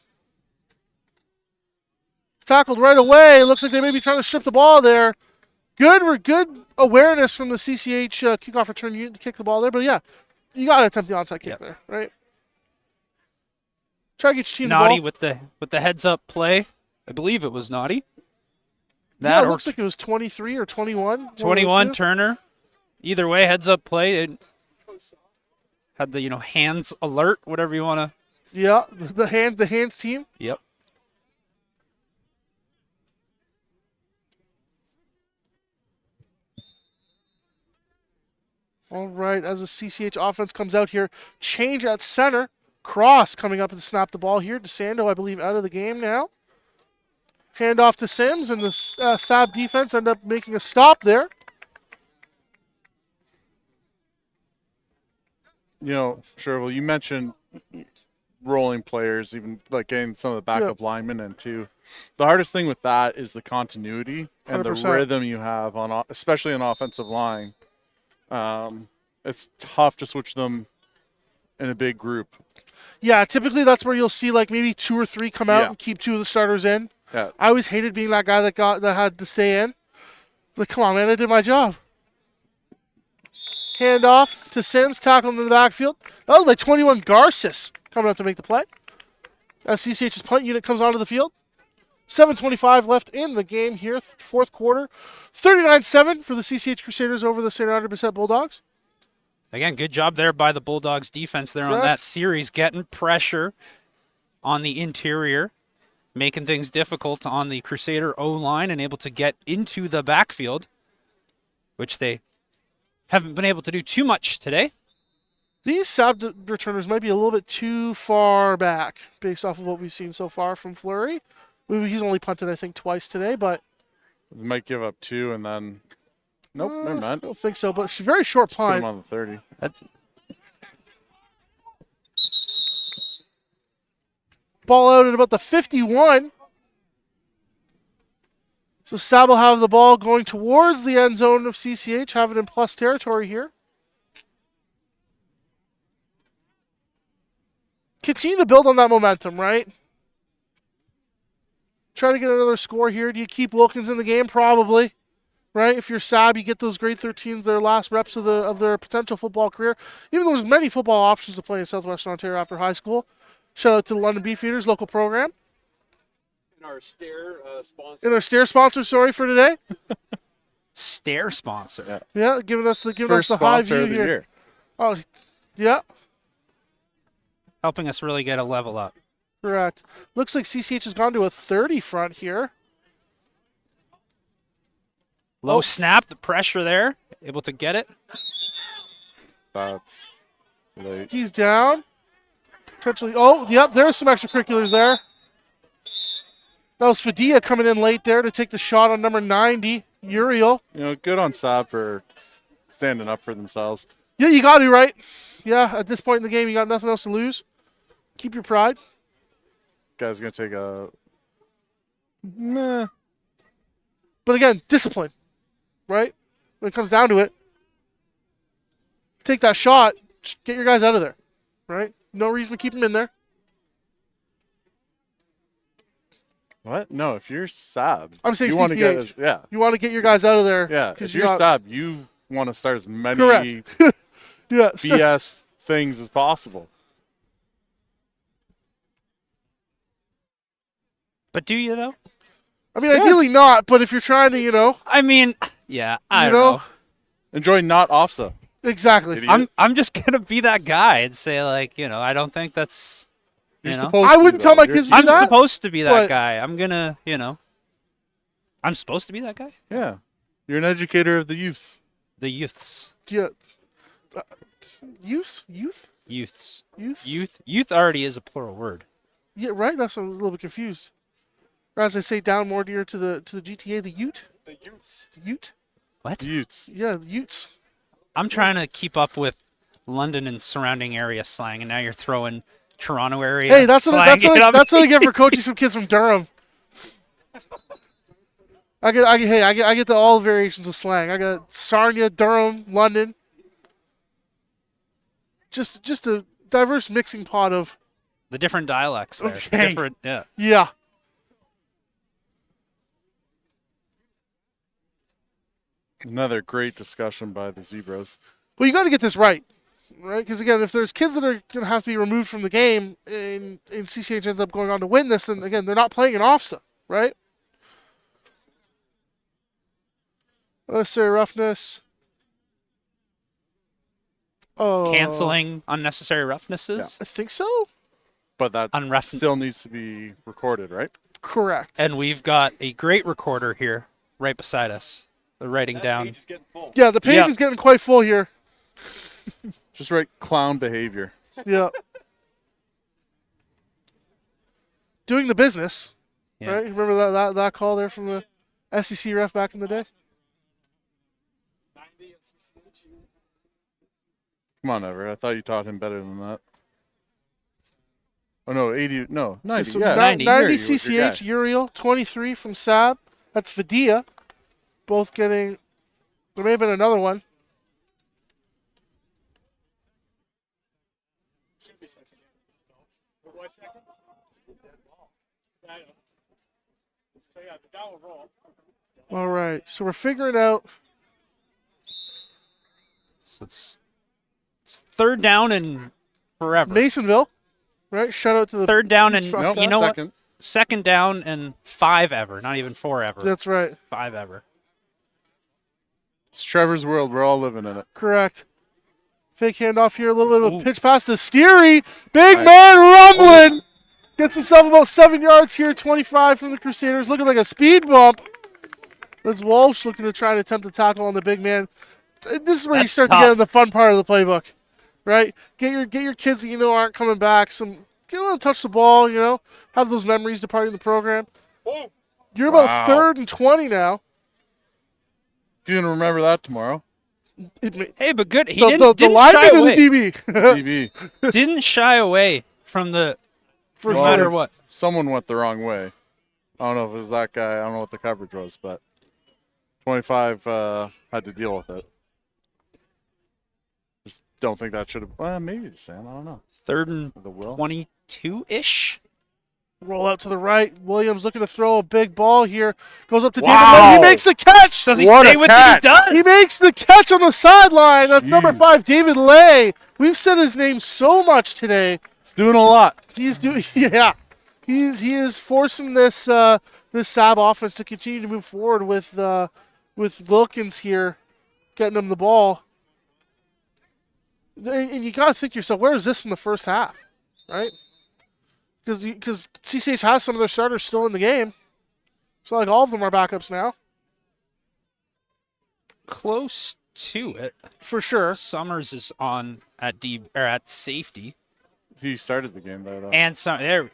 Tackled right away. Looks like they may be trying to strip the ball there. Good awareness from the CCH kickoff return unit to kick the ball there. But yeah, you got to attempt the onside kick there, right? Try to get your team Naughty the ball. with the heads up play. I believe it was Naughty. Yeah, That it or looks like it was 23 or 21. 21 Turner. Either way, heads up play. It had the hands alert, whatever you want to. Yeah, the hands team. Yep. All right, as the CCH offense comes out here, change at center. Cross coming up to snap the ball here. DeSando, I believe, out of the game now. Hand off to Sims, and the SAB defense end up making a stop there. Sherville, you mentioned rolling players, even like getting some of the backup linemen in too. The hardest thing with that is the continuity and 100%. the rhythm you have on, especially on offensive line. It's tough to switch them in a big group. Yeah, typically that's where you'll see like maybe 2 or 3 come out Yeah. and keep 2 of the starters in. Yeah, I always hated being that guy that had to stay in. Like, come on, man, I did my job. Hand off to Sims, tackle him in the backfield. That was by 21 Garces coming up to make the play. As CCH's punt unit comes onto the field. 7:25 left in the game here, fourth quarter. 39-7 for the CCH Crusaders over the St. Andrew Bulldogs. Again, good job there by the Bulldogs defense there on Correct. that series, getting pressure on the interior, making things difficult on the Crusader O-line and able to get into the backfield, which they haven't been able to do too much today. These SAB returners might be a little bit too far back based off of what we've seen so far from Fleury. He's only punted, I think, twice today, but they might give up 2 and then nope, never I mind. don't think so. But she's very short Put them punt. on the 30. That's Ball out at about the 51. So SAB will have the ball going towards the end zone of CCH, have it in plus territory here. Continue to build on that momentum, right? Try to get another score here. Do you keep Wilkins in the game? Probably, right? If you're SAB, you get those grade 13s, their last reps of their potential football career. Even though there's many football options to play in Southwestern Ontario after high school. Shout out to the London Beefeaters, local program. And our stair sponsor. And their stair sponsor, sorry, for today. Stair sponsor. Yeah, giving us the First high sponsor view of the here. year. Oh, yeah, helping us really get a level up. correct. Looks like CCH has gone to a 30 front here. Low Oh. snap, the pressure there, able to get it. That's late. He's down. Potentially. Oh, yep, there's some extracurriculars there. That was Fadia coming in late there to take the shot on number 90, Uriel. You know, good on SAB for standing up for themselves. Yeah, you got to, right? Yeah, at this point in the game, you got nothing else to lose. Keep your pride. Guy's gonna take a meh. But again, discipline, right? When it comes down to it, take that shot, get your guys out of there, right? No reason to keep them in there. What? No, if you're SAB, I'm saying you want to CCH. get You want to get your guys out of there. yeah. If 'cause you're got, SAB, you want to start as many Correct. yeah, BS things as possible. But do you, though? I mean, ideally not, but if you're trying to, I mean, yeah, I You don't know? know. Enjoy not OFSA. exactly. Idiot. I'm just going to be that guy and say, like, I don't think that's, You're you know. supposed I to, wouldn't though. tell my You're- kids to I'm that? supposed to be that But- guy. I'm going to, I'm supposed to be that guy? Yeah, you're an educator of the youths. The youths. Yeah. Youth? Youths. Youth? Youth already is a plural word. Yeah, right? That's why I'm a little bit confused. Or as I say, down more dear to the GTA, the Ute? The Utes. The Ute? What? Youths. Yeah, the Utes. I'm trying to keep up with London and surrounding area slang, and now you're throwing Toronto area Hey, that's slang what in on that's me. what I get for coaching some kids from Durham. I get all variations of slang. I got Sarnia, Durham, London. Just a diverse mixing pot of The different dialects there. The Okay. different, yeah. yeah. Another great discussion by the Zebras. Well, you got to get this right, right? Because again, if there's kids that are going to have to be removed from the game, and CCH ends up going on to win this, then again, they're not playing an OFSA, right? Unnecessary roughness. Oh, Canceling unnecessary roughnesses. I think so. But that Unrough- still needs to be recorded, right? Correct. And we've got a great recorder here right beside us. They're writing down. Page is getting full. Yeah, the page Yeah. is getting quite full here. Just write clown behavior. Yeah. Doing the business, Yeah. right? Remember that call there from the SEC ref back in the day? 90 at CCH. Come on, Everett. I thought you taught him better than that. Oh, no, 80. No, 90. So yeah, 90. 90 Yuri was your CCH, guy. Uriel, 23 from SAB. That's Fadia. Both getting. There may have been another one. Should be second. No. It was second? Yeah. So yeah, the down will roll. All right. So we're figuring out. So it's third down and forever. Masonville, right? Shout out to the. Third down and, Nope, you know second. what? Second down and 5 ever. Not even 4 ever. That's right. 5 ever. It's Trevor's world. We're all living in it. Correct. Fake handoff here. A little bit of a Ooh. pitch pass to Steery. Big Nice. man rumbling. Gets himself about 7 yards here. 25 from the Crusaders. Looking like a speed bump. That's Walsh looking to try and attempt to tackle on the big man. This is where you That's start to tough. get in the fun part of the playbook, right? Get your kids that you know aren't coming back. Get a little touch the ball, have those memories departing the program. Oh, You're about Wow. 3rd and 20 now. You're going to remember that tomorrow. Hey, but good. He The didn't shy lineman or away. the DB? TV. Didn't shy away from the no Well, matter what. Someone went the wrong way. I don't know if it was that guy. I don't know what the coverage was, but 25 had to deal with it. Just don't think that should have. Well, maybe Sam. I don't know. 3rd and The will. 22-ish. Roll out to the right. Williams looking to throw a big ball here. Goes up to Wow. David Lay. He makes the catch. Does he What stay a with it? catch. He does. He makes the catch on the sideline. That's number Jeez. 5, David Lay. We've said his name so much today. It's doing a lot. He's doing, yeah. He is forcing this this SAB offense to continue to move forward with Wilkins here, getting him the ball. And you got to think to yourself, where is this in the first half, right? Because CCH has some of their starters still in the game. So like all of them are backups now. Close to it. For sure. Summers is on at at safety. He started the game though. And some there.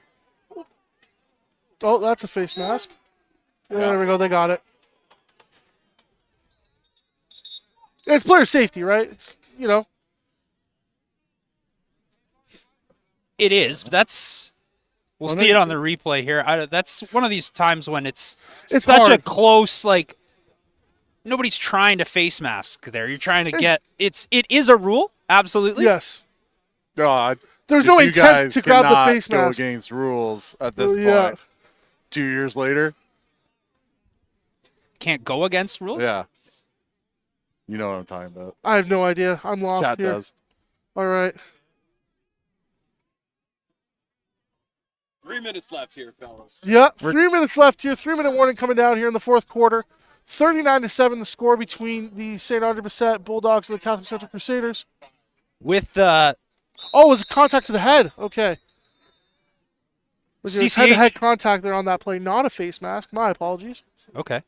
Oh, that's a face mask. There we go. They got it. It's player safety, right? It's, you know. It is. That's. We'll see it on the replay here. That's one of these times when it's such hard. a close, like, nobody's trying to face mask there. You're trying to get it is a rule, absolutely. Yes. God, There's no intent to grab the face go mask. against rules at this Yeah. point. 2 years later. Can't go against rules. Yeah. You know what I'm talking about. I have no idea. I'm lost Chat here. does. All right. 3 minutes left here, fellas. Yeah, 3 minutes left here. 3-minute warning coming down here in the fourth quarter. 39-7 the score between the St. Andre Bessette Bulldogs and the Catholic Central Crusaders. With Oh, it was a contact to the head. Okay. Was CCH head-to-head contact there on that play, not a face mask. My apologies. Okay.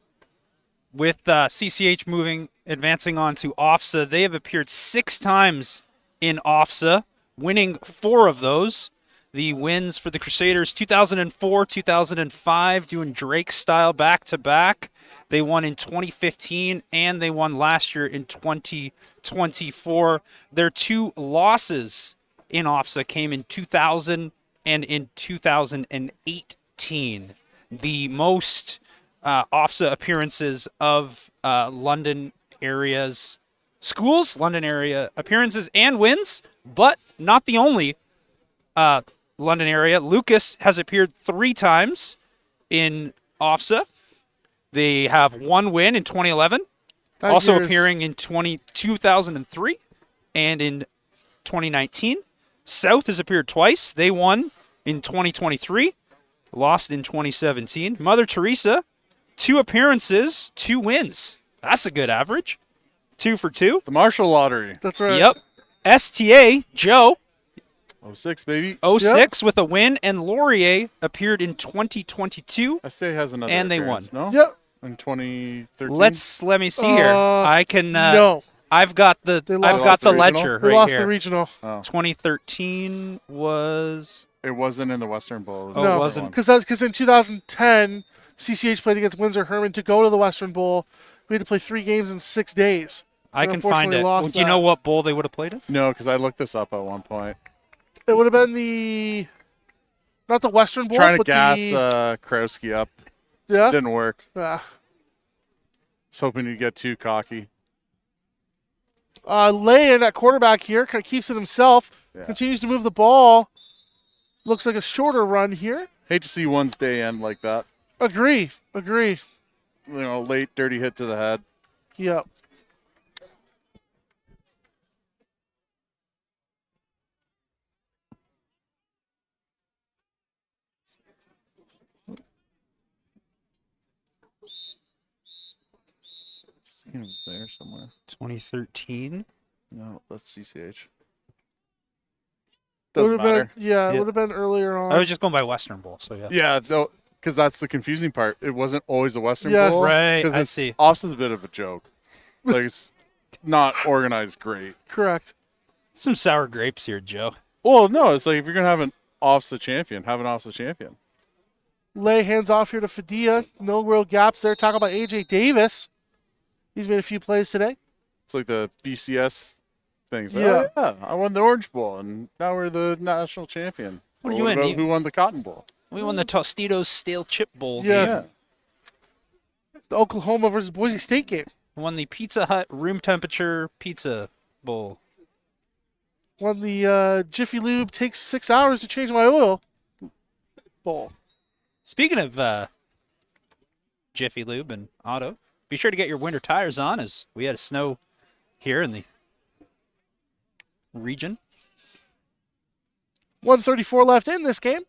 With CCH advancing on to OFSA, they have appeared 6 times in OFSA, winning 4 of those. The wins for the Crusaders, 2004, 2005, doing Drake style back-to-back. They won in 2015, and they won last year in 2024. Their 2 losses in OFSA came in 2000 and in 2018. The most OFSA appearances of London area's schools, London area appearances and wins, but not the only London area. Lucas has appeared 3 times in OFSA. They have 1 win in 2011, also appearing in 2003 and in 2019. South has appeared twice. They won in 2023, lost in 2017. Mother Teresa, 2 appearances, 2 wins. That's a good average. 2 for 2. The Marshall Lottery. That's right. Yep. STA, Joe, 06, baby. 06 with a win, and Laurier appeared in 2022. SA has another And they appearance, won. No? Yep. In 2013. Let me see here. I can. No. I've got the lost the ledger They right lost here. the regional. 2013 was. It wasn't in the Western Bowl. It was Oh, the it other wasn't. one. Because in 2010, CCH played against Windsor Herman to go to the Western Bowl. We had to play 3 games in 6 days. I And can find unfortunately it. lost Well, do you that. know what bowl they would have played in? No, because I looked this up at one point. It would have been not the Western Bowl, Trying to but gas the Krowski up. yeah. Didn't work. Uh, Was hoping you'd get too cocky. Lay in at quarterback here, kind of keeps it himself. Yeah. Continues to move the ball. Looks like a shorter run here. Hate to see one's day end like that. Agree. You know, late dirty hit to the head. Yep. He was there somewhere. 2013. No, that's CCH. Would Doesn't have been matter. it would have been earlier on. I was just going by Western Bowl, so yeah. Yeah, because that's the confusing part. It wasn't always the Western Yeah. Bowl. Right, Because I see. Offs is a bit of a joke. Like, it's not organized great. Correct. Some sour grapes here, Joe. Well, no, it's like if you're going to have an OFSA champion, have an OFSA champion. Lay hands off here to Fadia. No real gaps there. Talk about AJ Davis. He's made a few plays today. It's like the BCS things. Yeah. Oh, yeah, I won the Orange Bowl, and now we're the national champion. What Well, did you win? about who won the Cotton Bowl? We won the Tostitos Stale Chip Bowl Yeah. game. The Oklahoma versus Boise State game. Won the Pizza Hut room temperature pizza bowl. Won the Jiffy Lube takes 6 hours to change my oil bowl. Speaking of Jiffy Lube and Auto, be sure to get your winter tires on, as we had snow here in the region. 1:34 left in this game.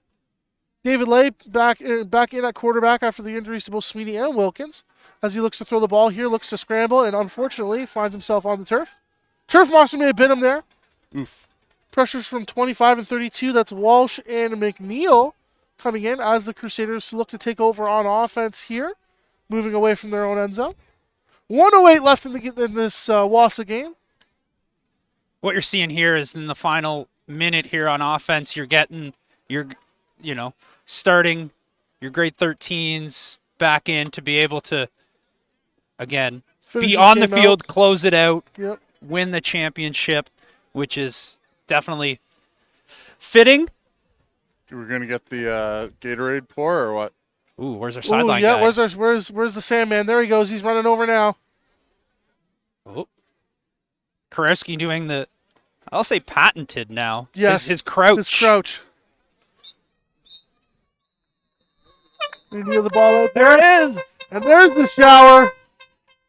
David Lay back in at quarterback after the injuries to both Sweeney and Wilkins. As he looks to throw the ball here, looks to scramble, and unfortunately finds himself on the turf. Turf monster may have bit him there. Oof. Pressures from 25 and 32. That's Walsh and McNeil coming in as the Crusaders look to take over on offense here, moving away from their own end zone. 1:08 left in this Wassa game. What you're seeing here is in the final minute here on offense, you're getting starting your grade 13s back in to be able to, again, Finish be this on the game field, out. close it out, Yep. win the championship, which is definitely fitting. We're gonna get the Gatorade pour or what? Ooh, where's our Ooh, sideline yeah, guy? where's the Sandman? There he goes. He's running over now. Oh. Karewski doing the, I'll say patented now. Yes. His crouch. His crouch. We kneel the ball out there. There it is. And there's the shower.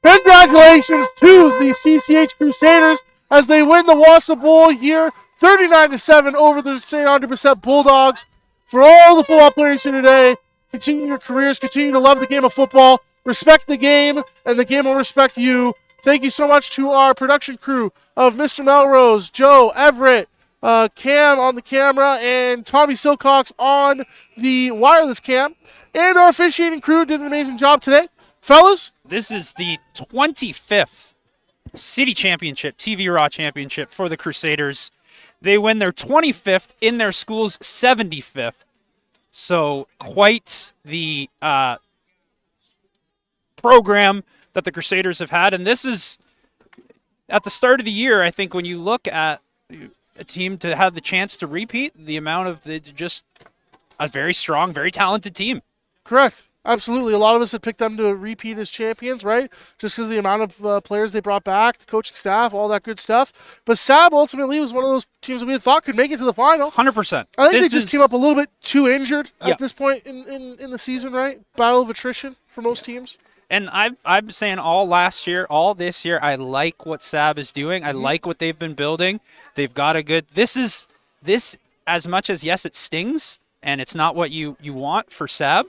Congratulations to the CCH Crusaders as they win the Wassa Bowl here, 39-7 over the St. Andre Bulldogs. For all the football players here today, continue your careers, continue to love the game of football, respect the game, and the game will respect you. Thank you so much to our production crew of Mr. Melrose, Joe, Everett, Cam on the camera, and Tommy Silcox on the wireless cam. And our officiating crew did an amazing job today. Fellas, This is the 25th city championship, TVRA championship for the Crusaders. They win their 25th in their school's 75th. So quite the program that the Crusaders have had. And this is at the start of the year, I think when you look at a team to have the chance to repeat, the amount of just a very strong, very talented team. correct. Absolutely. A lot of us had picked them to repeat as champions, right? Just because of the amount of players they brought back, the coaching staff, all that good stuff. But SAB ultimately was one of those teams that we had thought could make it to the final. 100%. I think they just came up a little bit too injured Yeah. at this point in the season, right? Battle of attrition for most teams. And I'm saying all last year, all this year, I like what SAB is doing. I like what they've been building. They've got a good. This as much as yes, it stings, and it's not what you want for SAB.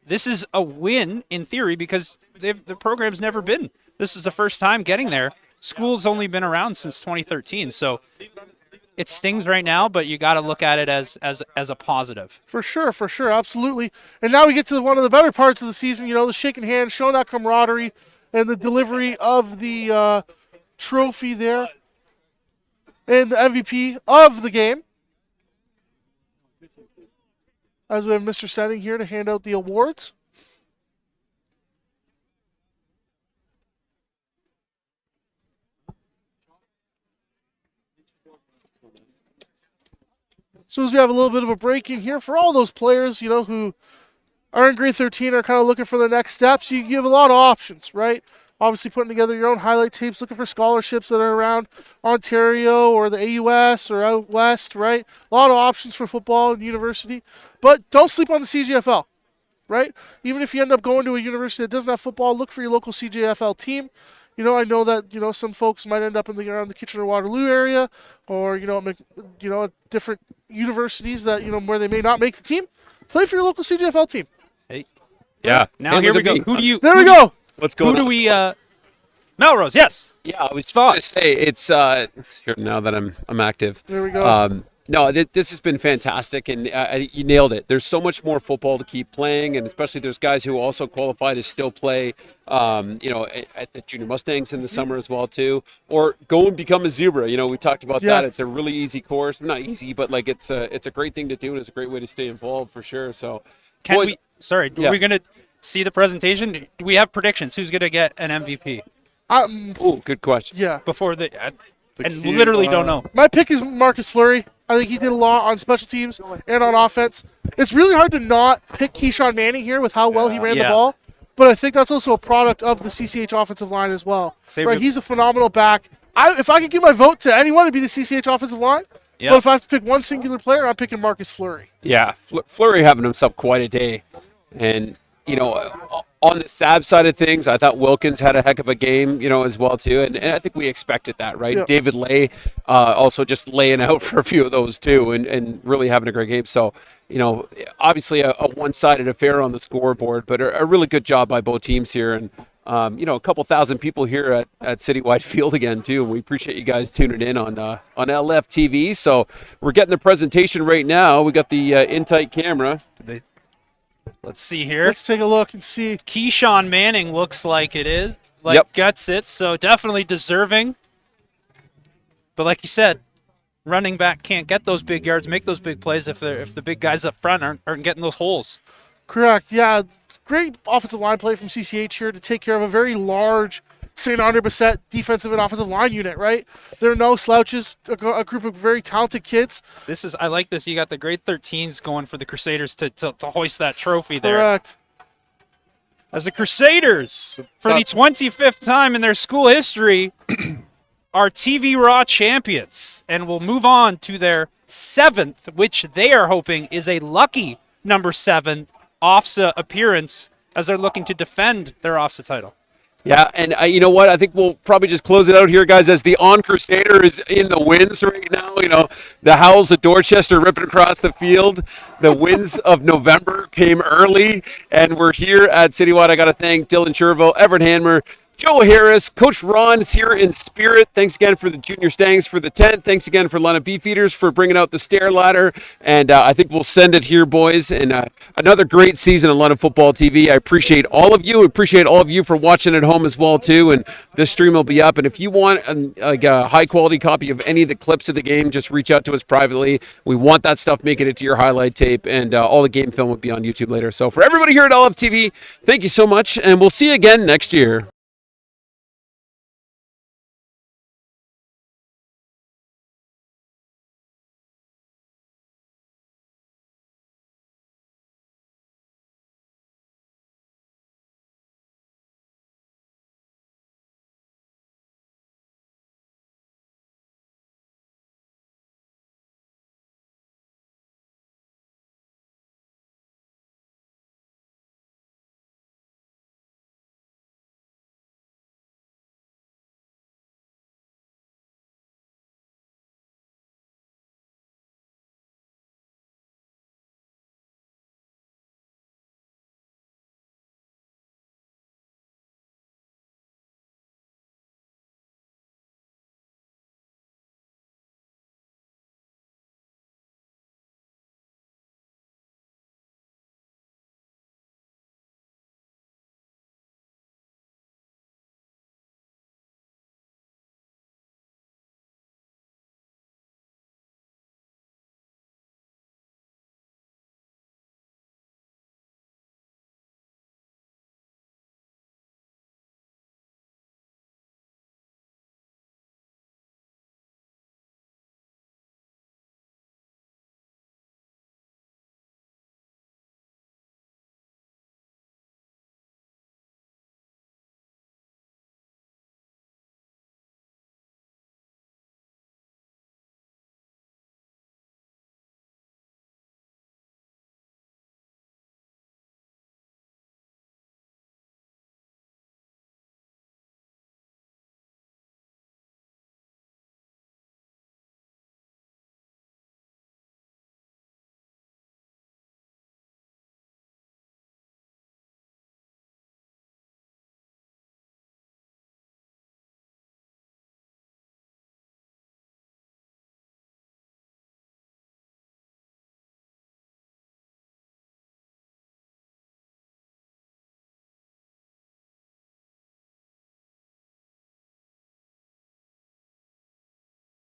This is a win in theory because the program's never been. This is the first time getting there. School's only been around since 2013, so it stings right now. But you got to look at it as a positive. For sure, absolutely. And now we get to one of the better parts of the season, the shaking hands, showing that camaraderie, and the delivery of the trophy there, and the MVP of the game. As we have Mr. Standing here to hand out the awards. So as we have a little bit of a break in here for all those players, who are in grade 13 are kind of looking for the next steps, you have a lot of options, right? Obviously putting together your own highlight tapes, looking for scholarships that are around Ontario or the AUS or out west, right? A lot of options for football and university. But don't sleep on the CJFL, right? Even if you end up going to a university that doesn't have football, look for your local CJFL team. I know that, some folks might end up around the Kitchener-Waterloo area or, different universities that, where they may not make the team. Play for your local CJFL team. Hey, Yeah. now Hey, here look we at go. me. There we go. What's going Who on? do we? Melrose, yes. Yeah, I was Thoughts? going to say it's here now that I'm active. There we go. No, this has been fantastic, and you nailed it. There's so much more football to keep playing, and especially there's guys who also qualify to still play, at the Junior Mustangs in the summer as well too, or go and become a zebra. We talked about that. Yes. It's a really easy course, not easy, but like it's a great thing to do, and it's a great way to stay involved for sure. So, Can boys, we? Sorry, Yeah. are we gonna see the presentation? Do we have predictions? Who's gonna get an MVP Oh, good question. Yeah. before the? The And key- literally don't know. My pick is Marcus Fleury. I think he did a lot on special teams and on offense. It's really hard to not pick Keyshawn Manning here with how well he ran the Yeah. ball, but I think that's also a product of the CCH offensive line as well. Same Right, with- he's a phenomenal back. If I could give my vote to anyone, it'd be the CCH offensive line. Yeah. But if I have to pick one singular player, I'm picking Marcus Fleury. Yeah, Fleury having himself quite a day. And, on the SAB side of things, I thought Wilkins had a heck of a game, as well, too. And I think we expected that, right? Yeah. David Lay also just laying out for a few of those, too, and really having a great game. So, obviously a one-sided affair on the scoreboard, but a really good job by both teams here. And, a couple thousand people here at Citywide Field again too. And we appreciate you guys tuning in on LF TV. So we're getting the presentation right now. We got the in-tight camera. Let's see here. Let's take a look and see. Keyshawn Manning looks like it is. Gets it, so definitely deserving. But like you said, running back can't get those big yards, make those big plays if the big guys up front aren't getting those holes. Correct. Yeah, great offensive line play from CCH here to take care of a very large St. Andre Bassett defensive and offensive line unit, right? There are no slouches, a group of very talented kids. I like this. You got the grade 13s going for the Crusaders to hoist that trophy there. Correct. As the Crusaders, for the 25th time in their school history, are TVRA champions and will move on to their 7th, which they are hoping is a lucky number 7 OFSA appearance as they're looking to defend their OFSA title. Yeah, and you know what? I think we'll probably just close it out here, guys, as the On Crusader is in the winds right now. The Howls of Dorchester ripping across the field. The winds of November came early, and we're here at Citywide. I got to thank Dylan Cherville, Everett Hanmer, Joe Harris, Coach Ron's here in spirit. Thanks again for the Junior Stangs for the tent. Thanks again for Lena Beefeaters for bringing out the stair ladder. And I think we'll send it here, boys. And another great season on London Football TV. I appreciate all of you. Appreciate all of you for watching at home as well, too. And this stream will be up. And if you want a high-quality copy of any of the clips of the game, just reach out to us privately. We want that stuff making it to your highlight tape. And all the game film will be on YouTube later. So for everybody here at LF TV, thank you so much. And we'll see you again next year.